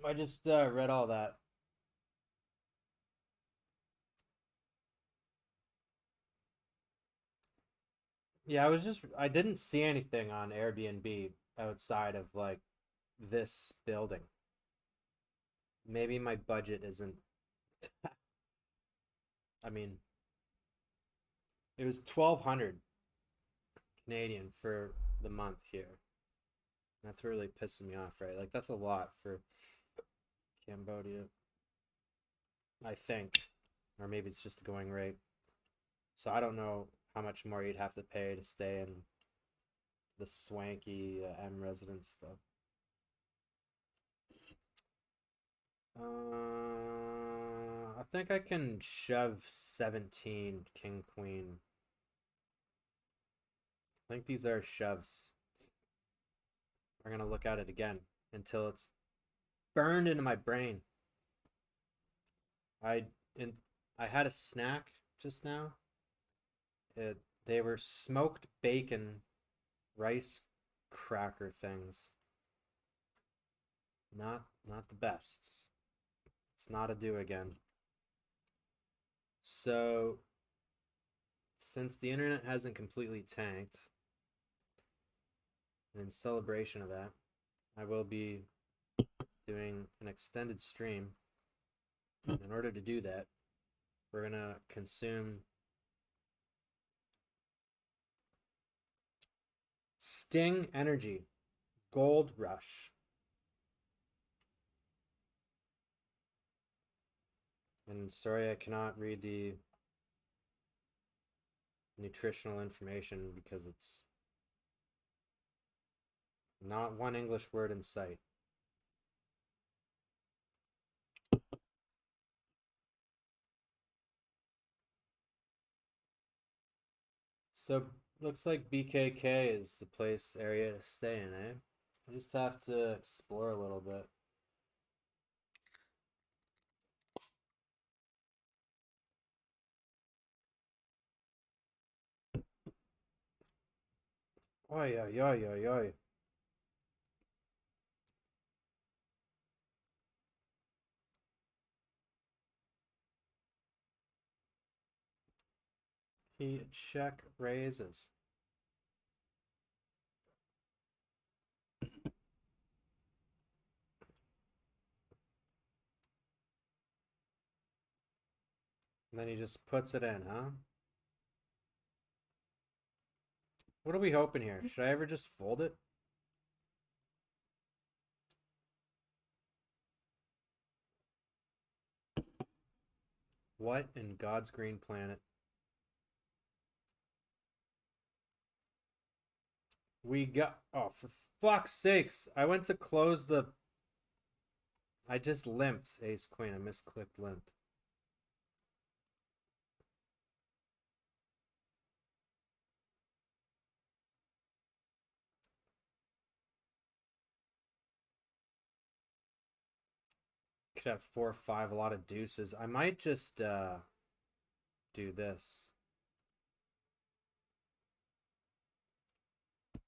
I just read all that. Yeah, I didn't see anything on Airbnb outside of like this building. Maybe my budget isn't, I mean, it was 1200 Canadian for the month here. That's what really pisses me off, right? Like that's a lot for Cambodia, I think. Or maybe it's just the going rate. So I don't know how much more you'd have to pay to stay in the swanky M residence stuff. I think I can shove 17 king queen. I think these are shoves. We're gonna look at it again until it's burned into my brain. I in I had a snack just now. They were smoked bacon rice cracker things. Not the best. It's not a do again. So since the internet hasn't completely tanked, and in celebration of that, I will be doing an extended stream. In order to do that, we're gonna consume Sting Energy Gold Rush. And sorry I cannot read the nutritional information because it's not one English word in sight. So looks like BKK is the place area to stay in, eh? I just have to explore a little bit. Oi, oi, oi, oi, oi. He check raises. And then he just puts it in, huh? What are we hoping here? Should I ever just fold it? What in God's green planet? We got. Oh, for fuck's sakes. I went to close the. I just limped ace queen. I misclicked limp. Could have 4 or 5, a lot of deuces. I might just do this.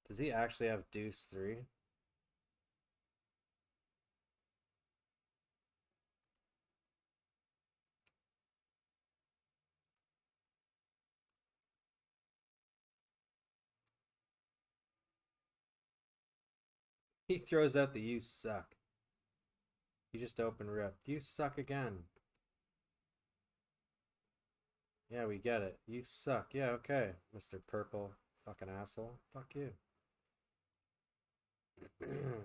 Does he actually have deuce 3? He throws out the you suck. You just open rip. You suck again. Yeah, we get it. You suck. Yeah, okay. Mr. Purple fucking asshole. Fuck you.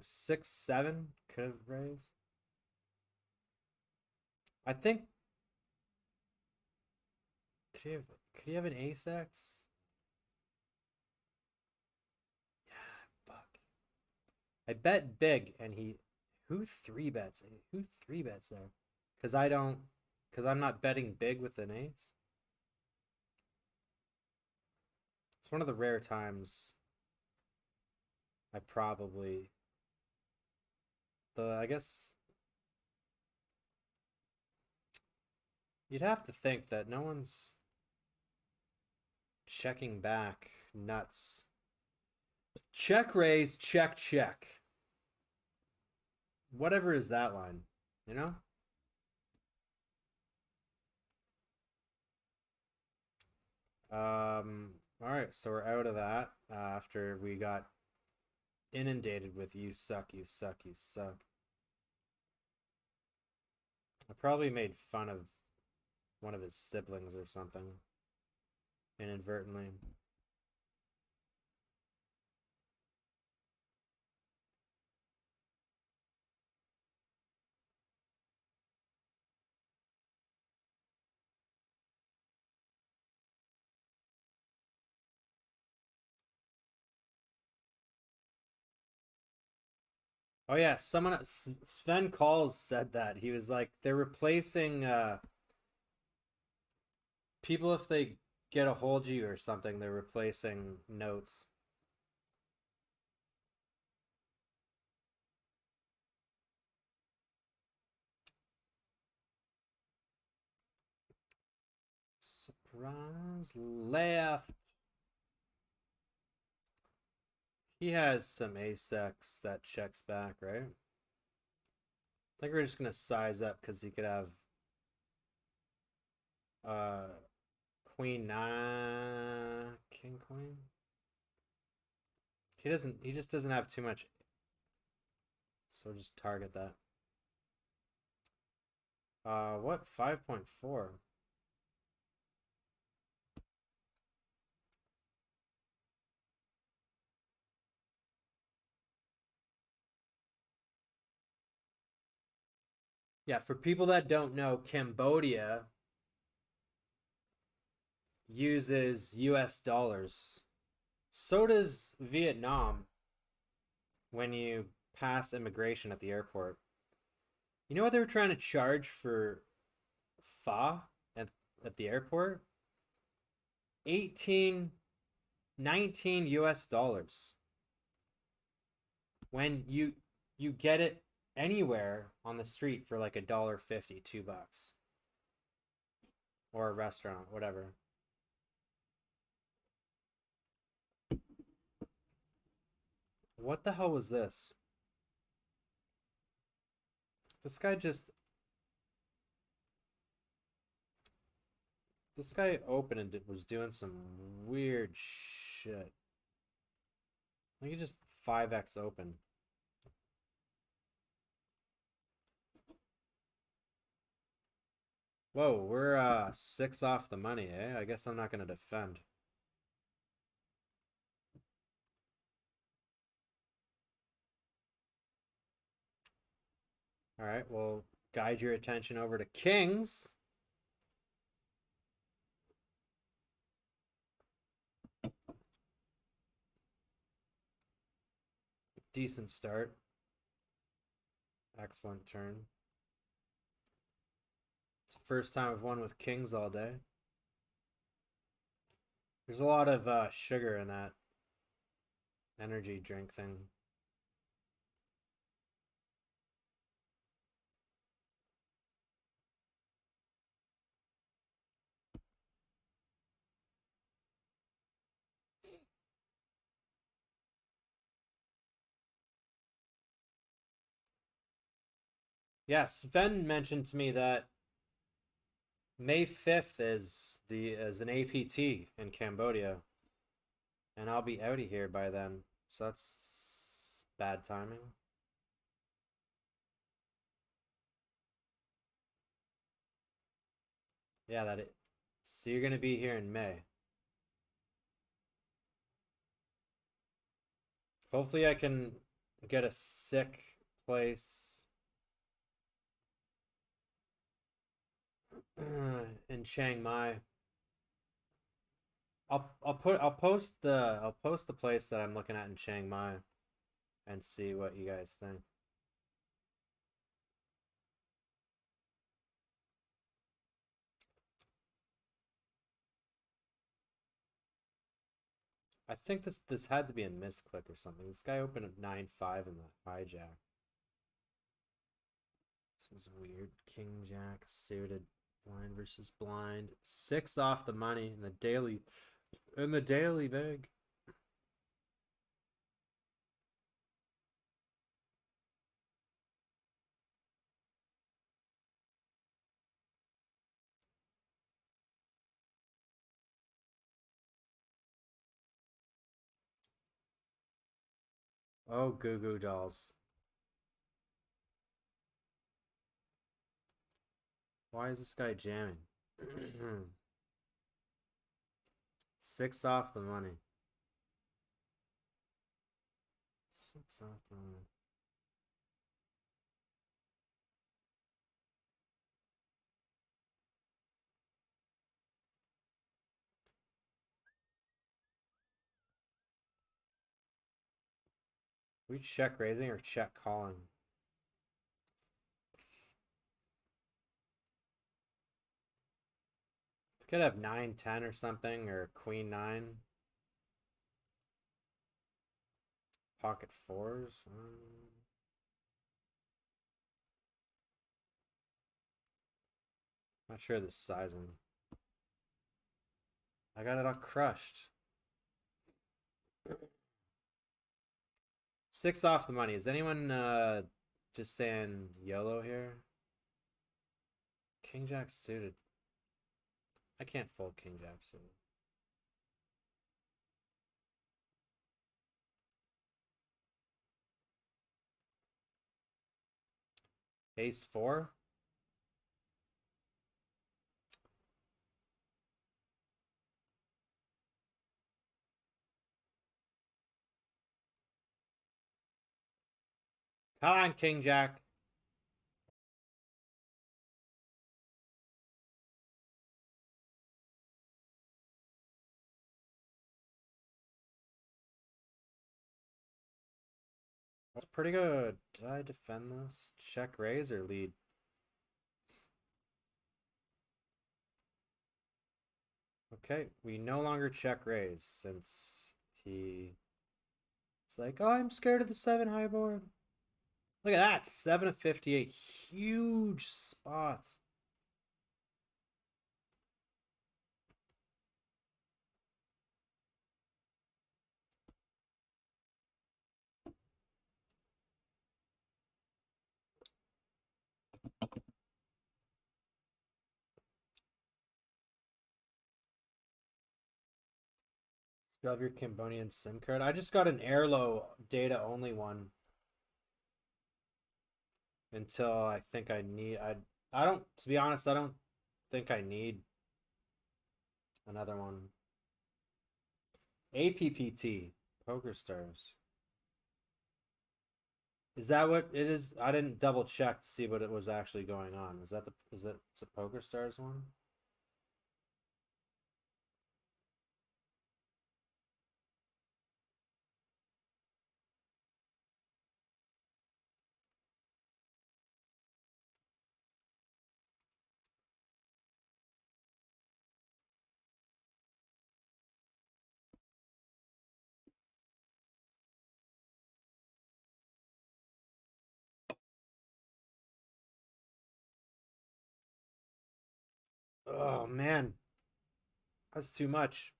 6, 7 could have raised. I think could he have an ace X? Yeah, fuck. I bet big and he who three bets? Who three bets there? Cause I'm not betting big with an ace. It's one of the rare times I probably I guess you'd have to think that no one's checking back nuts. Check raise, check check. whatever is that line, you know? All right, so we're out of that after we got inundated with you suck, you suck, you suck. I probably made fun of one of his siblings or something inadvertently. Oh yeah, someone Sven Calls said that. He was like they're replacing people if they get a hold of you or something, they're replacing notes. Surprise left. He has some Asex that checks back, right? I think we're just gonna size up because he could have uh Queen King Queen. He just doesn't have too much. So we'll just target that. What? 5.4. Yeah, for people that don't know, Cambodia uses US dollars. So does Vietnam when you pass immigration at the airport. You know what they were trying to charge for pho at the airport? 18, 19 US dollars. When you get it anywhere on the street for like $1.50, $2, or a restaurant, whatever. What the hell was this? This guy just. This guy opened and was doing some weird shit. I think he just 5x open. Whoa, we're 6 off the money, eh? I guess I'm not gonna defend. Alright, well, guide your attention over to Kings. Decent start. Excellent turn. It's the first time I've won with Kings all day. There's a lot of sugar in that energy drink thing. Yeah, Sven mentioned to me that May 5th is an APT in Cambodia, and I'll be out of here by then. So that's bad timing. Yeah, that it. So you're gonna be here in May. Hopefully, I can get a sick place in Chiang Mai. I'll post the place that I'm looking at in Chiang Mai and see what you guys think. I think this had to be a misclick or something. This guy opened at 9-5 in the hijack. This is weird. King Jack suited, blind versus blind. 6 off the money in the daily big. Oh, Goo Goo Dolls. Why is this guy jamming? 6 off the money. 6 off the money. We check raising or check calling? Could have 9-10 or something, or queen 9. Pocket 4s. Not sure the sizing. I got it all crushed. 6 off the money. Is anyone just saying YOLO here? King Jack suited. I can't fold King Jack suited. Ace 4. Come on, King Jack. That's pretty good. Did I defend this? Check raise or lead? Okay, we no longer check raise since he's like, oh, I'm scared of the 7 high board. Look at that, 7 of 58. Huge spot. Still have your Cambodian SIM card? I just got an Airlo data only one until I think I need. I don't. To be honest, I don't think I need another one. APPT Poker Stars. Is that what it is? I didn't double check to see what it was actually going on. Is that the? Is it? It's a Poker Stars one? Oh man, that's too much.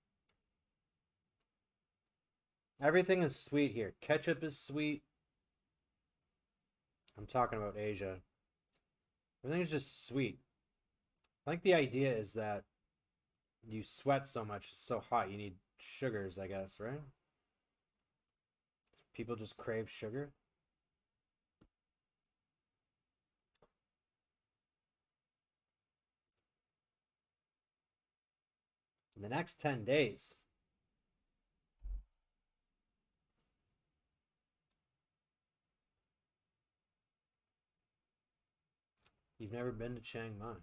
Everything is sweet here. Ketchup is sweet. I'm talking about Asia. Everything is just sweet. I think the idea is that you sweat so much, it's so hot, you need sugars, I guess, right? People just crave sugar. In the next 10 days. You've never been to Chiang Mai.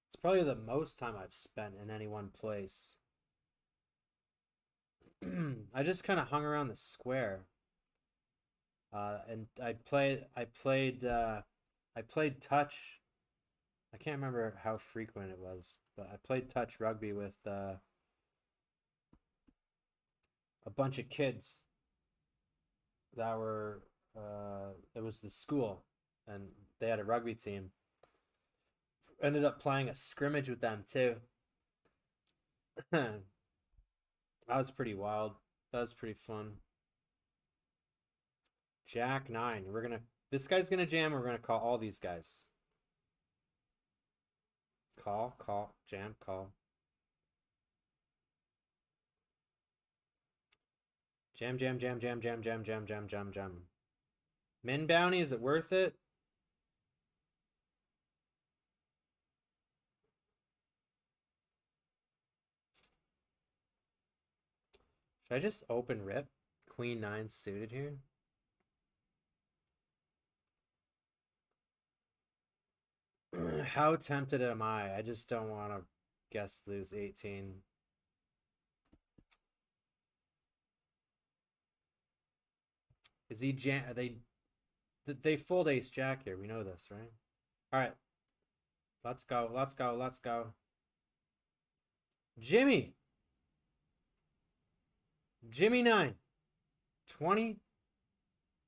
It's probably the most time I've spent in any one place. I just kind of hung around the square. And I played touch. I can't remember how frequent it was, but I played touch rugby with a bunch of kids that were it was the school, and they had a rugby team. Ended up playing a scrimmage with them too. That was pretty wild. That was pretty fun. Jack 9. We're gonna. This guy's gonna jam. We're gonna call all these guys. Call, jam, call. Jam, jam, jam, jam, jam, jam, jam, jam, jam, jam. Min bounty, is it worth it? Should I just open rip? Queen 9 suited here? How tempted am I? I just don't want to guess lose 18. Is he jam? Are they fold ace jack here. We know this, right? All right. Let's go. Let's go. Let's go. Jimmy. Jimmy 9. 20.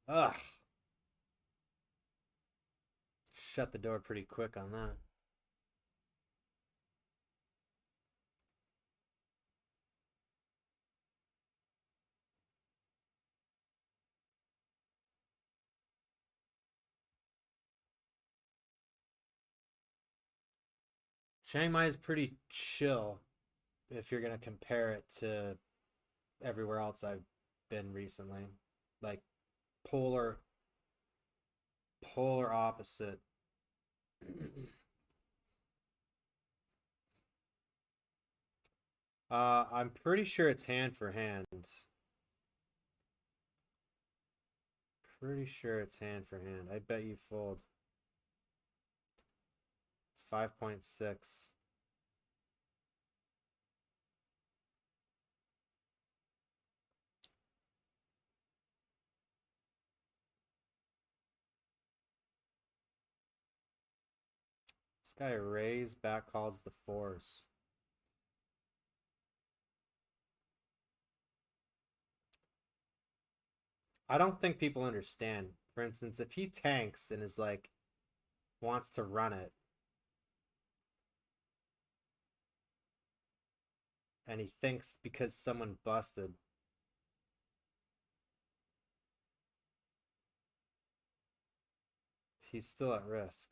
Ugh. Shut the door pretty quick on that. Chiang Mai is pretty chill if you're gonna compare it to everywhere else I've been recently. Like polar opposite. I'm pretty sure it's hand for hand. Pretty sure it's hand for hand. I bet you fold. 5.6. This guy raised, back calls the fours. I don't think people understand. For instance, if he tanks and is like, wants to run it, and he thinks because someone busted, he's still at risk.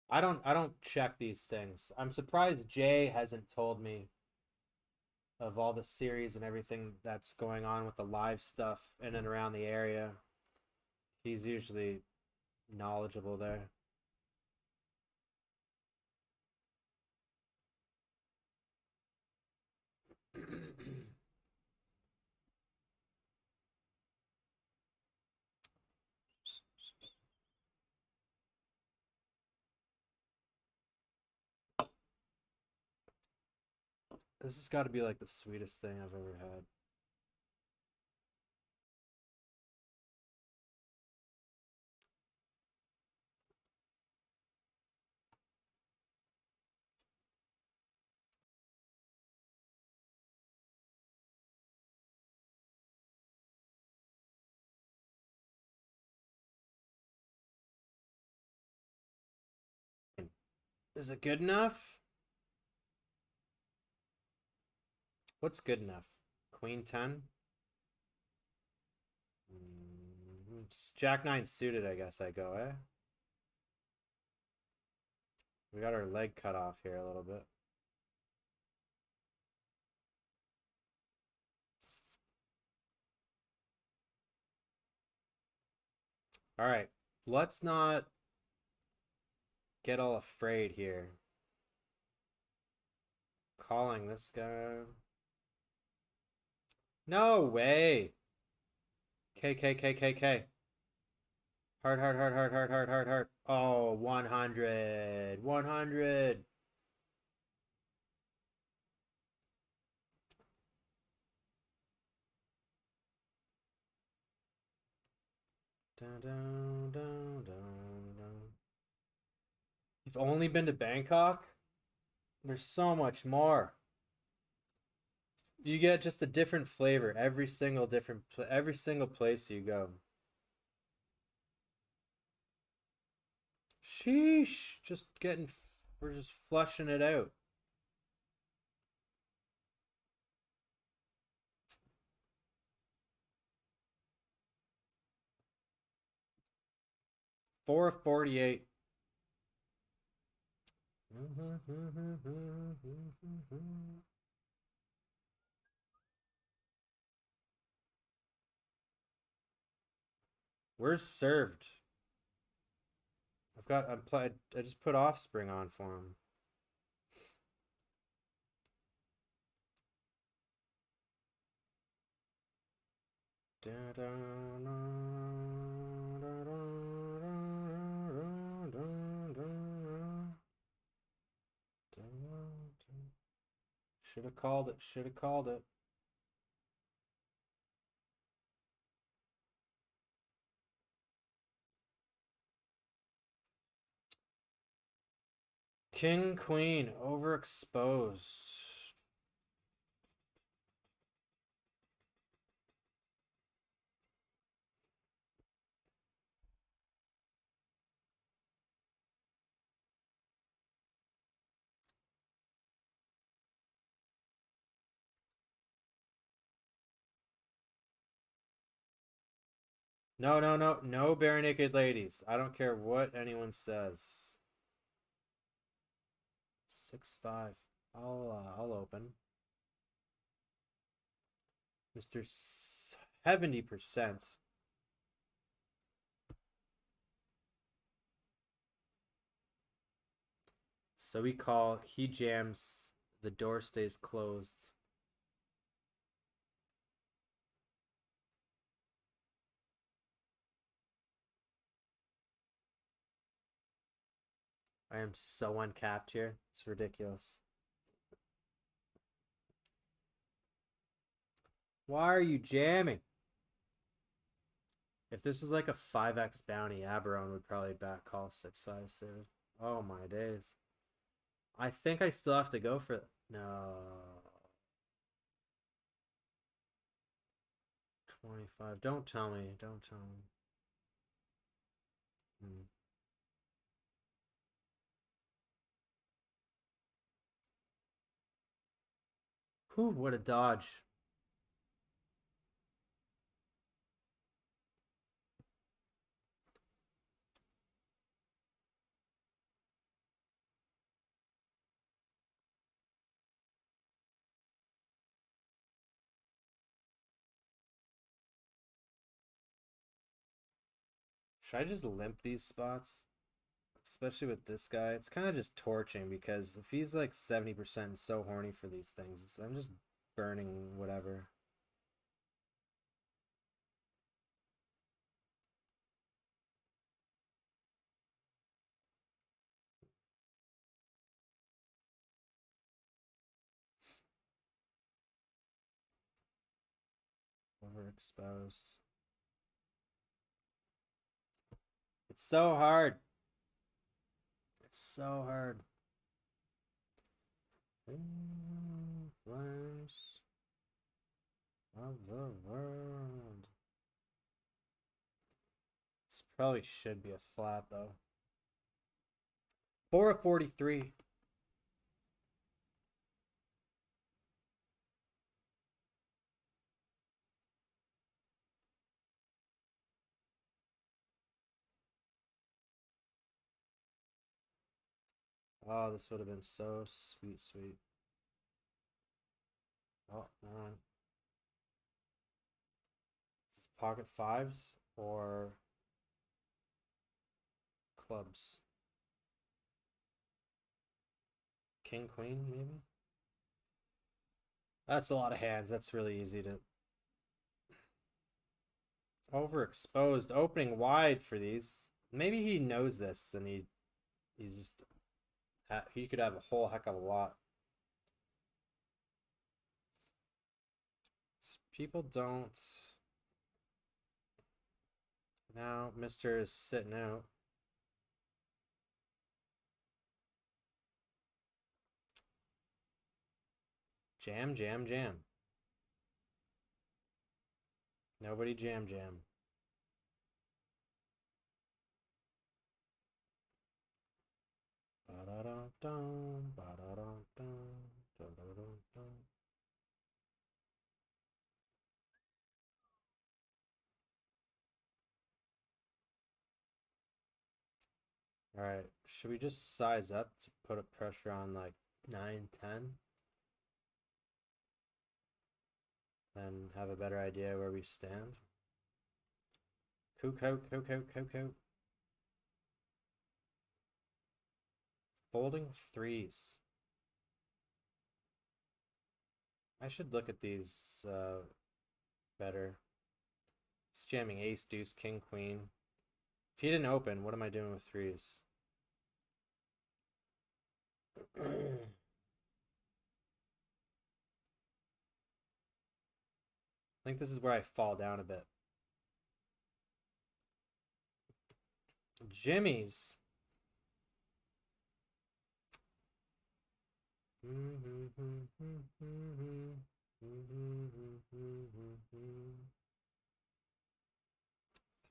I don't check these things. I'm surprised Jay hasn't told me of all the series and everything that's going on with the live stuff in and around the area. He's usually knowledgeable there. This has got to be like the sweetest thing I've ever had. Is it good enough? What's good enough? Queen 10? Jack 9 suited, I guess I go, eh? We got our leg cut off here a little bit. All right, let's not get all afraid here. Calling this guy. No way. K. Hard, hard, hard, hard, hard, hard, hard, hard. Oh, 100. 100. Dun, dun, dun, dun, dun. You've only been to Bangkok? There's so much more. You get just a different flavor every single place you go. Sheesh, we're just flushing it out. 448. Where's served? I just put Offspring on for him. Should have called it. Should have called it. King, queen, overexposed. No, no, no, no bare naked ladies. I don't care what anyone says. 6-5. I'll open. Mr. 70%. So we call, he jams, the door stays closed. I am so uncapped here. It's ridiculous. Why are you jamming? If this is like a 5x bounty, Aberon would probably back call 6-5 suited. Oh my days. I think I still have to go for it. No. 25. Don't tell me. Don't tell me. Whew, what a dodge. Should I just limp these spots? Especially with this guy. It's kind of just torching because if he's like 70% so horny for these things, I'm just burning whatever. Overexposed. It's so hard. It's so hard. Flames of the world. This probably should be a flat though. 4 of 43. Oh, this would have been so sweet, sweet. Oh, man. Is this pocket fives or clubs? King, queen, maybe? That's a lot of hands. That's really easy to... Overexposed. Opening wide for these. Maybe he knows this and he's just... He could have a whole heck of a lot. People don't... Now Mr. is sitting out. Jam, jam, jam. Nobody jam, jam. Ba-da-dum-dum, ba-da-dum-dum, da-da-dum-dum. Alright, should we just size up to put a pressure on like 9, 10? Then have a better idea where we stand? Coot. Folding threes. I should look at these better. It's jamming ace, deuce, king, queen. If he didn't open, what am I doing with threes? I think this is where I fall down a bit. Jimmy's.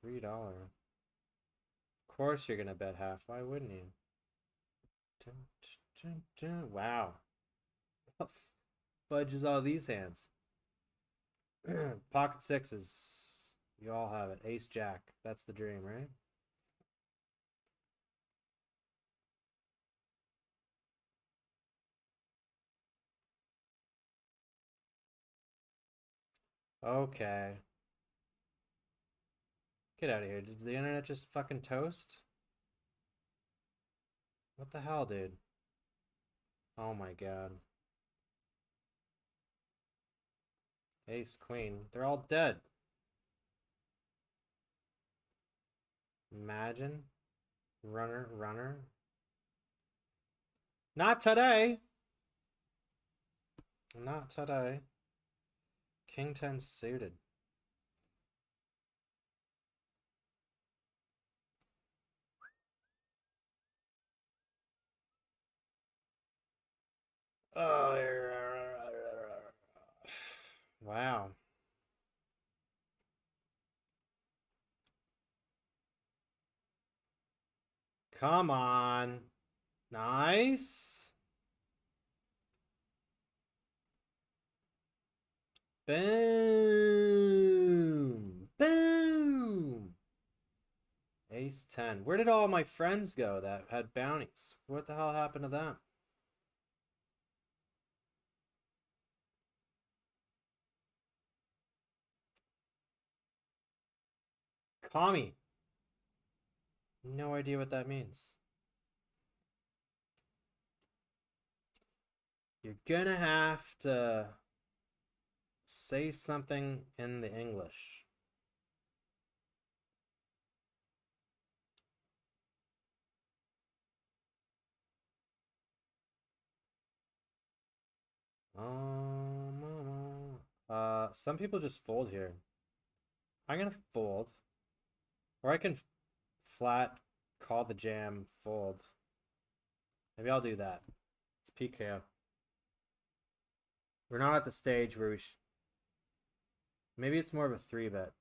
$3. Of course you're gonna bet half. Why wouldn't you? Wow. What fudge is all these hands? Pocket sixes. You all have it. Ace jack. That's the dream, right? Okay. Get out of here. Did the internet just fucking toast? What the hell, dude? Oh my god. Ace, queen. They're all dead. Imagine. Runner. Not today. Not today. King 10 suited. Oh, wow. Come on. Nice. Boom. Boom. Ace 10. Where did all my friends go that had bounties? What the hell happened to them? Kami. No idea what that means. You're gonna have to say something in the English. Some people just fold here. I'm gonna fold. Or I can flat call the jam, fold. Maybe I'll do that. It's PKO. We're not at the stage where we should... Maybe it's more of a 3-bet.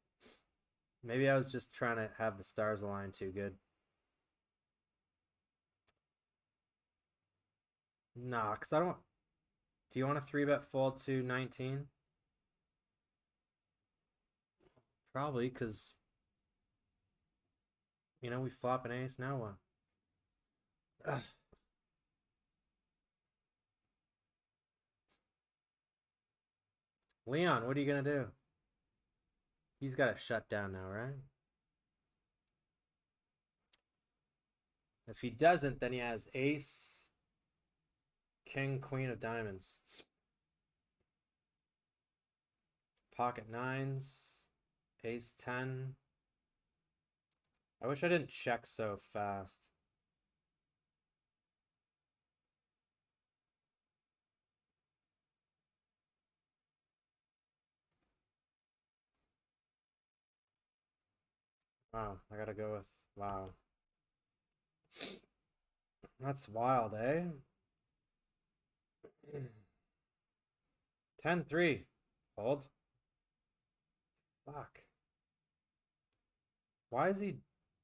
Maybe I was just trying to have the stars align too good. Nah, because I don't... Do you want a 3-bet fold to 19? Probably, because... You know, we flop an ace, now what? Ugh. Leon, what are you going to do? He's got to shut down now, right? If he doesn't, then he has ace, king, queen of diamonds. Pocket nines, ace 10. I wish I didn't check so fast. Wow, I gotta go with, wow. That's wild, eh? 10-3. Hold. Fuck. Why is he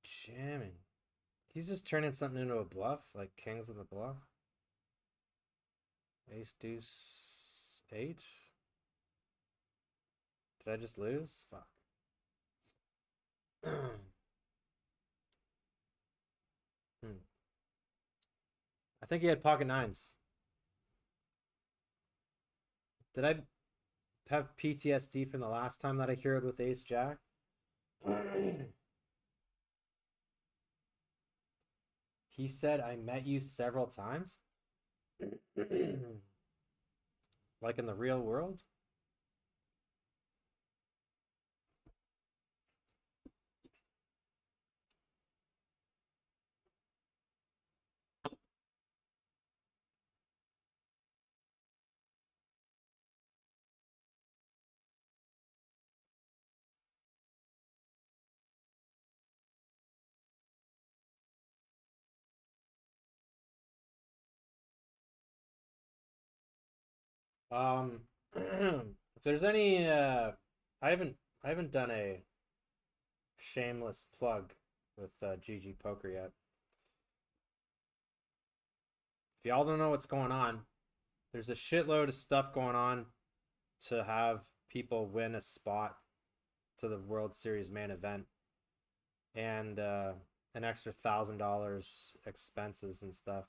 jamming? He's just turning something into a bluff, like kings with a bluff. Ace, deuce, 8. Did I just lose? Fuck. think he had pocket nines. Did I have PTSD from the last time that I heroed with ace jack? He said I met you several times. Like in the real world? If there's any I haven't done a shameless plug with GG Poker yet. If y'all don't know what's going on, there's a shitload of stuff going on to have people win a spot to the World Series main event, and an extra $1,000 expenses and stuff.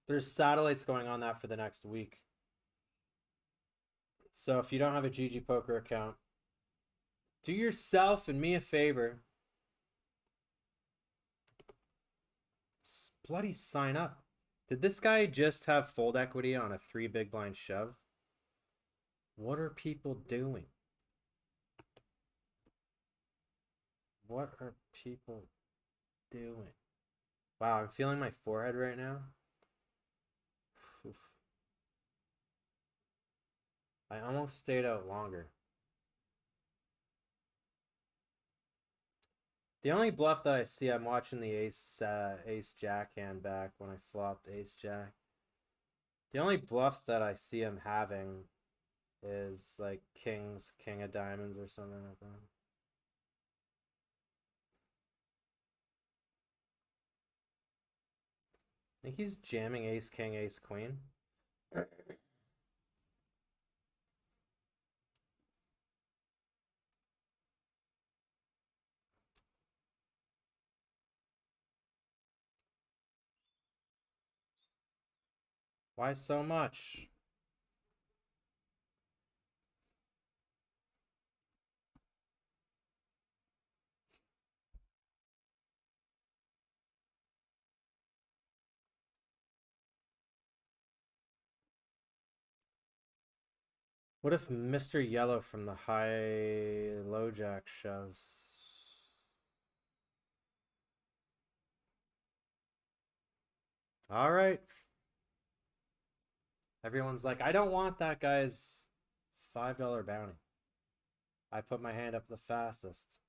There's satellites going on that for the next week. So if you don't have a GG Poker account, do yourself and me a favor. Bloody sign up. Did this guy just have fold equity on a 3 big blind shove? What are people doing? What are people doing? Wow, I'm feeling my forehead right now. Oof. I almost stayed out longer. The only bluff that I see, I'm watching the ace jack hand back when I flopped ace jack. The only bluff that I see him having is like king of diamonds or something like that. I think he's jamming ace king, ace queen. Why so much? What if Mr. Yellow from the high low jack shoves? All right. Everyone's like, I don't want that guy's $5 bounty. I put my hand up the fastest.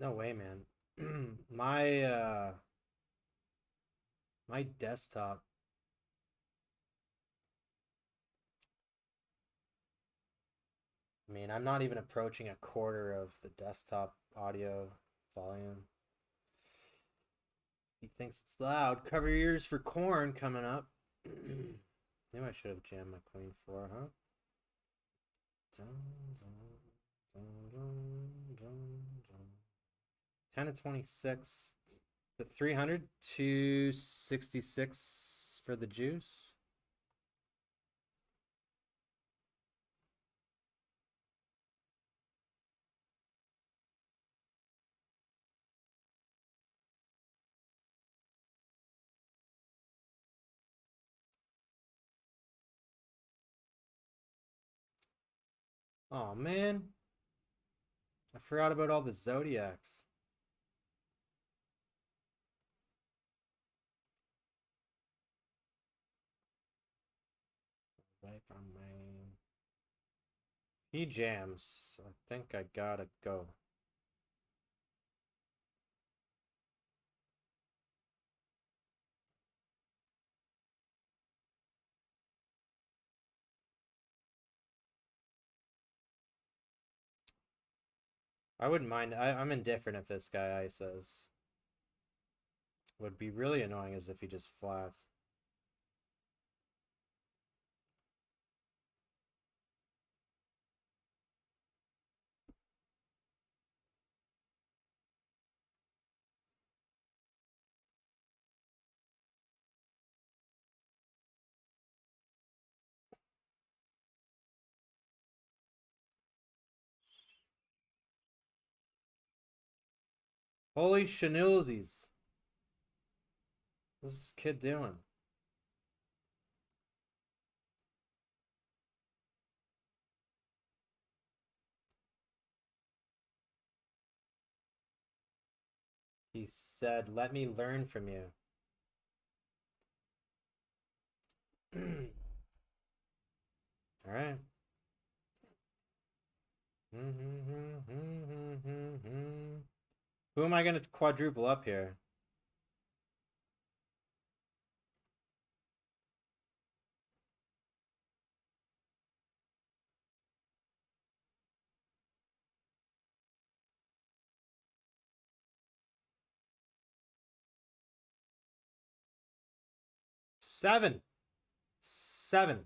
No way, man. My my desktop. I mean, I'm not even approaching a quarter of the desktop audio volume. He thinks it's loud. Cover your ears for corn coming up. Maybe I should have jammed my queen 4, huh? 10 to 26. The 300 266 for the juice. Oh man, I forgot about all the zodiacs. Away from me. He jams. I think I gotta go. I wouldn't mind. I'm indifferent if this guy ices. Would be really annoying is if he just flats. Holy schnoozes. What's this kid doing? He said, let me learn from you. All right. Who am I going to quadruple up here? Seven. 6.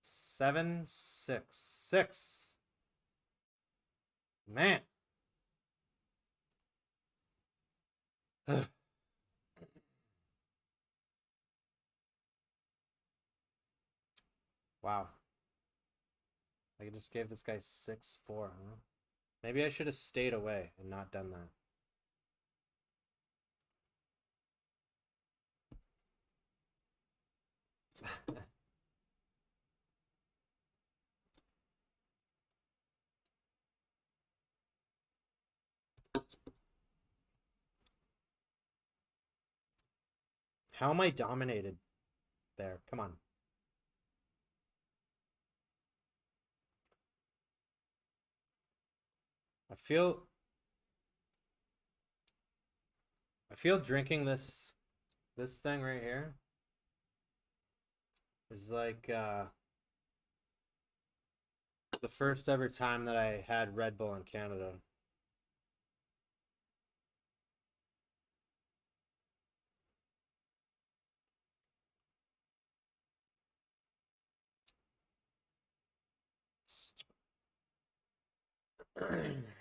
7-6. Man. Wow. I just gave this guy 6-4, huh? Maybe I should have stayed away and not done that. How am I dominated there? Come on. I feel drinking this thing right here is like the first ever time that I had Red Bull in Canada.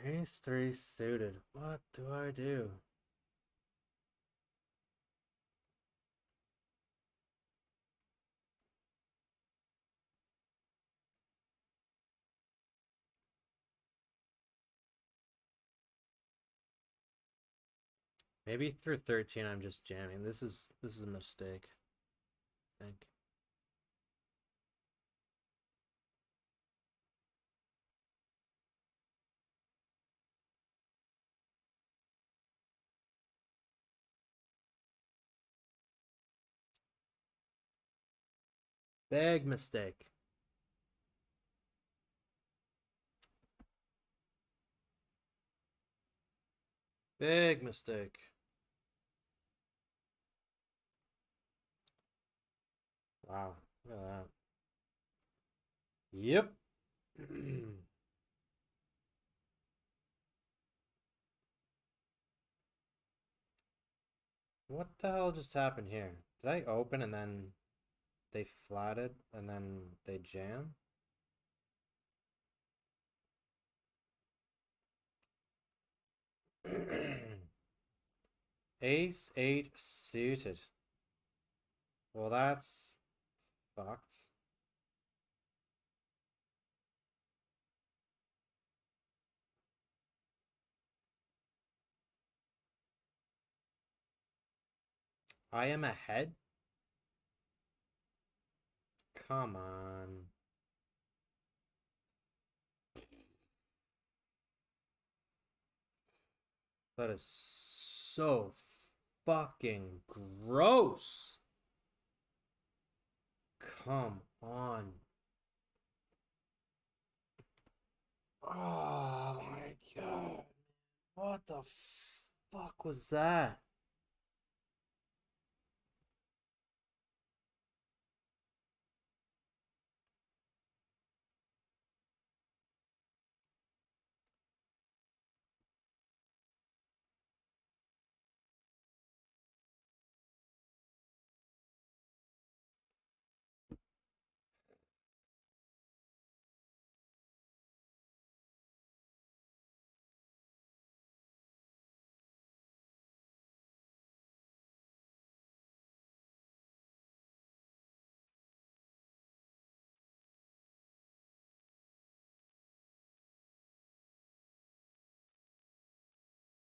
Ace 3 suited. What do I do? Maybe through 13 I'm just jamming. This is a mistake, I think. Big mistake. Big mistake. Wow, look at that. Yep. What the hell just happened here? Did I open and then they flatted and then they jam? Ace 8 suited. Well, that's fucked. I am ahead? Come on. That is so fucking gross. Come on. Oh my god. What the fuck was that?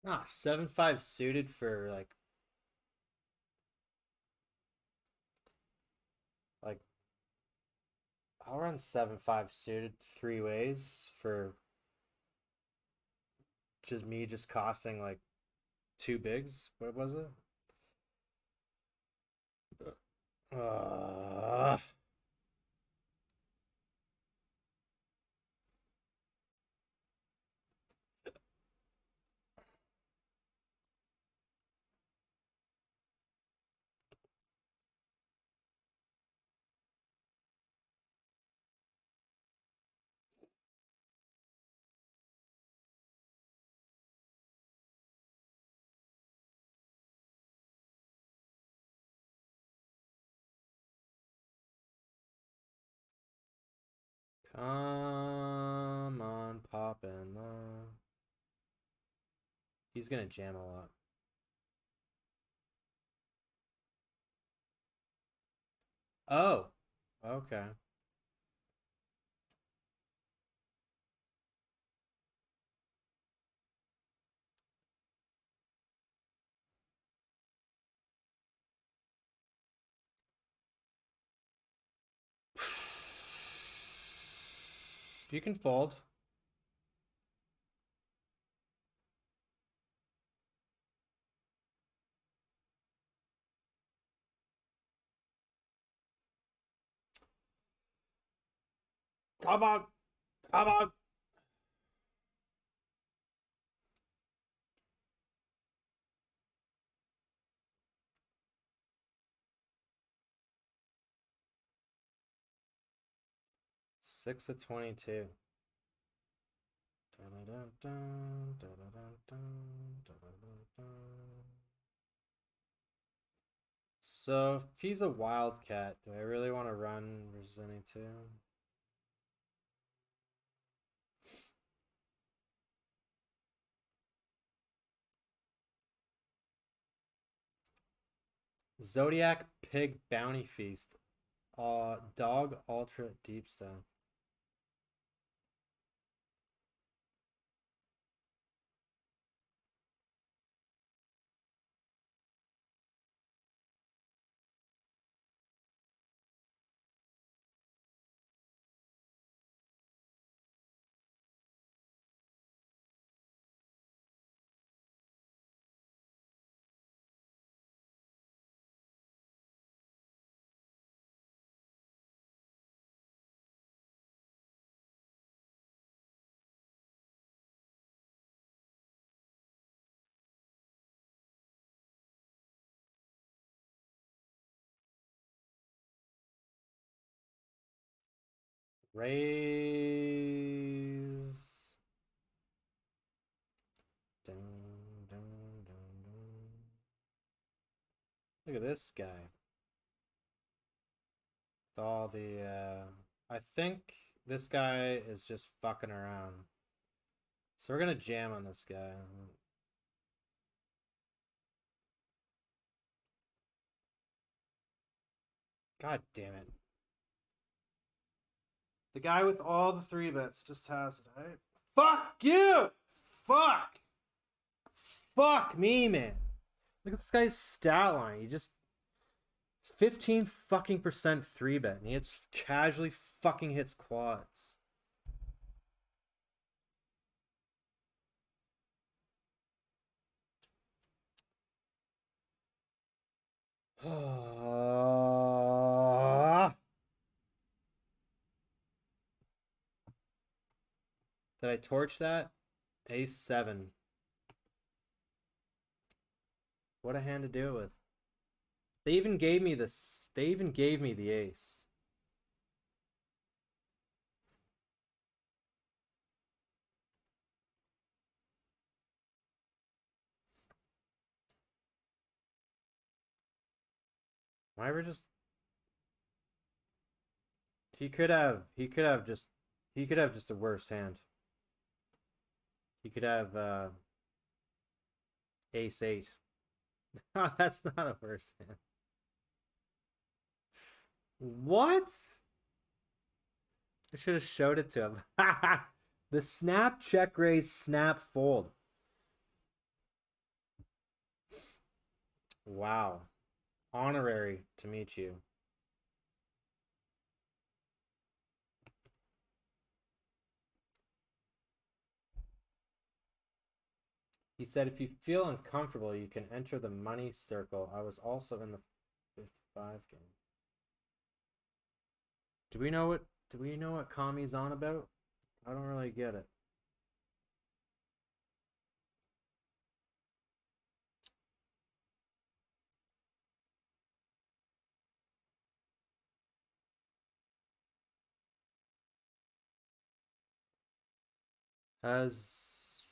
Ah, 7-5 suited for like I'll run 7-5 suited three ways for just me just costing like two bigs. What was it? Uh, Come on, poppin'. He's gonna jam a lot. Oh, okay. You can fold. Come on, come on. 6 of 22. So if he's a wildcat, do I really want to run versus any two? Zodiac Pig Bounty Feast. Dog Ultra Deep Stone. Raise. Dun, dun, dun, dun. Look at this guy. With all the, I think this guy is just fucking around. So we're gonna jam on this guy. God damn it. The guy with all the three bets just has it, right? Fuck you! Fuck! Fuck me, man. Look at this guy's stat line. He just 15 fucking percent three bet, and he hits casually fucking hits quads. Did I torch that? Ace 7. What a hand to do it with. They even gave me this. They even gave me the ace. Why were just he could have just a worse hand. He could have ace 8. Oh, that's not a worse hand. What? I should have showed it to him. The snap check raise snap fold. Wow. Honorary to meet you. He said, if you feel uncomfortable, you can enter the money circle. I was also in the 55 game. Do we know what Kami's on about? I don't really get it. Has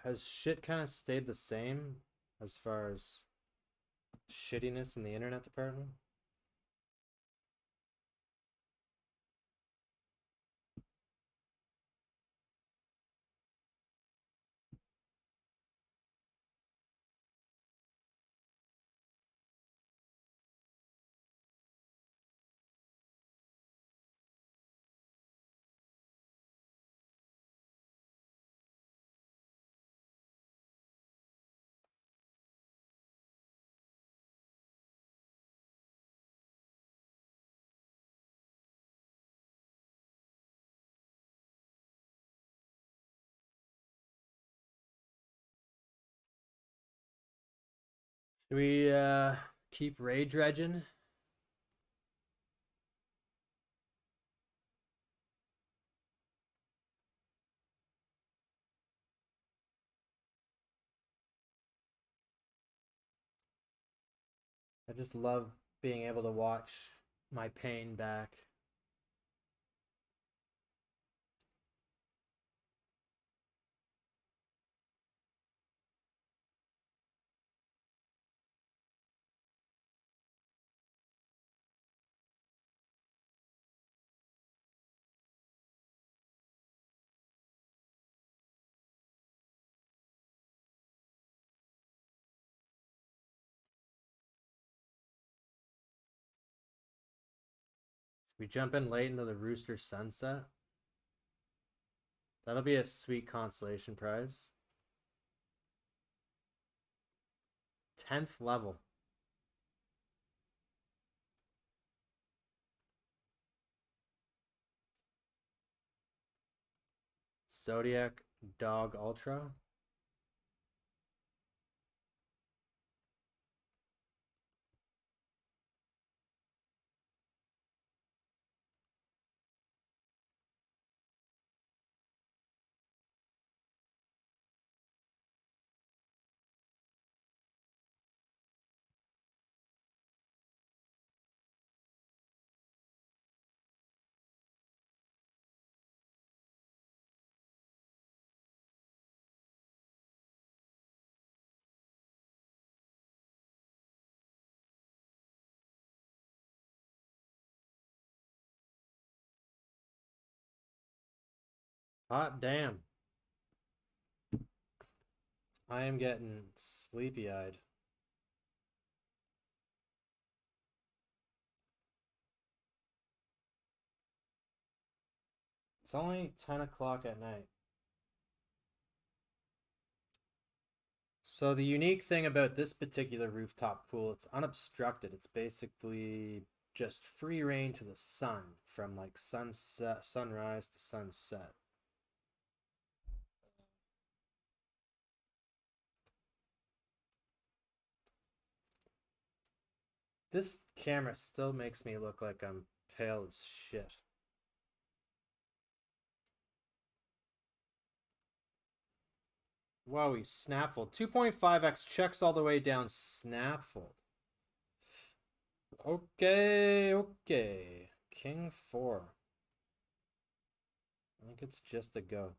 has shit kind of stayed the same as far as shittiness in the internet department? Should we keep rage dredging? I just love being able to watch my pain back. We jump in late into the Rooster Sunset. That'll be a sweet consolation prize. 10th level. Zodiac Dog Ultra. Hot damn. I am getting sleepy eyed. It's only 10 o'clock at night. So the unique thing about this particular rooftop pool, it's unobstructed. It's basically just free reign to the sun from like sunset, sunrise to sunset. This camera still makes me look like I'm pale as shit. Wowie, Snapfold. 2.5x checks all the way down Snapfold. Okay, okay. King 4. I think it's just a go.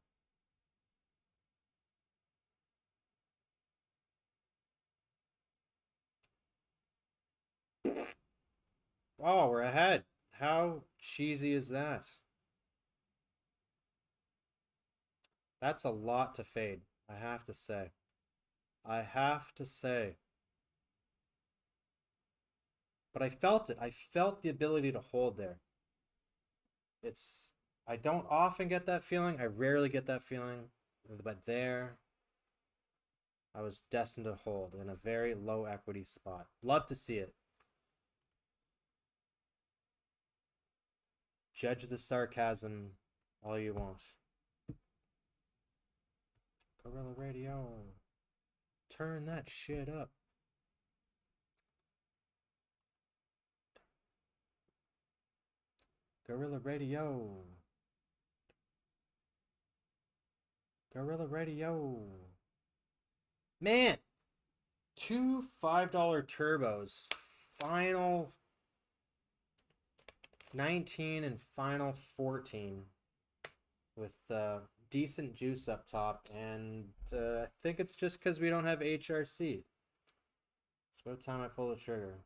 Oh, we're ahead. How cheesy is that? That's a lot to fade, I have to say. I have to say. But I felt it. I felt the ability to hold there. I don't often get that feeling. I rarely get that feeling. But there. I was destined to hold in a very low equity spot. Love to see it. Judge the sarcasm all you want. Gorilla Radio. Turn that shit up. Gorilla Radio. Gorilla Radio. Man, two $5 turbos. Final 19 and final 14 with decent juice up top, and I think it's just because we don't have HRC. It's about time I pull the trigger.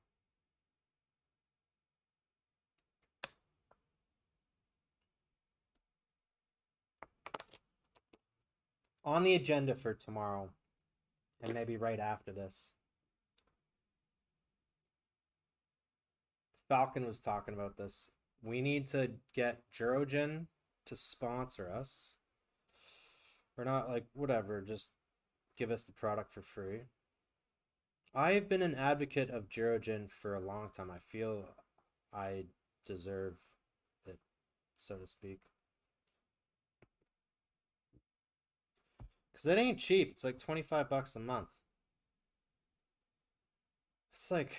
On the agenda for tomorrow, and maybe right after this, Falcon was talking about this. We need to get Jurogen to sponsor us. Or not, like, whatever, just give us the product for free. I've been an advocate of Jurogen for a long time. I feel I deserve it, so to speak. Because it ain't cheap. It's like 25 bucks a month. It's like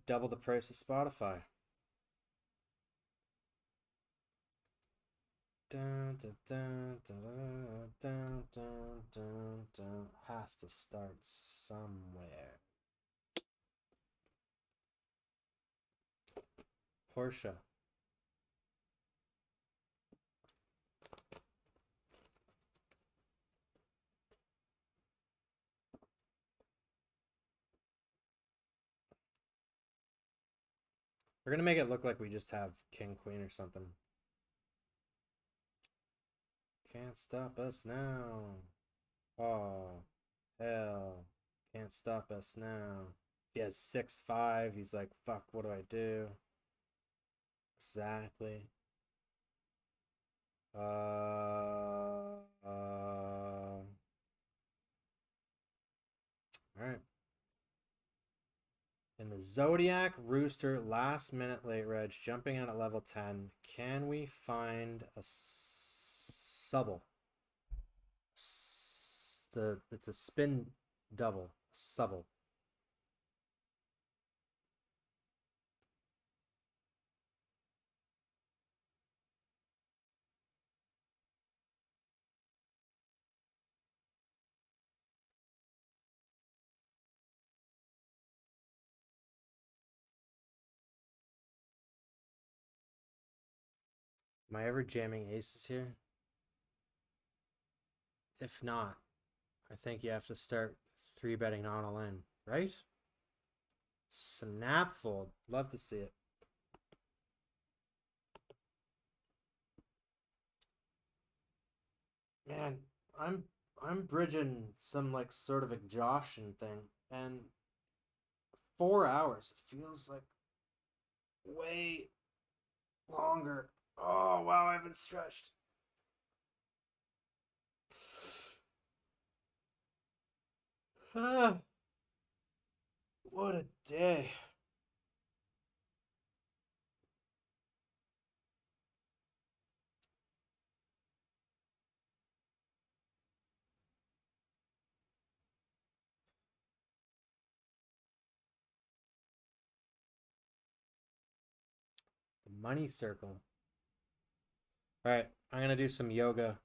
double the price of Spotify. Dun, dun, dun, dun, dun, dun, dun, dun. Has to start somewhere. Porsche. We're gonna make it look like we just have King Queen or something. Can't stop us now. Oh, hell. Can't stop us now. He has 6'5". He's like, fuck, what do I do? Exactly. Alright. In the Zodiac Rooster last minute late reg, jumping out at level 10, can we find a subble? It's a spin double. Subble. Am I ever jamming aces here? If not, I think you have to start 3-betting on all in, right? Snapfold. Love to see it. Man, I'm bridging some like sort of exhaustion thing, and 4 hours feels like way longer. Oh wow, I haven't stretched. Ah, what a day. The money circle. All right, I'm gonna do some yoga.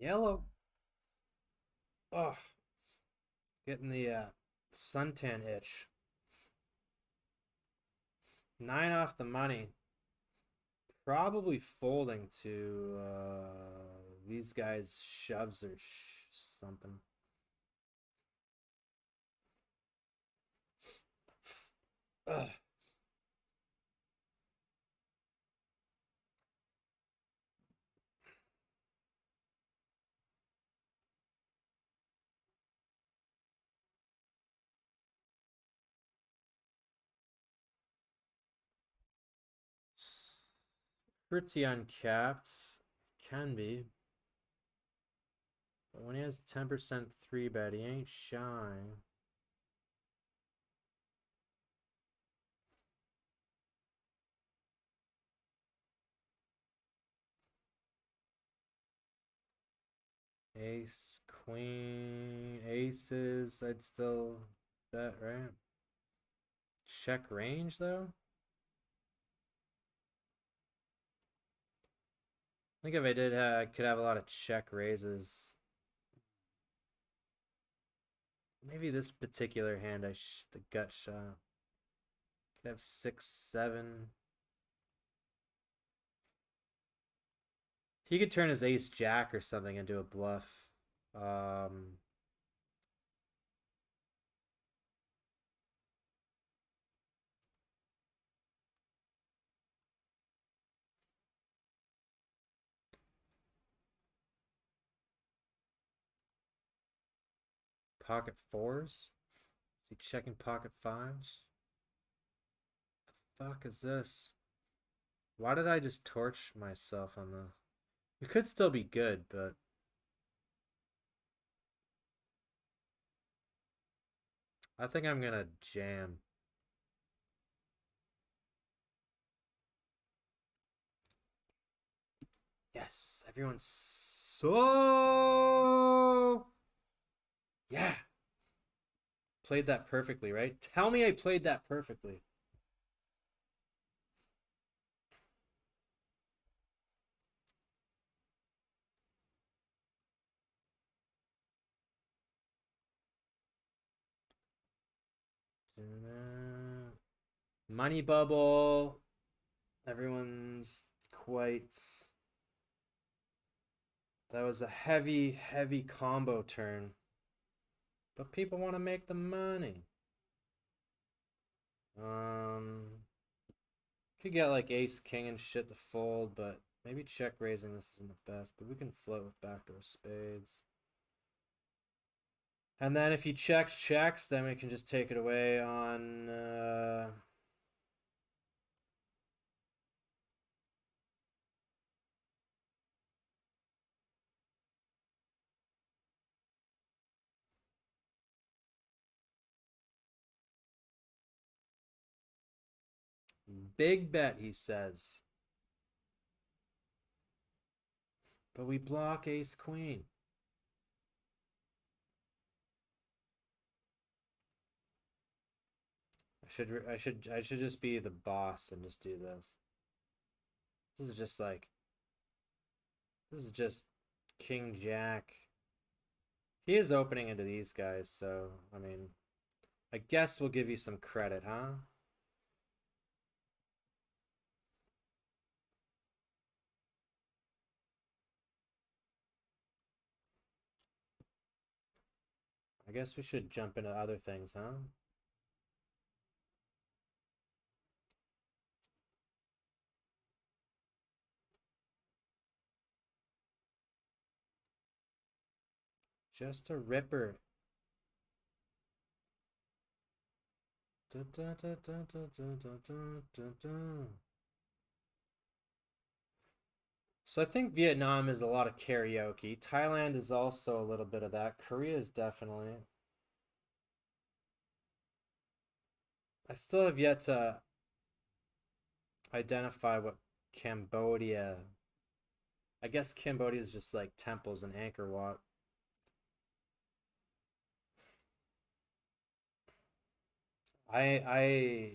Yellow. Oh, getting the suntan itch. 9 off the money. Probably folding to these guys' shoves or something. Ugh. Pretty uncapped. Can be. But when he has 10% 3-bet, he ain't shy. Ace, queen, aces, I'd still bet, right? Check range, though? I think if I did, I could have a lot of check raises. Maybe this particular hand, the gut shot. Could have 6, 7. He could turn his ace jack or something into a bluff. Pocket fours? Is he checking pocket fives? The fuck is this? Why did I just torch myself on the... It could still be good, but... I think I'm gonna jam. Yes, everyone's so... Yeah. Played that perfectly, right? Tell me I played that perfectly. Money bubble. Everyone's quite... That was a heavy, heavy combo turn. But people want to make the money. Could get like ace, king, and shit to fold, but maybe check raising this isn't the best. But we can float with backdoor spades. And then if he checks, then we can just take it away on... Big bet, he says. But we block ace queen. I should just be the boss and just do this. This is just like... This is just king jack. He is opening into these guys, so I mean, I guess we'll give you some credit, huh? I guess we should jump into other things, huh? Just a ripper. Da, da, da, da, da, da, da, da, da. So I think Vietnam is a lot of karaoke. Thailand is also a little bit of that. Korea is definitely. I still have yet to identify what Cambodia. I guess Cambodia is just like temples and Angkor Wat. I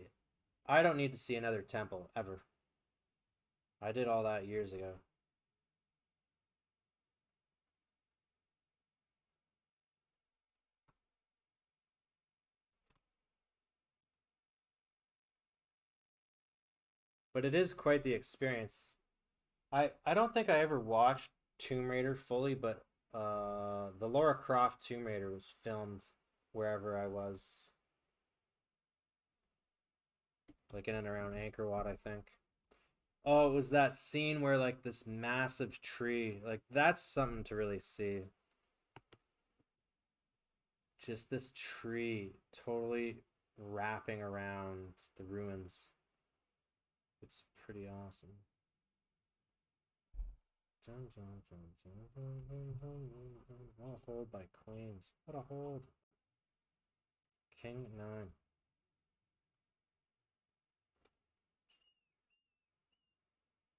I don't need to see another temple ever. I did all that years ago. but it is quite the experience. I don't think I ever watched Tomb Raider fully, but the Lara Croft Tomb Raider was filmed wherever I was, like in and around Angkor Wat, I think. Oh, it was that scene where like this massive tree, like that's something to really see. Just this tree totally wrapping around the ruins. It's pretty awesome. What a hold by Queens. What a hold. King 9.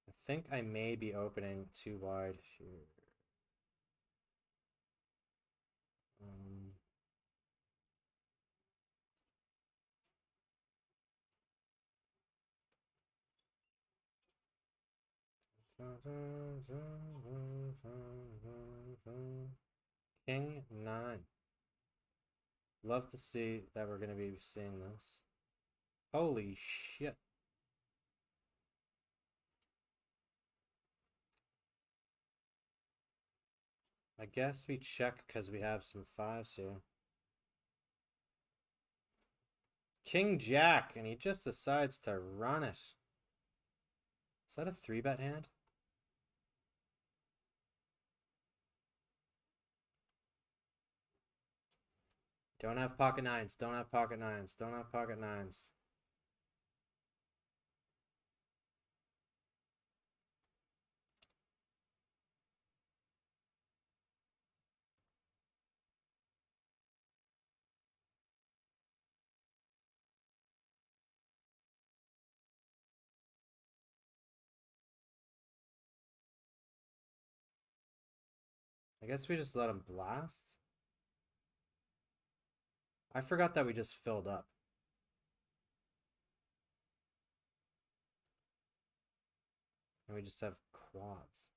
I think I may be opening too wide here. Um, King 9. Love to see that we're going to be seeing this. Holy shit. I guess we check because we have some 5s here. King Jack, and he just decides to run it. Is that a 3-bet hand? Don't have pocket 9s. Don't have pocket 9s. Don't have pocket 9s. I guess we just let him blast. I forgot that we just filled up. And we just have quads.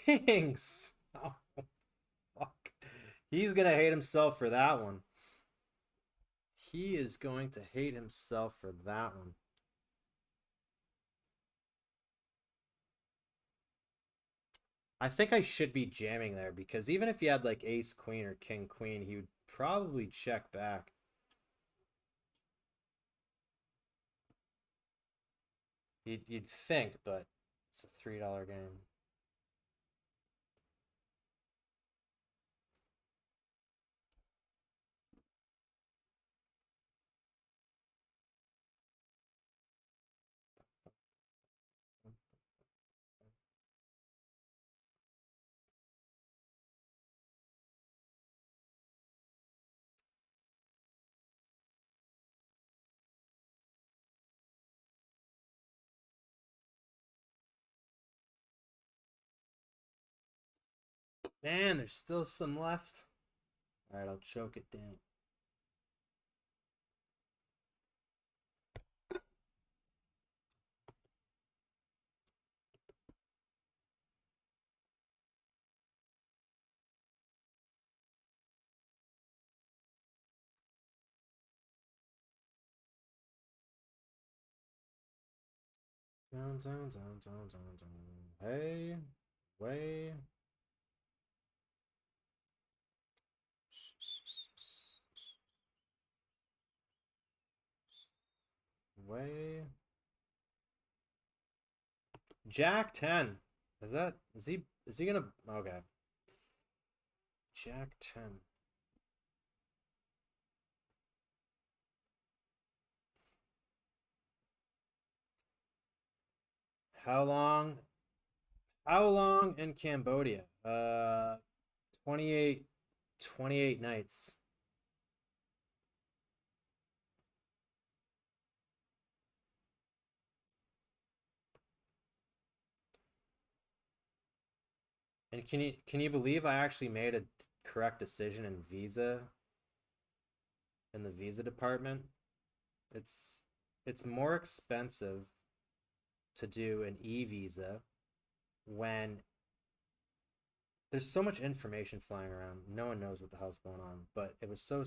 Kings! Oh, fuck. He's gonna hate himself for that one. He is going to hate himself for that one. I think I should be jamming there because even if he had like ace queen or king queen, he would probably check back. You'd think, but it's a $3 game. Man, there's still some left. All right, I'll choke it down. Down, down, down, down, down, down. Hey, way. Way. Jack 10. Is he gonna okay. Jack 10. How long in Cambodia? 28 28 nights. And can you believe I actually made a correct decision in the visa department? It's it's more expensive to do an e-visa when there's so much information flying around. No one knows what the hell's going on. But it was so.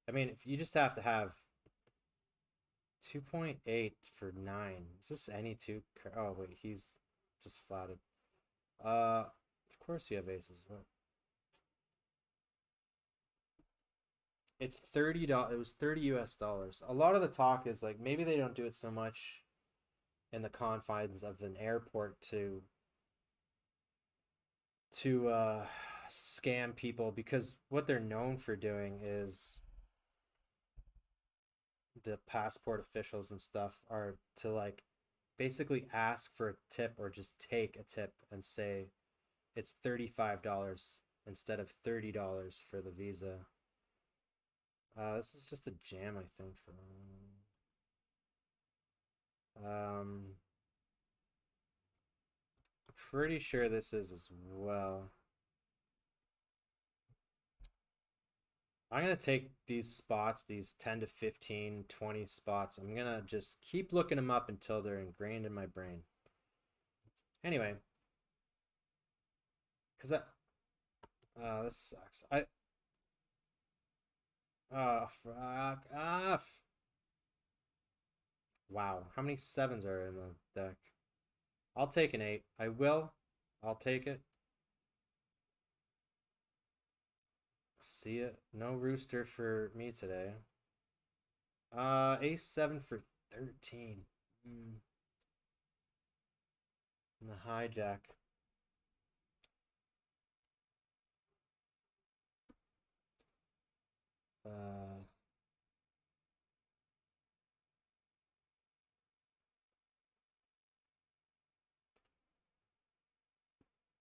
I mean, if you just have to have 2.8 for 9. Is this any two? Oh wait, he's just flatted. Of course you have aces. What? It's $30. It was 30 US dollars. A lot of the talk is like maybe they don't do it so much in the confines of an airport to scam people, because what they're known for doing is the passport officials and stuff are to like basically ask for a tip or just take a tip and say it's $35 instead of $30 for the visa. This is just a jam, I think. Um, Pretty sure this is as well. I'm going to take these spots, these 10 to 15, 20 spots. I'm going to just keep looking them up until they're ingrained in my brain. Anyway, because this sucks. Fuck off. Wow, how many sevens are in the deck? I'll take an 8. I will. I'll take it. See it. No rooster for me today. Ace 7 for 13. And the hijack.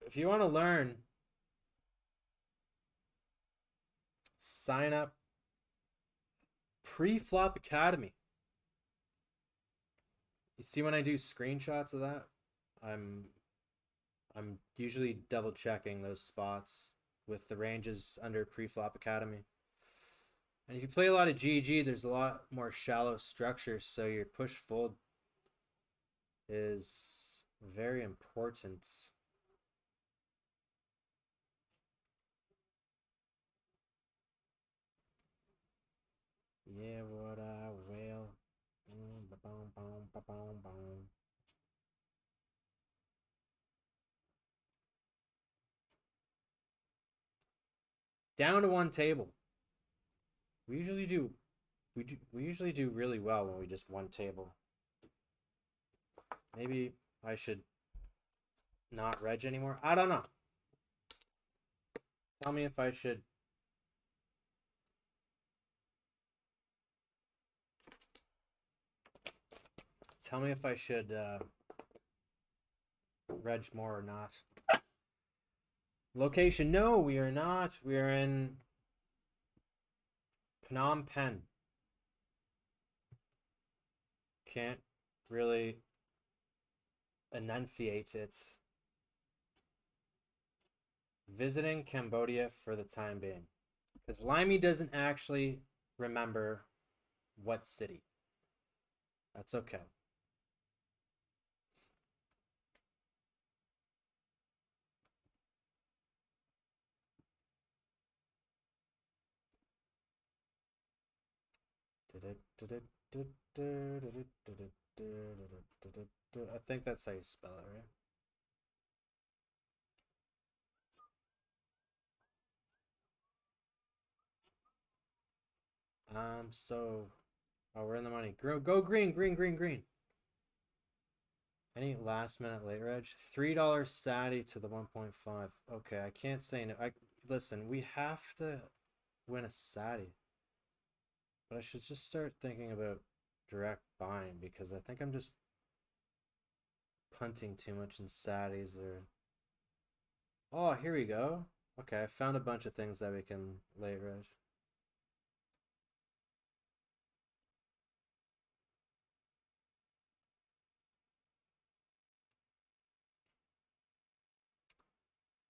If you want to learn, sign up Pre-Flop Academy. You see when I do screenshots of that, I'm usually double checking those spots with the ranges under Pre-Flop Academy. And if you play a lot of GG, there's a lot more shallow structures, so your push fold is very important. Yeah, what I will. Down to one table. We usually do we usually do really well when we just one table. Maybe I should not reg anymore. I don't know. Tell me if I should. Tell me if I should reg more or not. Location? No, we are not. We are in Phnom Penh. Can't really enunciate it. Visiting Cambodia for the time being. Because Limey doesn't actually remember what city. That's okay. I think that's how you spell it, right? So, oh, we're in the money. Go green, green, green, green. Any last minute late reg? $3 Sati to the 1.5. Okay, I can't say no. Listen, we have to win a Sati. But I should just start thinking about direct buying, because I think I'm just punting too much in Satis or. Oh, here we go. Okay, I found a bunch of things that we can late reg.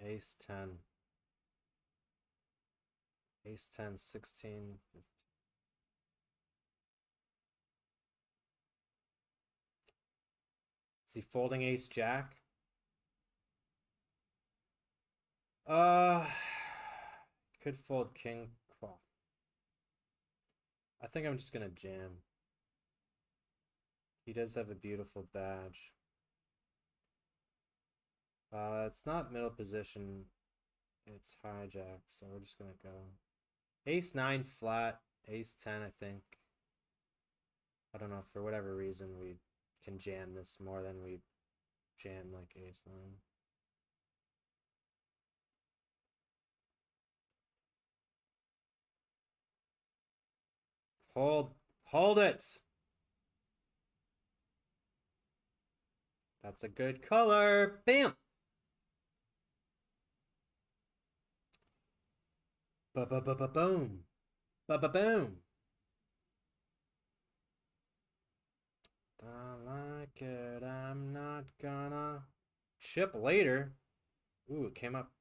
Ace 10. Ace 10, 16. Is he folding ace jack? Uh, could fold king. Well, I think I'm just gonna jam. He does have a beautiful badge. It's not middle position. It's hijack, so we're just gonna go. Ace 9 flat, ace 10, I think. I don't know, for whatever reason we can jam this more than we jam like ace 9. Hold it! That's a good color. Bam! Ba-ba-ba-ba-boom. Ba-ba-boom. I like it. I'm not gonna chip later. Ooh, it came up.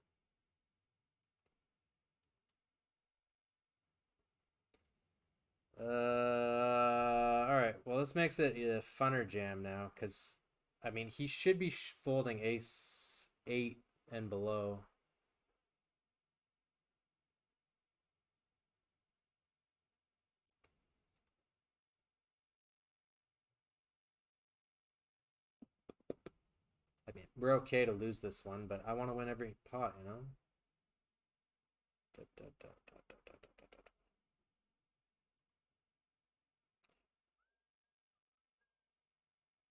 All right. Well, this makes it a funner jam now, because, I mean, he should be folding ace 8 and below. I mean, we're okay to lose this one, but I want to win every pot, you know? Da, da, da, da, da, da, da, da.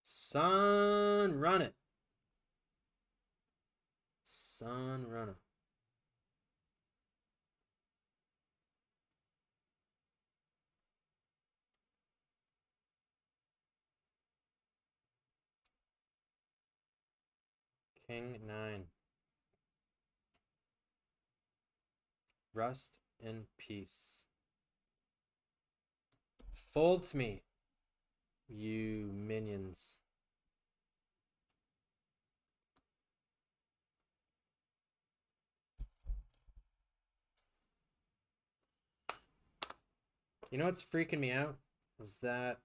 Son, run it. Son, run it. King 9. Rust in peace. Fold to me, you minions. You know what's freaking me out? Is that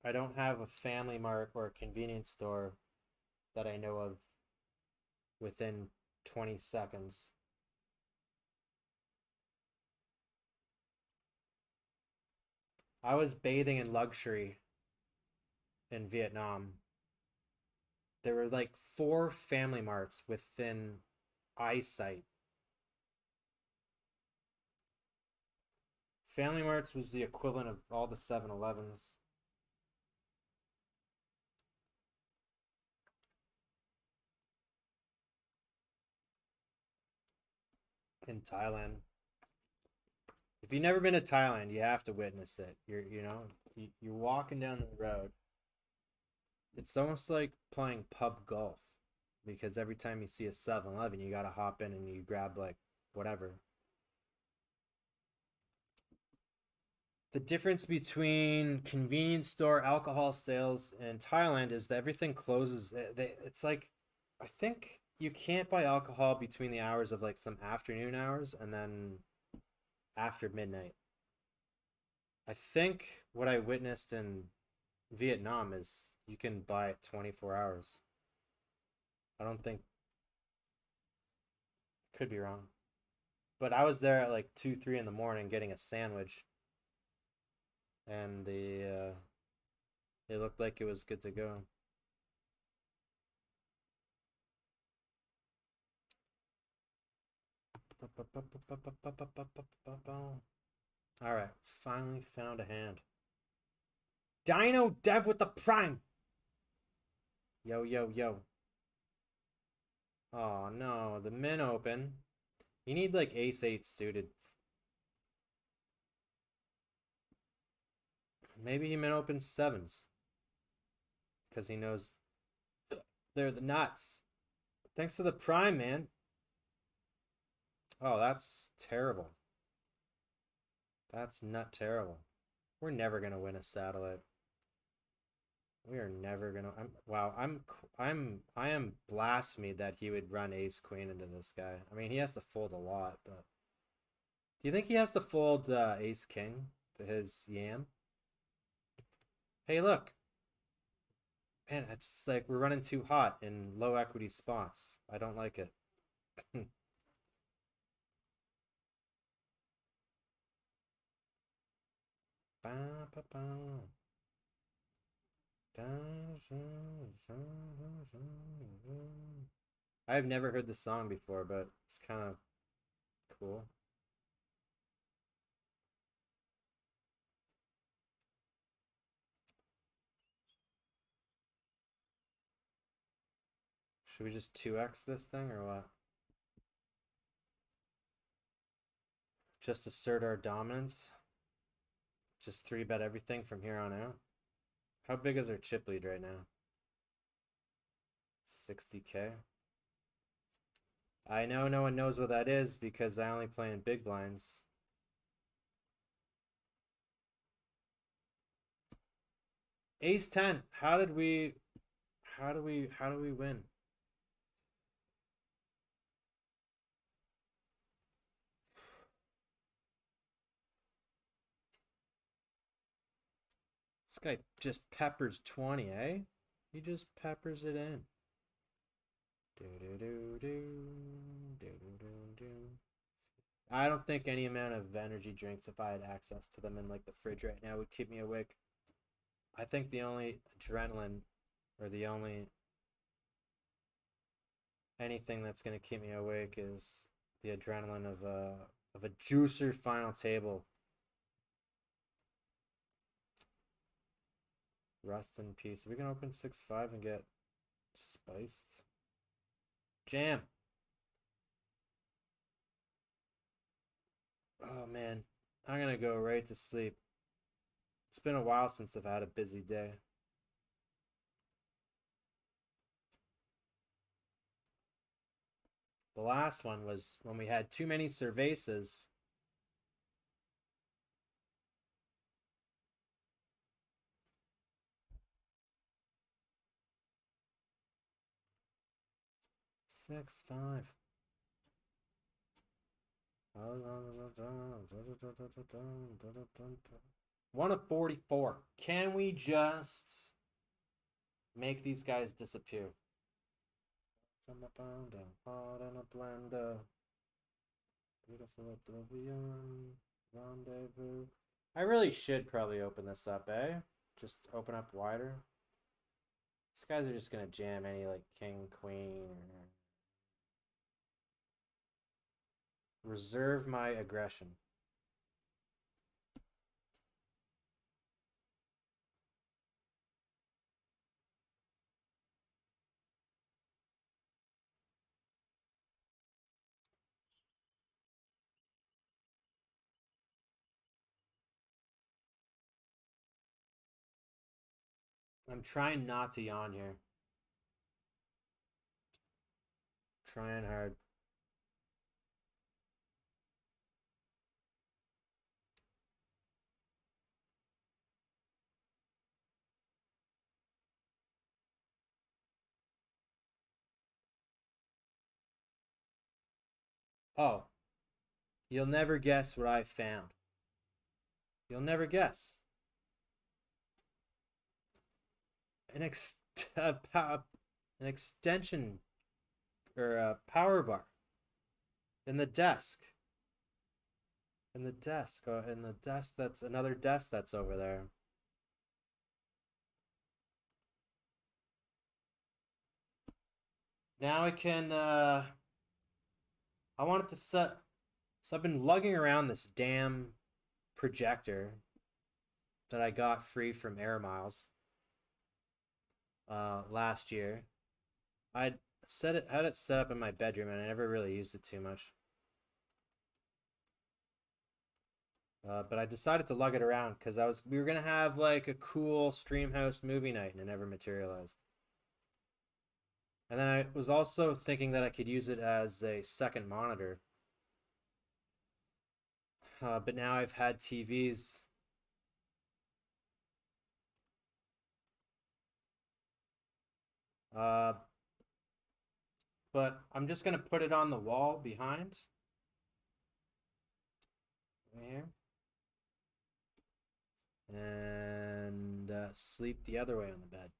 I don't have a Family Mart or a convenience store that I know of within 20 seconds. I was bathing in luxury in Vietnam. There were like 4 Family Marts within eyesight. Family Marts was the equivalent of all the 7-Elevens. In Thailand. If you've never been to Thailand, you have to witness it. You're walking down the road. It's almost like playing pub golf, because every time you see a 7-Eleven, you gotta hop in and you grab like whatever. The difference between convenience store alcohol sales in Thailand is that everything closes. It's like, I think you can't buy alcohol between the hours of like some afternoon hours and then after midnight. I think what I witnessed in Vietnam is you can buy it 24 hours. I don't think, could be wrong. But I was there at like 2, 3 in the morning getting a sandwich, and it looked like it was good to go. All right, finally found a hand. Dino Dev with the prime. Yo, yo, yo. Oh no, the min open. You need like ace 8 suited. Maybe he min opens 7s, because he knows they're the nuts. Thanks for the prime, man. Oh, that's terrible. That's nut terrible. We're never gonna win a satellite. We are never gonna. Wow. I am blasphemed that he would run ace queen into this guy. I mean, he has to fold a lot, but do you think he has to fold ace king to his yam? Hey, look, man, it's just like we're running too hot in low equity spots. I don't like it. Ba, ba, ba. I've never heard the song before, but it's kind of cool. Should we just 2x this thing or what? Just assert our dominance? Just 3-bet everything from here on out? How big is our chip lead right now? 60K. I know no one knows what that is because I only play in big blinds. Ace 10. How do we win? This guy just peppers 20, eh? He just peppers it in. Do do do do do do do do. I don't think any amount of energy drinks, if I had access to them in like the fridge right now, would keep me awake. I think the only adrenaline, or the only anything that's gonna keep me awake is the adrenaline of a juicer final table. Rest in peace. Are we gonna open 6-5 and get spiced? Jam. Oh man, I'm gonna go right to sleep. It's been a while since I've had a busy day. The last one was when we had too many cervezas. Six, five. One of 44. Can we just make these guys disappear? From a pound and hot in a blender. Beautiful oblivion. Rendezvous. I really should probably open this up, eh? Just open up wider. These guys are just gonna jam any like king, queen, or reserve my aggression. I'm trying not to yawn here. Trying hard. Oh, you'll never guess what I found. You'll never guess. An an extension or a power bar in the desk. In the desk. In the desk that's another desk that's over there. Now I can I wanted to set so I've been lugging around this damn projector that I got free from Air Miles last year. I had it set up in my bedroom and I never really used it too much. But I decided to lug it around because we were gonna have like a cool Streamhouse movie night and it never materialized. And then I was also thinking that I could use it as a second monitor. But now I've had TVs. Uh, but I'm just gonna put it on the wall behind. Right here. And sleep the other way on the bed.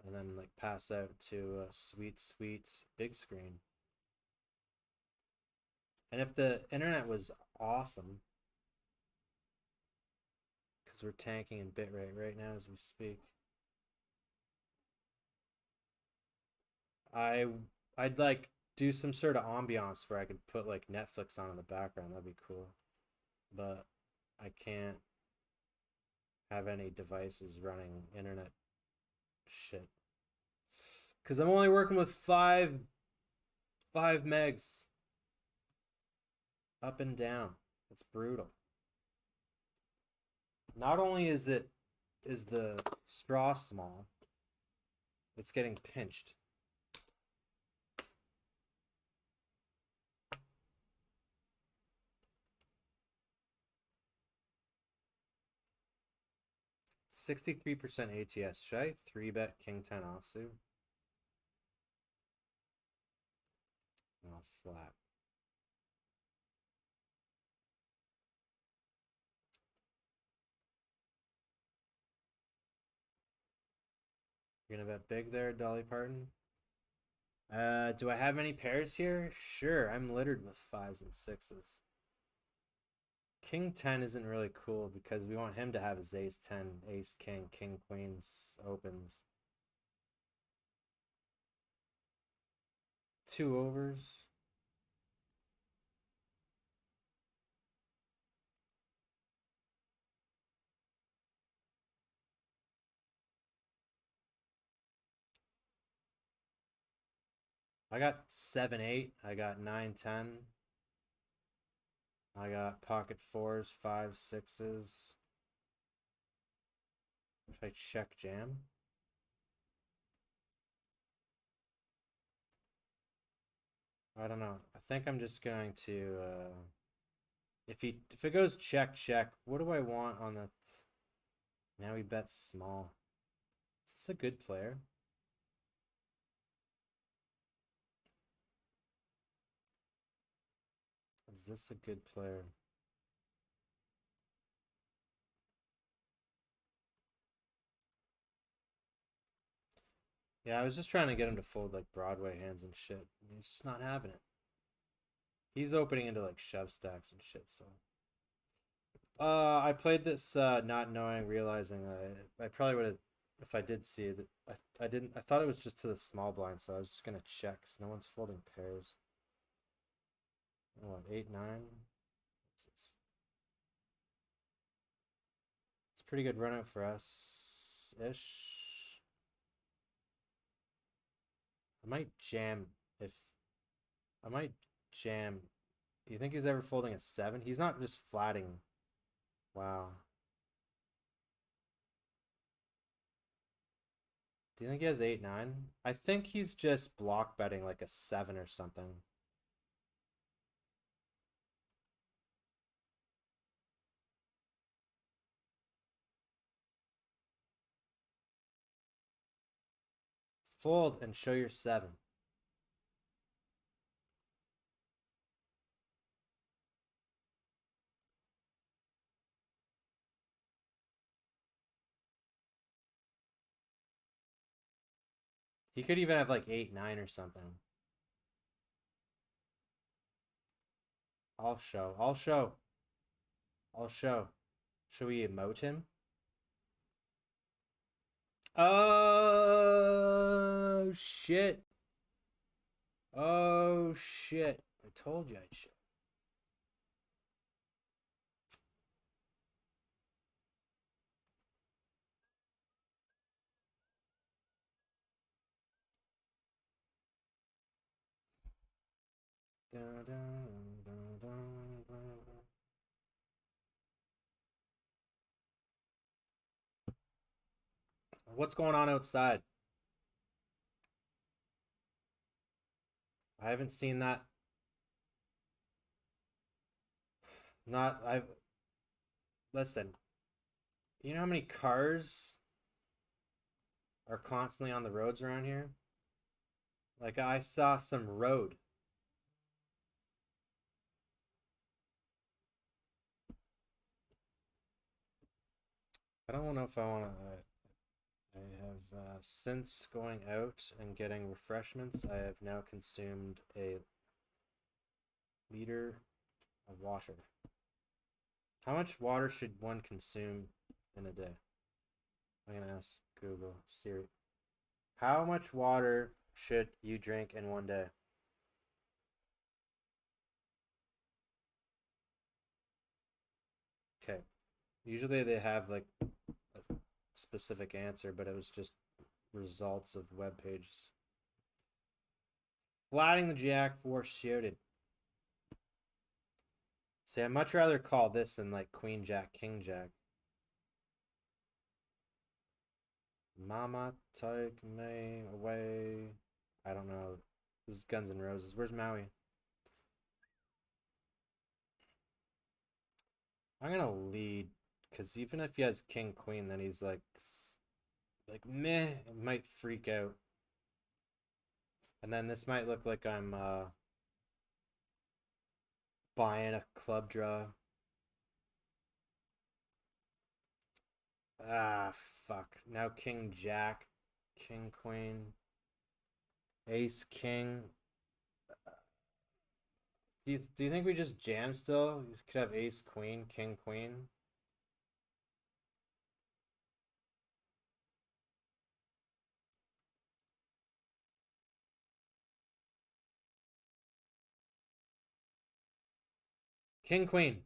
And then like pass out to a sweet, sweet big screen. And if the internet was awesome, because we're tanking in bitrate right now as we speak, I I'd like do some sort of ambiance where I could put like Netflix on in the background. That'd be cool. But I can't have any devices running internet shit. Cause I'm only working with five megs up and down. It's brutal. Not only is the straw small, it's getting pinched. $63% ATS. Should I 3-bet King 10 offsuit? Oh, flat. You're gonna bet big there, Dolly Parton? Do I have any pairs here? Sure, I'm littered with 5s and 6s. King 10 isn't really cool because we want him to have his ace 10, ace king, king queens opens. 2 overs. I got 7, 8. I got 9, 10. I got pocket 4s, 5, 6s. If I check jam. I don't know. I think I'm just going to if it goes check check, what do I want on that? Now he bets small. Is this a good player? Is this a good player? Yeah, I was just trying to get him to fold like Broadway hands and shit. He's just not having it. He's opening into like shove stacks and shit, so. I played this not knowing, realizing I probably would have, if I did see it. I didn't. I thought it was just to the small blind, so I was just gonna check. So no one's folding pairs. What, 8, 9? It's a pretty good run out for us ish. I might jam if I might jam. Do you think he's ever folding a 7? He's not just flatting. Wow. Do you think he has 8, 9? I think he's just block betting like a 7 or something. Fold and show your 7. He could even have like 8, 9 or something. I'll show. I'll show. I'll show. Should we emote him? Oh, shit. Oh, shit. I told you I'd show. Dun, dun, dun, dun, dun. What's going on outside? I haven't seen that. Not, I've, listen, you know how many cars are constantly on the roads around here. Like I saw some road. I don't know if I want to. I have since going out and getting refreshments, I have now consumed a liter of water. How much water should one consume in a day? I'm gonna ask Google, Siri. How much water should you drink in one day? Okay. Usually they have like a specific answer, but it was just results of web pages. Flatting the jack, four shouted. See, I'd much rather call this than like Queen Jack, King Jack. Mama, take me away. I don't know. This is Guns N' Roses. Where's Maui? I'm gonna lead, because even if he has King Queen, then he's like meh, it might freak out. And then this might look like I'm buying a club draw. Ah, fuck. Now King Jack, King Queen, Ace King. Do you think we just jam still? You could have Ace Queen, King Queen. King Queen.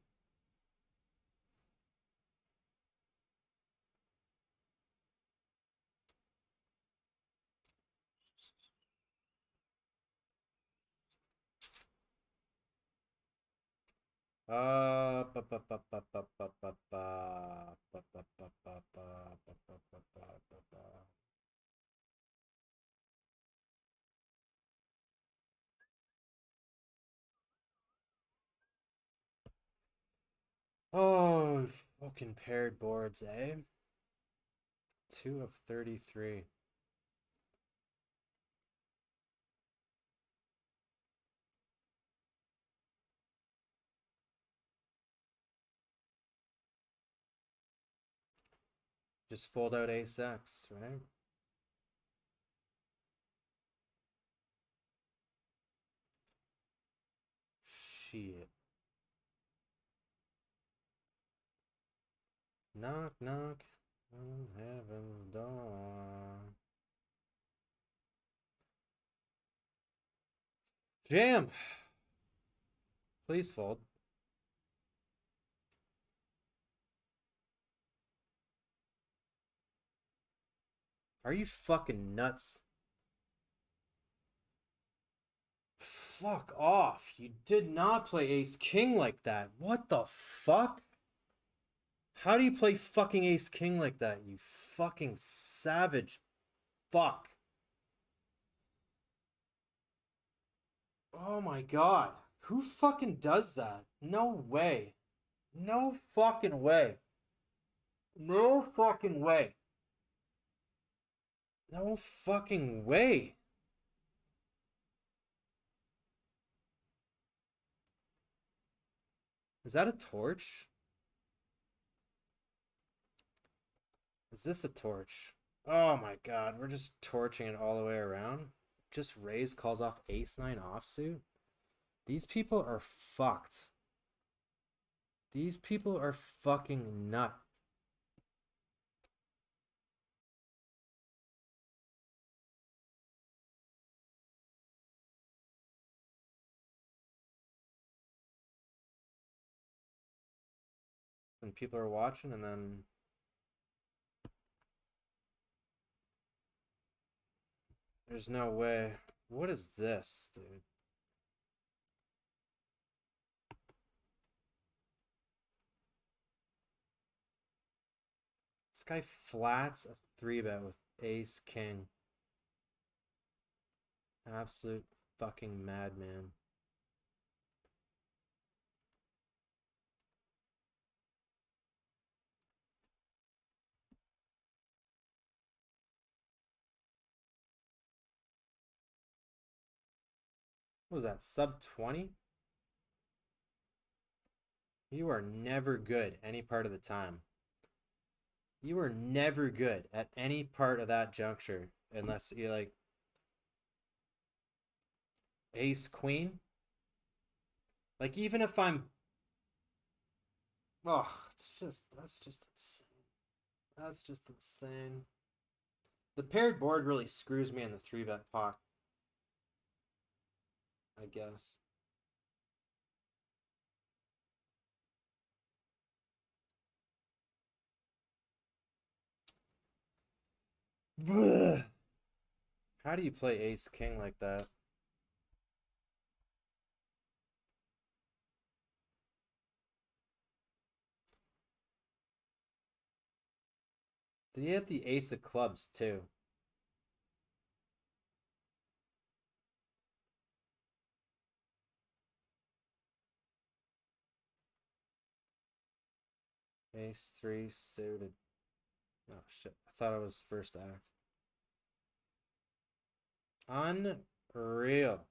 Oh, fucking paired boards, eh? 2 of 33. Just fold out ace X, right? Shit. Knock, knock on heaven's door. Jam! Please fold. Are you fucking nuts? Fuck off. You did not play ace king like that. What the fuck? How do you play fucking ace king like that, you fucking savage fuck? Oh my god. Who fucking does that? No way. No fucking way. No fucking way. No fucking way. Is that a torch? Is this a torch? Oh my god, we're just torching it all the way around. Just raise calls off ace 9 offsuit. These people are fucked. These people are fucking nuts. And people are watching, and then there's no way. What is this, dude? This guy flats a 3-bet with ace king. Absolute fucking madman. What was that, sub 20? You are never good any part of the time. You are never good at any part of that juncture unless you're like ace queen. Like even if I'm, oh, that's just insane. That's just insane. The paired board really screws me in the 3-bet pot, I guess. How do you play ace king like that? Did he hit the ace of clubs too? Ace 3 suited. Oh shit, I thought it was first act. Unreal.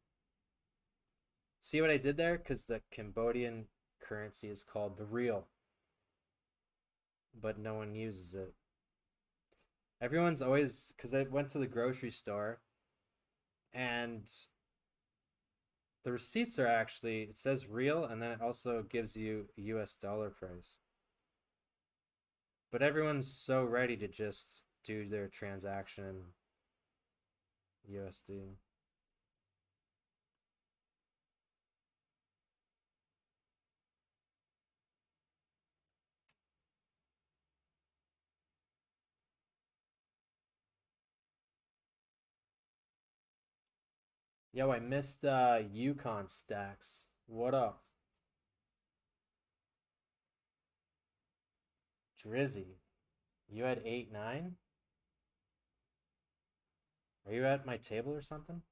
See what I did there? Because the Cambodian currency is called the real, but no one uses it. Everyone's always, because I went to the grocery store and the receipts are actually, it says real and then it also gives you a US dollar price. But everyone's so ready to just do their transaction in USD. Yo, I missed Yukon stacks. What up? Drizzy. You had 8-9? Are you at my table or something?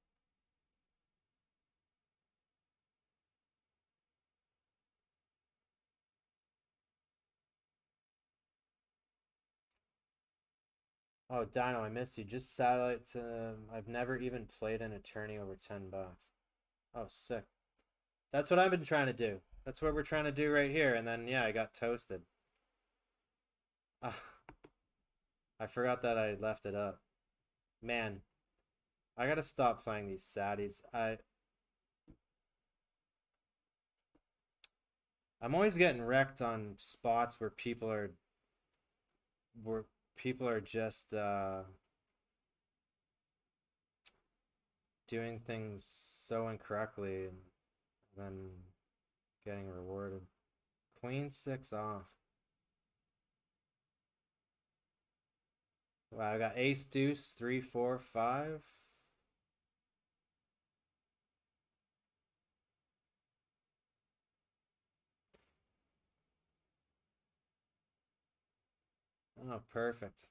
Oh, Dino, I missed you. Just satellite to. I've never even played an attorney over $10. Oh, sick. That's what I've been trying to do. That's what we're trying to do right here. And then, yeah, I got toasted. I forgot that I left it up. Man, I gotta stop playing these saddies. I'm always getting wrecked on spots where people are just doing things so incorrectly and then getting rewarded. Queen 6 off. Wow, I got ace deuce 3 4 5. Oh, perfect.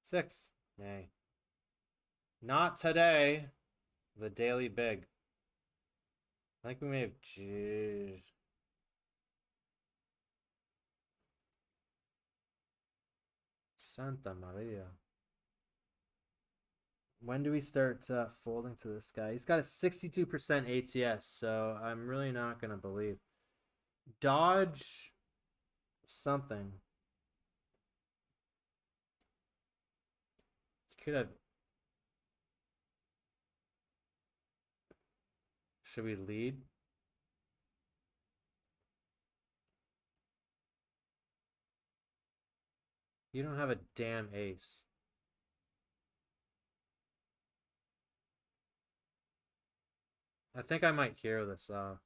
Six. Nay. Not today. The daily big. I think we may have. Jeez. Santa Maria. When do we start folding to this guy? He's got a 62% ATS, so I'm really not going to believe. Dodge something. Could have. Should we lead? You don't have a damn ace. I think I might hear this I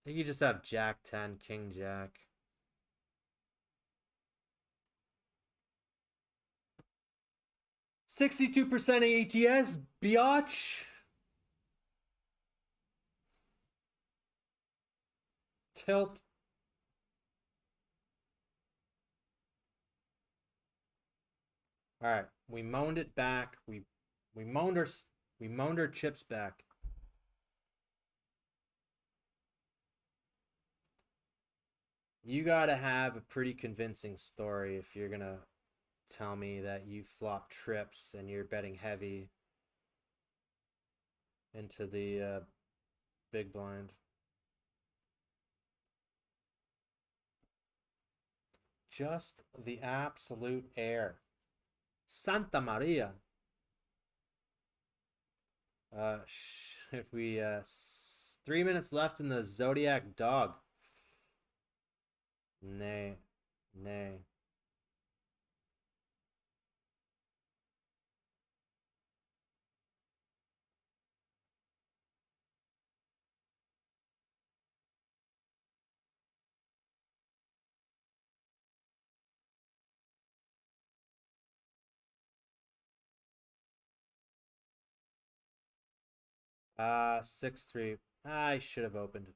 think you just have Jack 10, King Jack. $62% ATS, biatch. Tilt. All right, we moaned it back. We moaned our chips back. You gotta have a pretty convincing story if you're gonna tell me that you flop trips and you're betting heavy into the big blind. Just the absolute air. Santa Maria. If we 3 minutes left in the Zodiac Dog. Nay, nay. 6-3. I should have opened.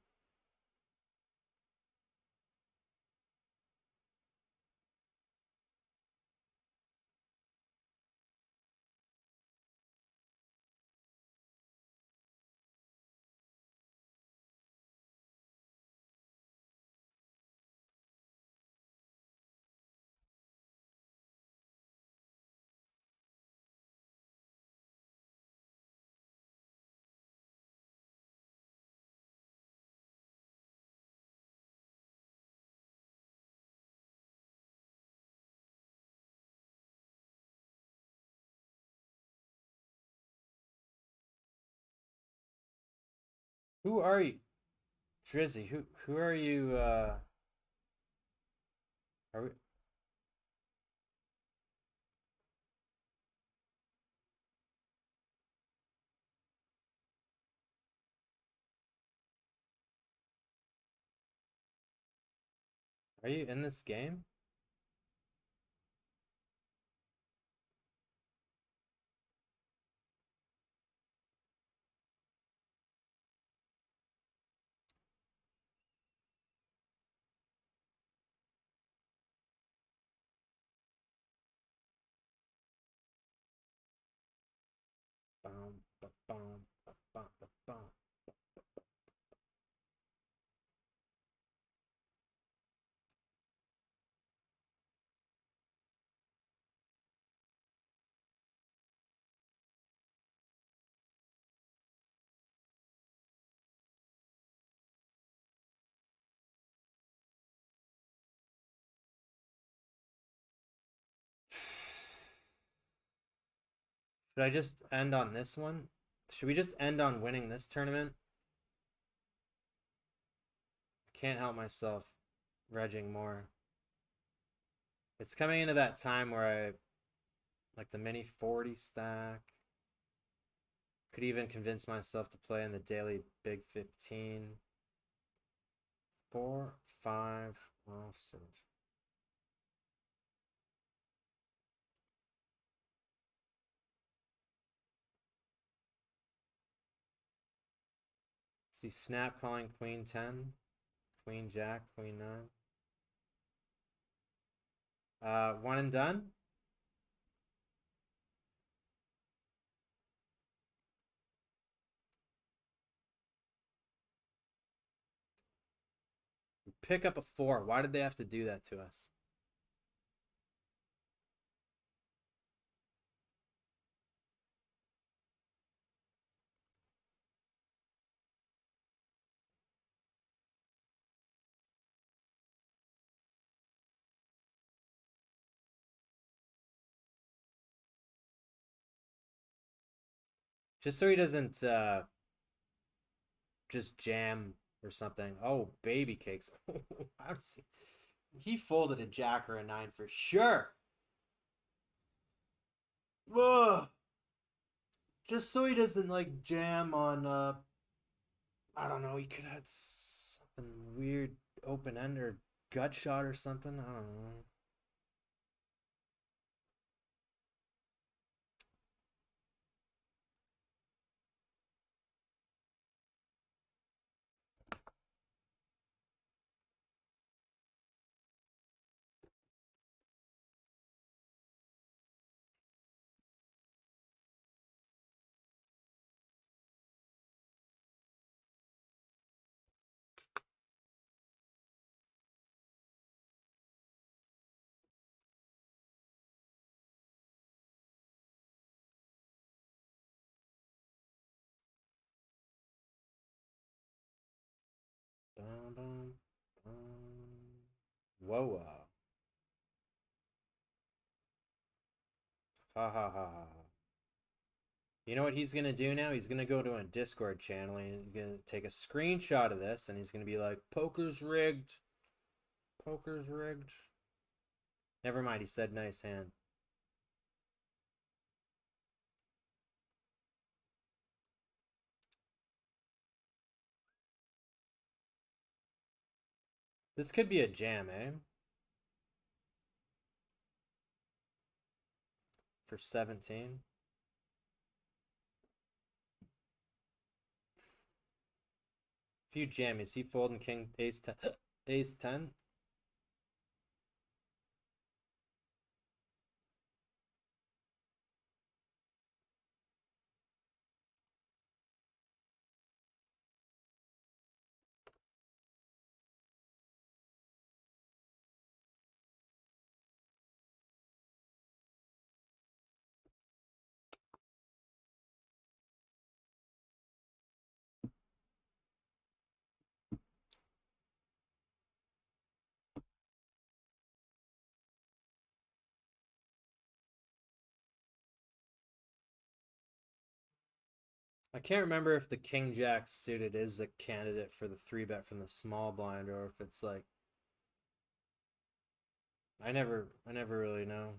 Who are you, Drizzy? Who are you? Are we? Are you in this game? Bum, ba, bum, ba, bum, ba, bum. Should I just end on this one? Should we just end on winning this tournament? Can't help myself regging more. It's coming into that time where I like the mini 40 stack. Could even convince myself to play in the daily big 15. 4, 5, offsuit. See, snap calling queen 10, queen jack, queen 9. One and done. Pick up a 4. Why did they have to do that to us? Just so he doesn't just jam or something. Oh, baby cakes. How does he folded a jack or a 9 for sure. Ugh. Just so he doesn't like jam on I don't know, he could have had something weird open end or gut shot or something. I don't know. Whoa. Ha ha ha ha. You know what he's gonna do now? He's gonna go to a Discord channel and he's gonna take a screenshot of this and he's gonna be like, "Poker's rigged. Poker's rigged." Never mind, he said nice hand. This could be a jam, eh? For 17. If you jam, is he folding king ace 10? Ace 10? I can't remember if the king jack suited is a candidate for the 3-bet from the small blind or if it's like I never really know.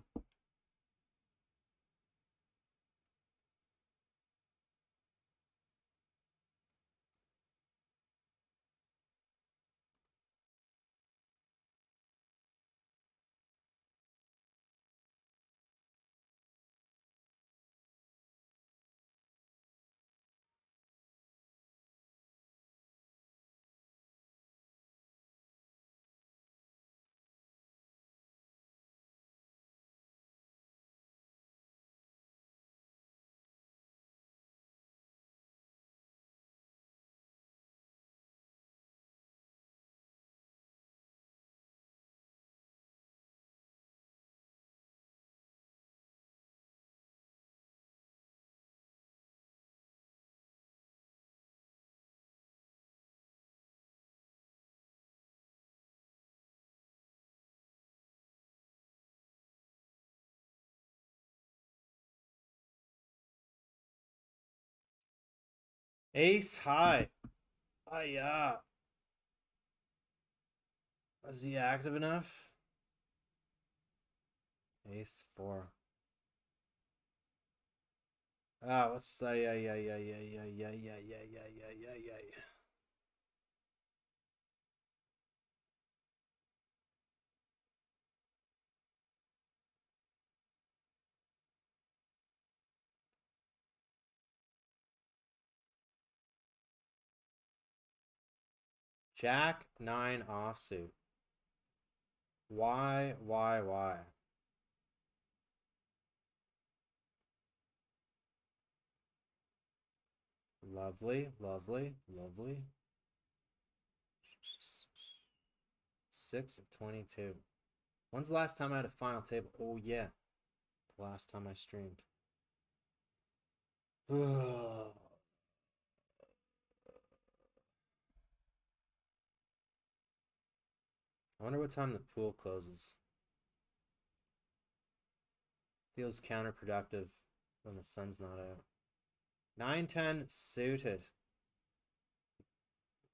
Ace high. Ah, yeah. Is he active enough? Ace 4. Ah, what's yeah. Jack 9 offsuit. Why? Lovely. 6 of 22. When's the last time I had a final table? Oh, yeah. The last time I streamed. I wonder what time the pool closes. Feels counterproductive when the sun's not out. 9-10 suited.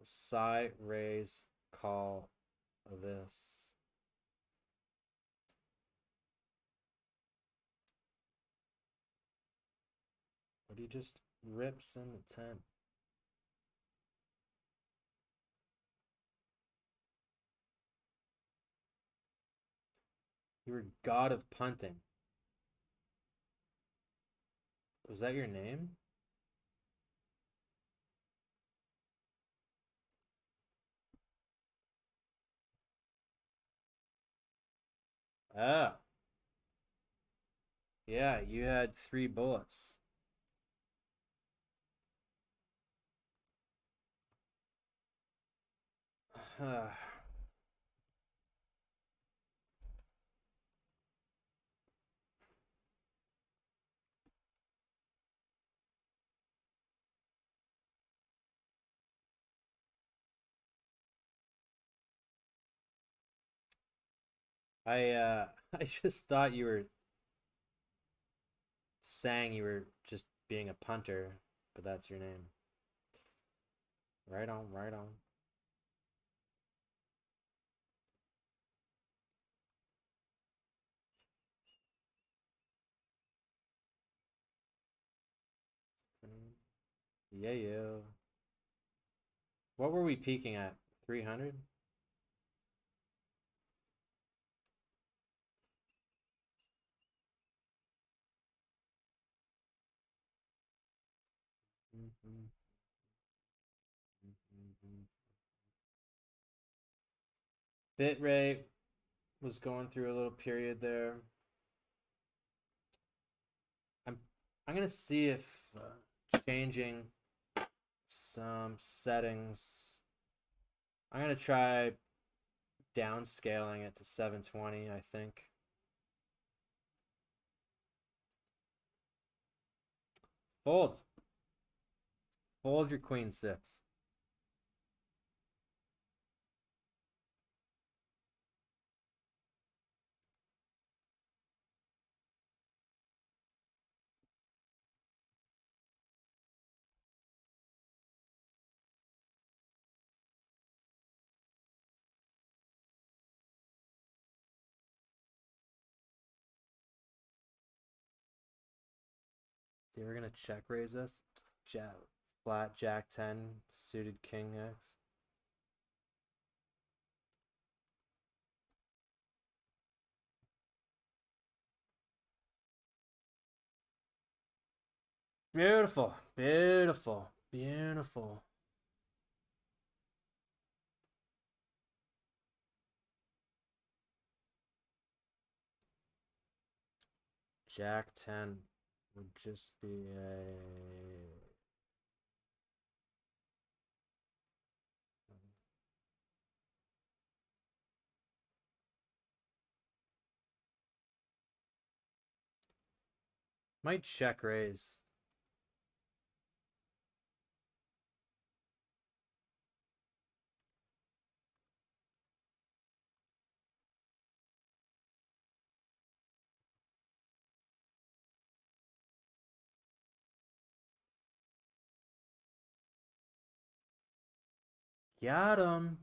Sigh, raise, call this. But he just rips in the 10. You were god of punting. Was that your name? Ah. Yeah, you had 3 bullets. I just thought you were saying you were just being a punter, but that's your name. Right on, right on. Yeah, yeah. What were we peaking at? 300? Mm-hmm. Mm-hmm. Bit rate was going through a little period there. I'm I'm gonna see if changing some settings. I'm gonna try downscaling it to 720, I think. Fold. Fold your queen six. So we're gonna check raise us. Jack, flat Jack 10 suited King X. Beautiful, beautiful, beautiful. Jack 10 would just be a. Might check raise. Got him.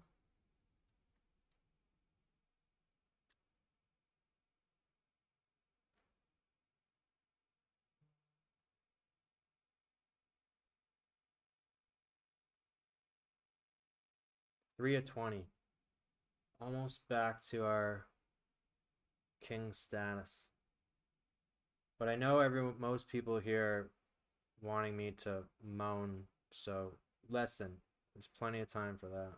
Three of 20. Almost back to our king status. But I know most people here wanting me to moan, so listen. There's plenty of time for that.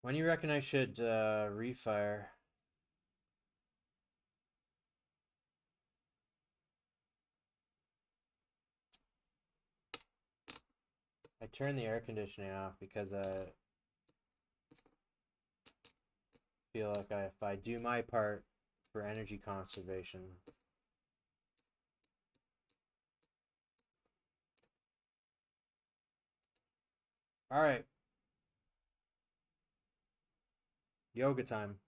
When you reckon I should refire? I turned the air conditioning off because I feel like if I do my part for energy conservation. All right, yoga time.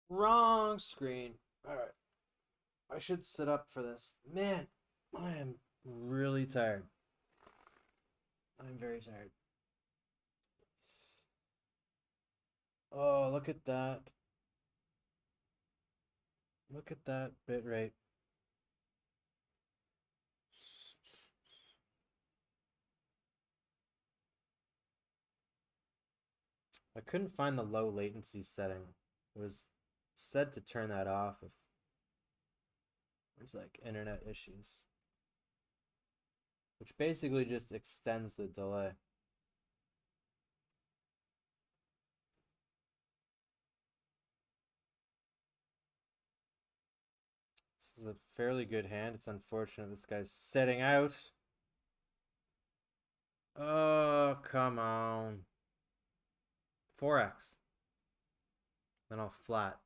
Wrong screen. Alright. I should sit up for this. Man, I am really tired. I'm very tired. Oh, look at that. Look at that bit rate. I couldn't find the low latency setting. It was said to turn that off if there's like internet issues, which basically just extends the delay. This is a fairly good hand. It's unfortunate this guy's setting out. Oh, come on. 4x. Then I'll flat.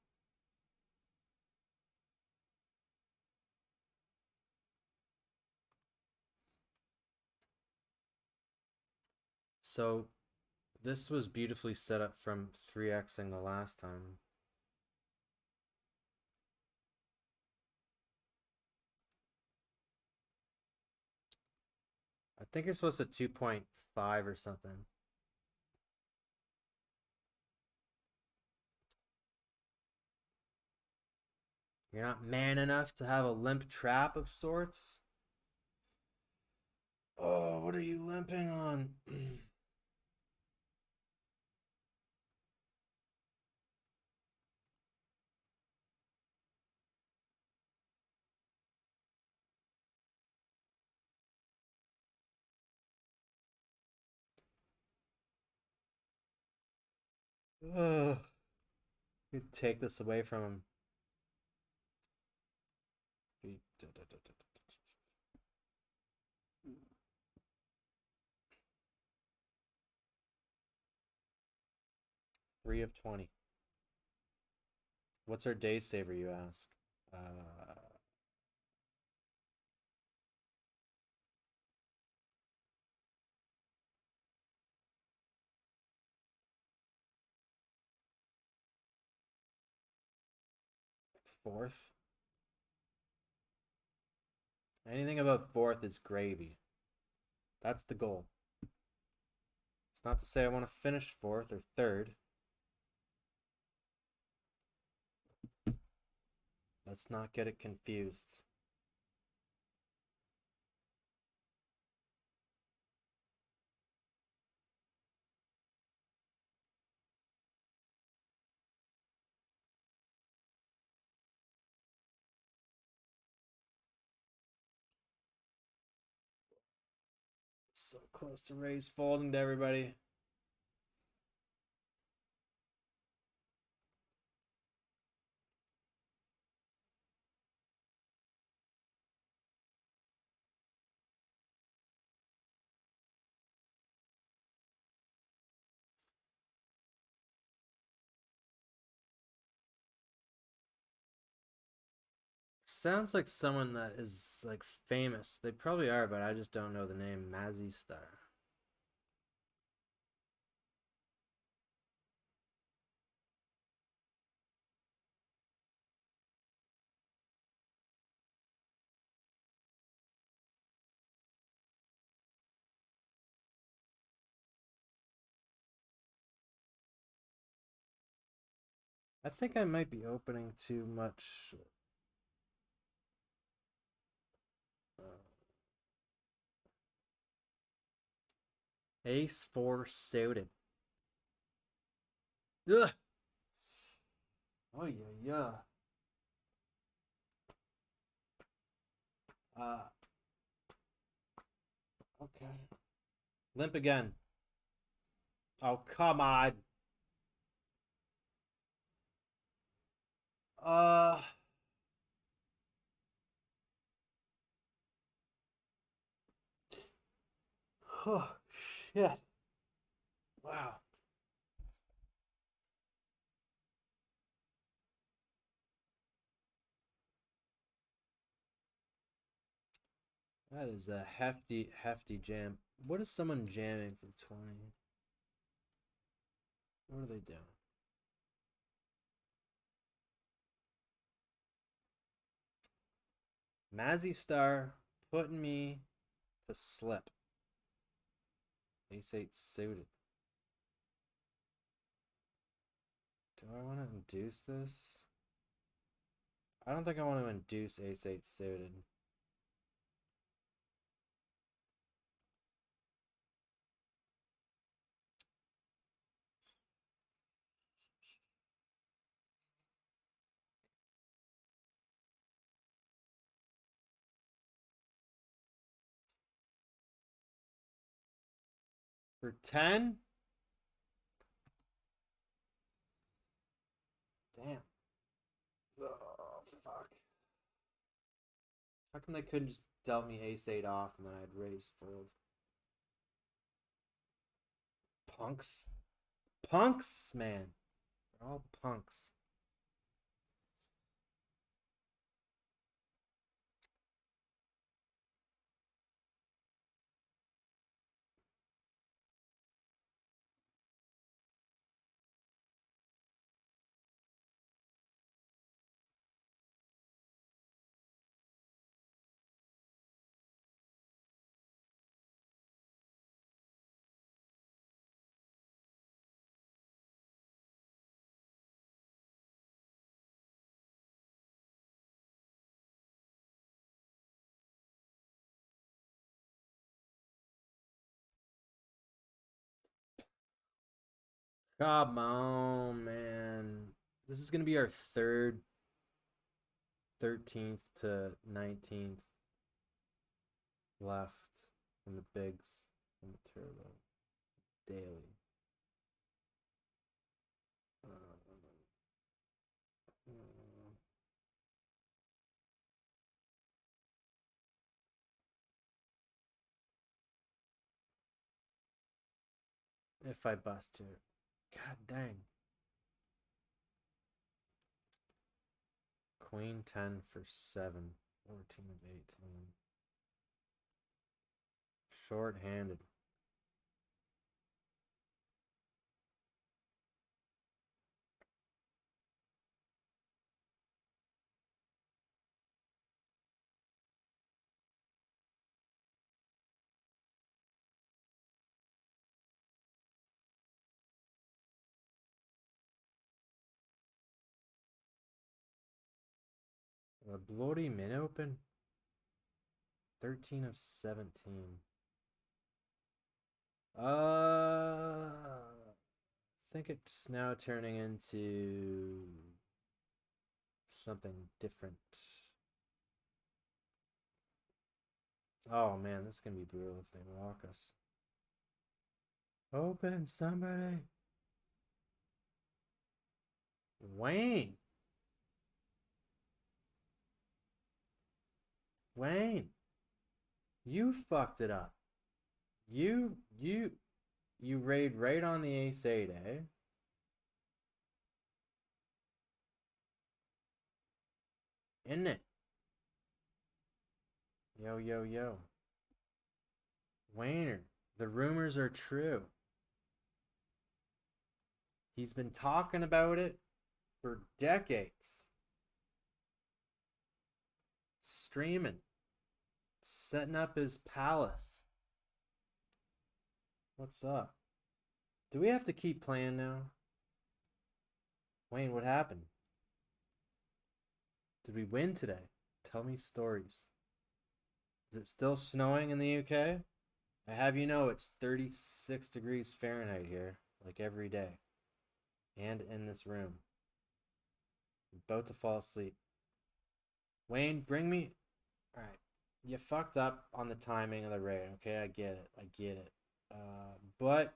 So this was beautifully set up from 3xing the last time. I think you're supposed to 2.5 or something. You're not man enough to have a limp trap of sorts? Oh, what are you limping on? Ugh. You take this away from him. 3 of 20. What's our day saver, you ask? Uh, fourth. Anything above fourth is gravy. That's the goal. It's not to say I want to finish fourth or third. Let's not get it confused. So close to raise folding to everybody. Sounds like someone that is like famous. They probably are, but I just don't know the name. Mazzy Star. I think I might be opening too much. Ace 4 suited. Ugh. Oh yeah. Okay. Limp again. Oh, come on. Uh. Oh, shit. Wow. That is a hefty, hefty jam. What is someone jamming for 20? What are they doing? Mazzy Star putting me to slip. Ace 8 suited. Do I want to induce this? I don't think I want to induce Ace 8 suited. For 10? Damn. Oh, fuck. How come they couldn't just dealt me Ace 8 off and then I'd raise fold? Punks. Punks, man. They're all punks. Come on, man. This is going to be our third 13th to 19th left in the bigs in the turbo daily. If I bust here. God dang. Queen 10 for 7. 14 of 18. Short-handed. A bloody min open. 13 of 17. I think it's now turning into something different. Oh man, this is gonna be brutal if they walk us. Open somebody. Wayne. Wayne. You fucked it up. You raid right on the ace 8, eh? Isn't it? Yo, yo, yo. Wayner, the rumors are true. He's been talking about it for decades. Streaming. Setting up his palace. What's up? Do we have to keep playing now? Wayne, what happened? Did we win today? Tell me stories. Is it still snowing in the UK? I have you know it's 36 degrees Fahrenheit here, like every day. And in this room. I'm about to fall asleep. Wayne, bring me... Alright. You fucked up on the timing of the raid, okay? I get it. I get it. But,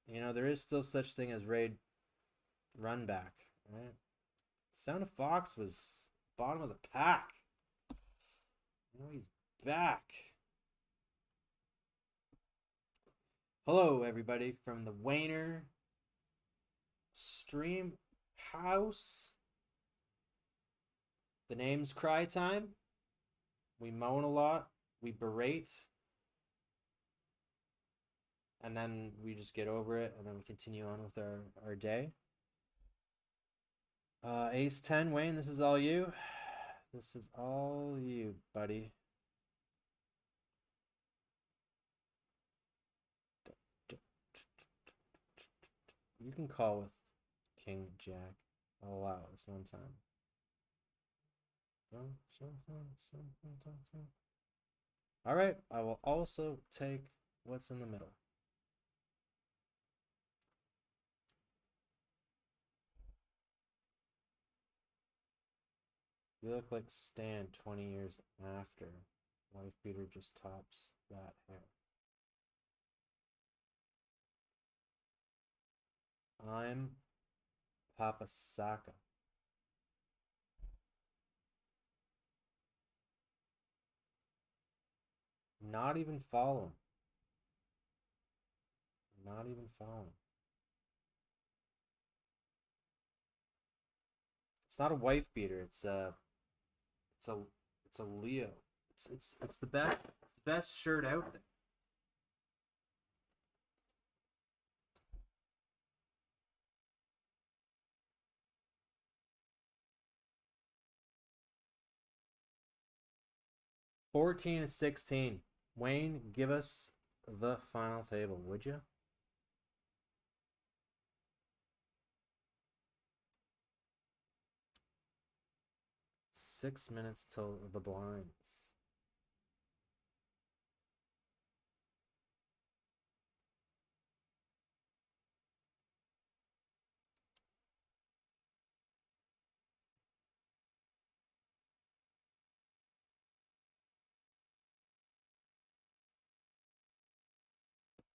you know, there is still such thing as raid run back, right? Sound of Fox was bottom of the pack. You know, he's back. Hello, everybody, from the Wayner stream house. The name's Cry Time. We moan a lot. We berate. And then we just get over it. And then we continue on with our day. Ace 10, Wayne, this is all you. This is all you, buddy. You can call with King Jack. I'll allow it this one time. Alright, I will also take what's in the middle. You look like Stan 20 years after. Wife beater just tops that hair. I'm Papa Saka. Not even following. Not even following. It's not a wife beater. It's a Leo. It's the best shirt out there. $14-16. Wayne, give us the final table, would you? Six minutes till the blinds.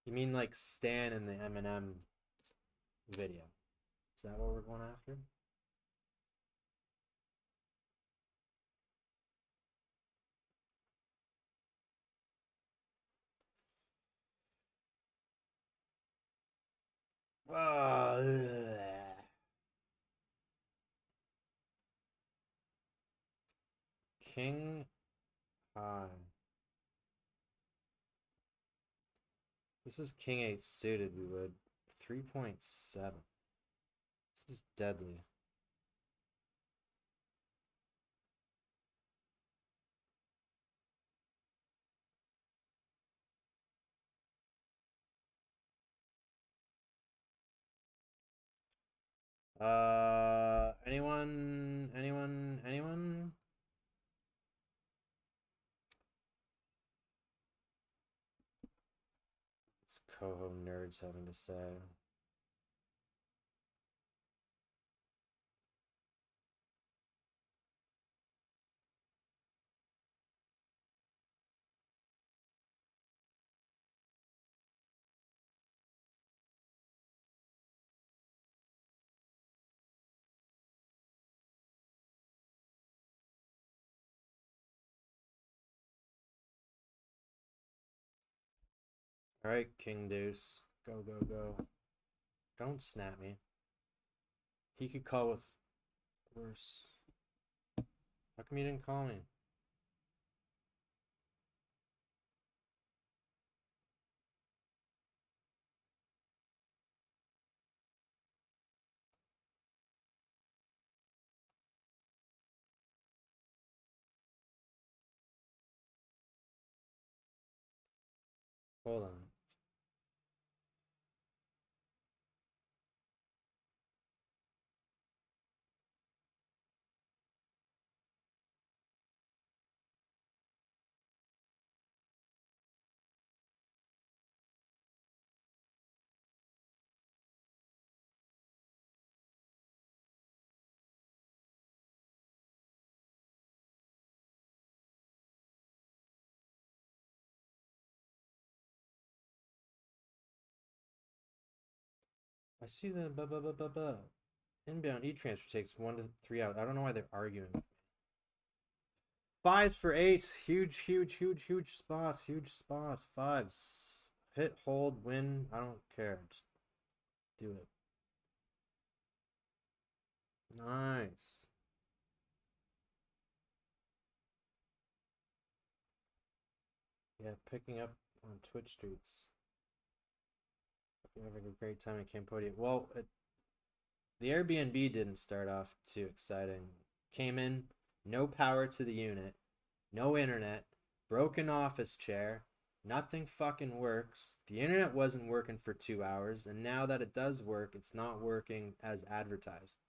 You mean like Stan in the Eminem video? Is that what we're going after? King High. This was King 8 suited, we would. 3.7. This is deadly. Anyone? It's Coho nerds having to say. Alright, King Deuce. Go, go, go. Don't snap me. He could call with worse. How come you didn't call me? Hold on. I see the inbound e-transfer takes 1 to 3 hours. I don't know why they're arguing. 5s for 8. Huge spot. Huge spot. 5s. Hit, hold, win. I don't care. Just do it. Nice. Yeah, picking up on Twitch streets. You're having a great time in Cambodia. Well, the Airbnb didn't start off too exciting. Came in, no power to the unit, no internet, broken office chair, nothing fucking works. The internet wasn't working for 2 hours, and now that it does work, it's not working as advertised.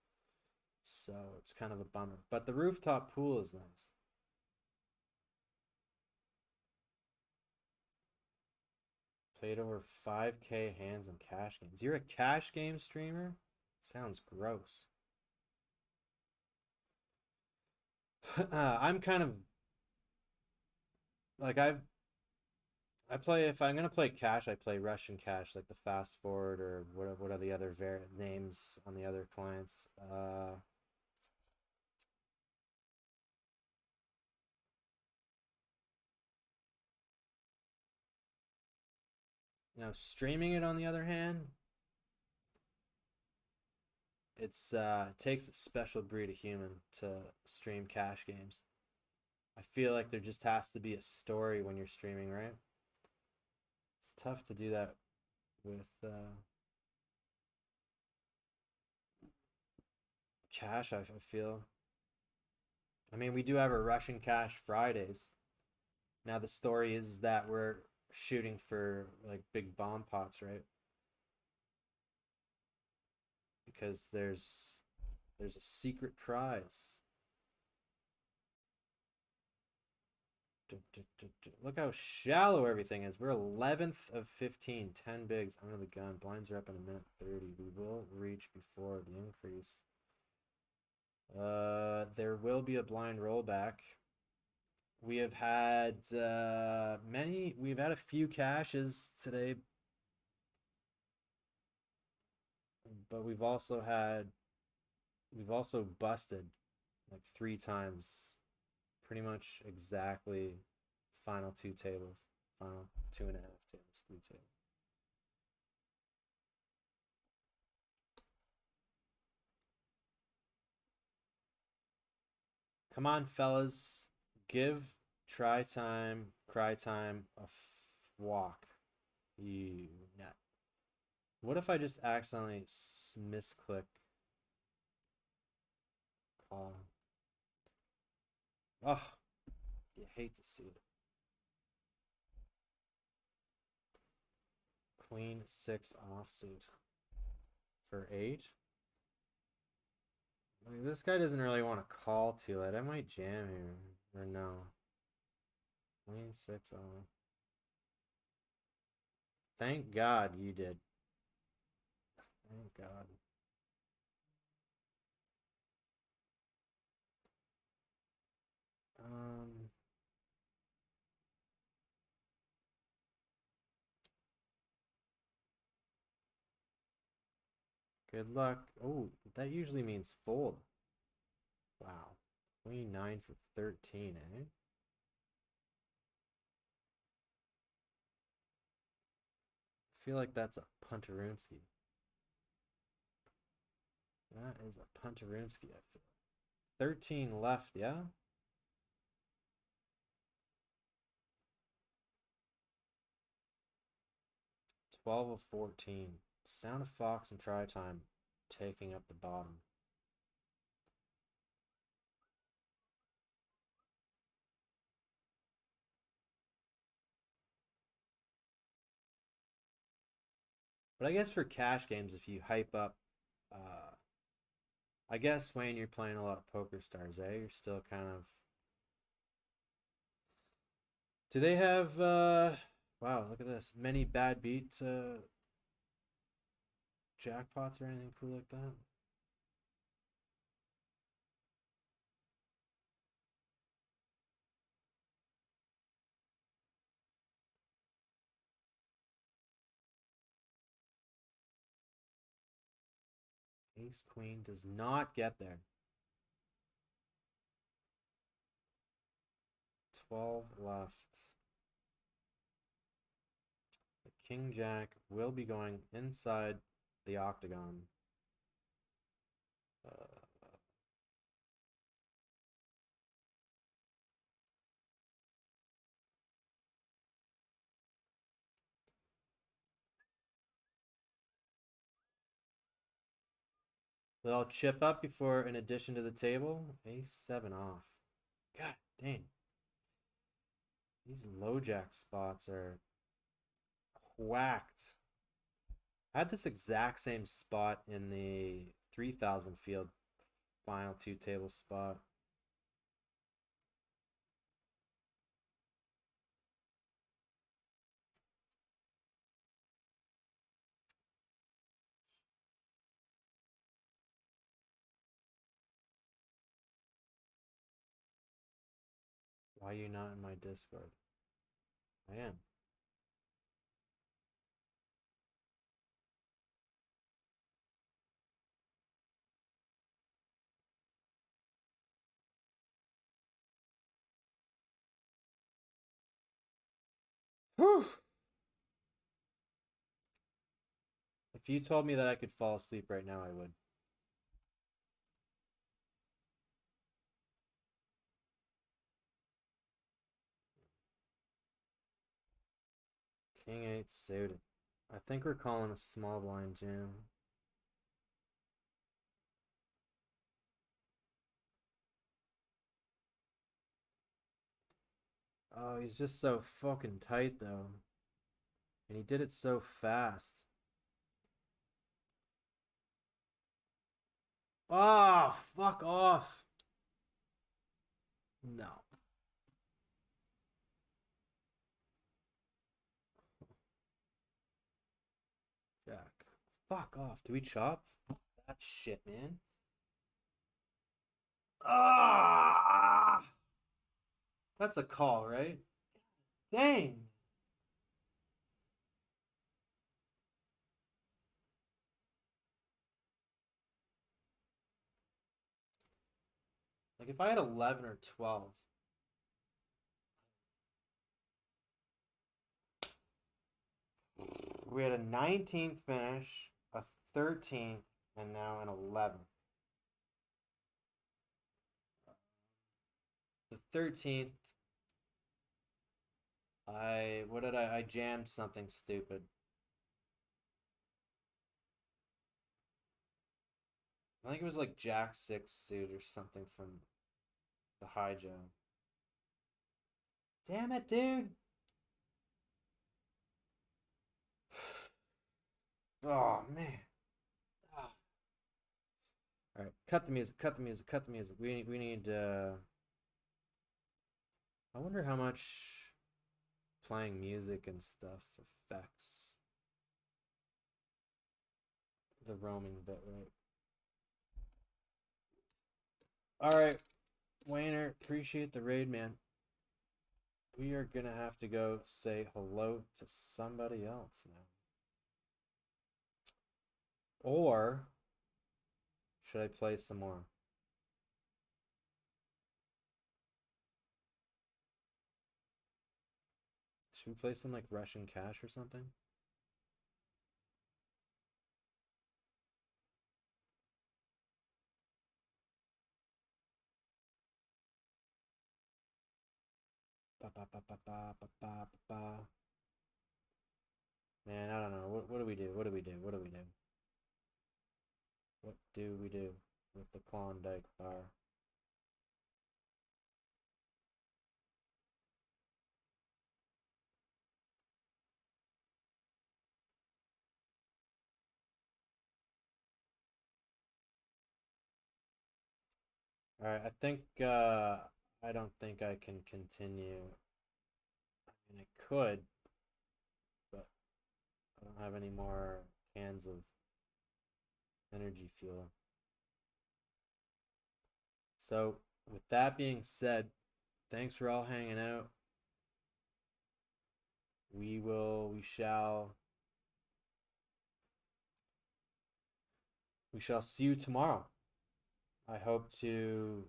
So it's kind of a bummer. But the rooftop pool is nice. Played over 5K hands in cash games. You're a cash game streamer? Sounds gross. I'm kind of like I play if I'm gonna play cash, I play Russian cash, like the fast forward or what are the other names on the other clients. Streaming it on the other hand, it takes a special breed of human to stream cash games. I feel like there just has to be a story when you're streaming, right? It's tough to do that with cash, I feel. I mean, we do have a Russian cash Fridays. Now the story is that we're shooting for like big bomb pots, right? Because there's a secret prize. Look how shallow everything is. We're 11th of 15, 10 bigs under the gun. Blinds are up in a minute 30. We will reach before the increase. There will be a blind rollback. We have had we've had a few cashes today, but we've also busted like 3 times, pretty much exactly final 2 tables, final 2.5 tables, 3 tables. Come on, fellas, give cry time a walk. You nut. What if I just accidentally misclick call? Oh, you hate to see it. Queen 6 offsuit for 8. Like, this guy doesn't really want to call too late. I might jam here or no. Queen 6 off. Thank God you did. Thank God. Um, Good luck. Oh, that usually means fold. Wow. Queen 9 for 13, eh? I feel like that's a punterooski. That is a punterooski, I feel. 13 left, yeah? 12 of 14. Sound of Fox and Try Time taking up the bottom. But I guess for cash games, if you hype up, I guess when you're playing a lot of Poker Stars, eh? You're still kind of. Do they have, wow, look at this. Many bad beat jackpots or anything cool like that? Ace Queen does not get there. 12 left. The King Jack will be going inside the octagon. They'll chip up before, in addition to the table, Ace 7 off. God dang. These low jack spots are whacked. I had this exact same spot in the 3000 field final two table spot. Why are you not in my Discord? I am. Whew. If you told me that I could fall asleep right now, I would. King 8 suited. I think we're calling a small blind jam. Oh, he's just so fucking tight, though. And he did it so fast. Oh, fuck off. No. Jack. Fuck off. Do we chop? Fuck that shit, man. Ah! That's a call, right? Dang. Like if I had 11 or 12. We had a 19th finish, a 13th, and now an 11th. The 13th, I jammed something stupid. I think it was like Jack 6 suit or something from the high jam. Damn it, dude. Oh, man. Ah. All right, cut the music, cut the music, cut the music. We need I wonder how much playing music and stuff affects the roaming bit rate. All right, Wayner, appreciate the raid, man. We are gonna have to go say hello to somebody else now. Or should I play some more? Should we play some like Russian Cash or something? Ba, ba, ba, ba, ba, ba, ba, ba. Man, I don't know. What do we do? What do we do? What do we do? What do we do with the Klondike bar? All right, I think I don't think I can continue. I mean, I could, but I don't have any more cans of energy fuel. So, with that being said, thanks for all hanging out. We shall see you tomorrow. I hope to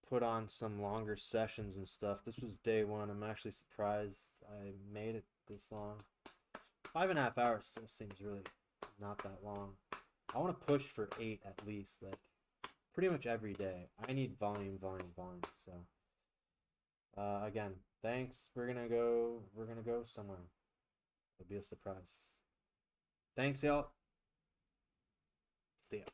put on some longer sessions and stuff. This was day one. I'm actually surprised I made it this long. 5.5 hours still seems really not that long. I want to push for 8 at least, like pretty much every day. I need volume. So again, thanks. We're gonna go somewhere. It'll be a surprise. Thanks, y'all. See ya.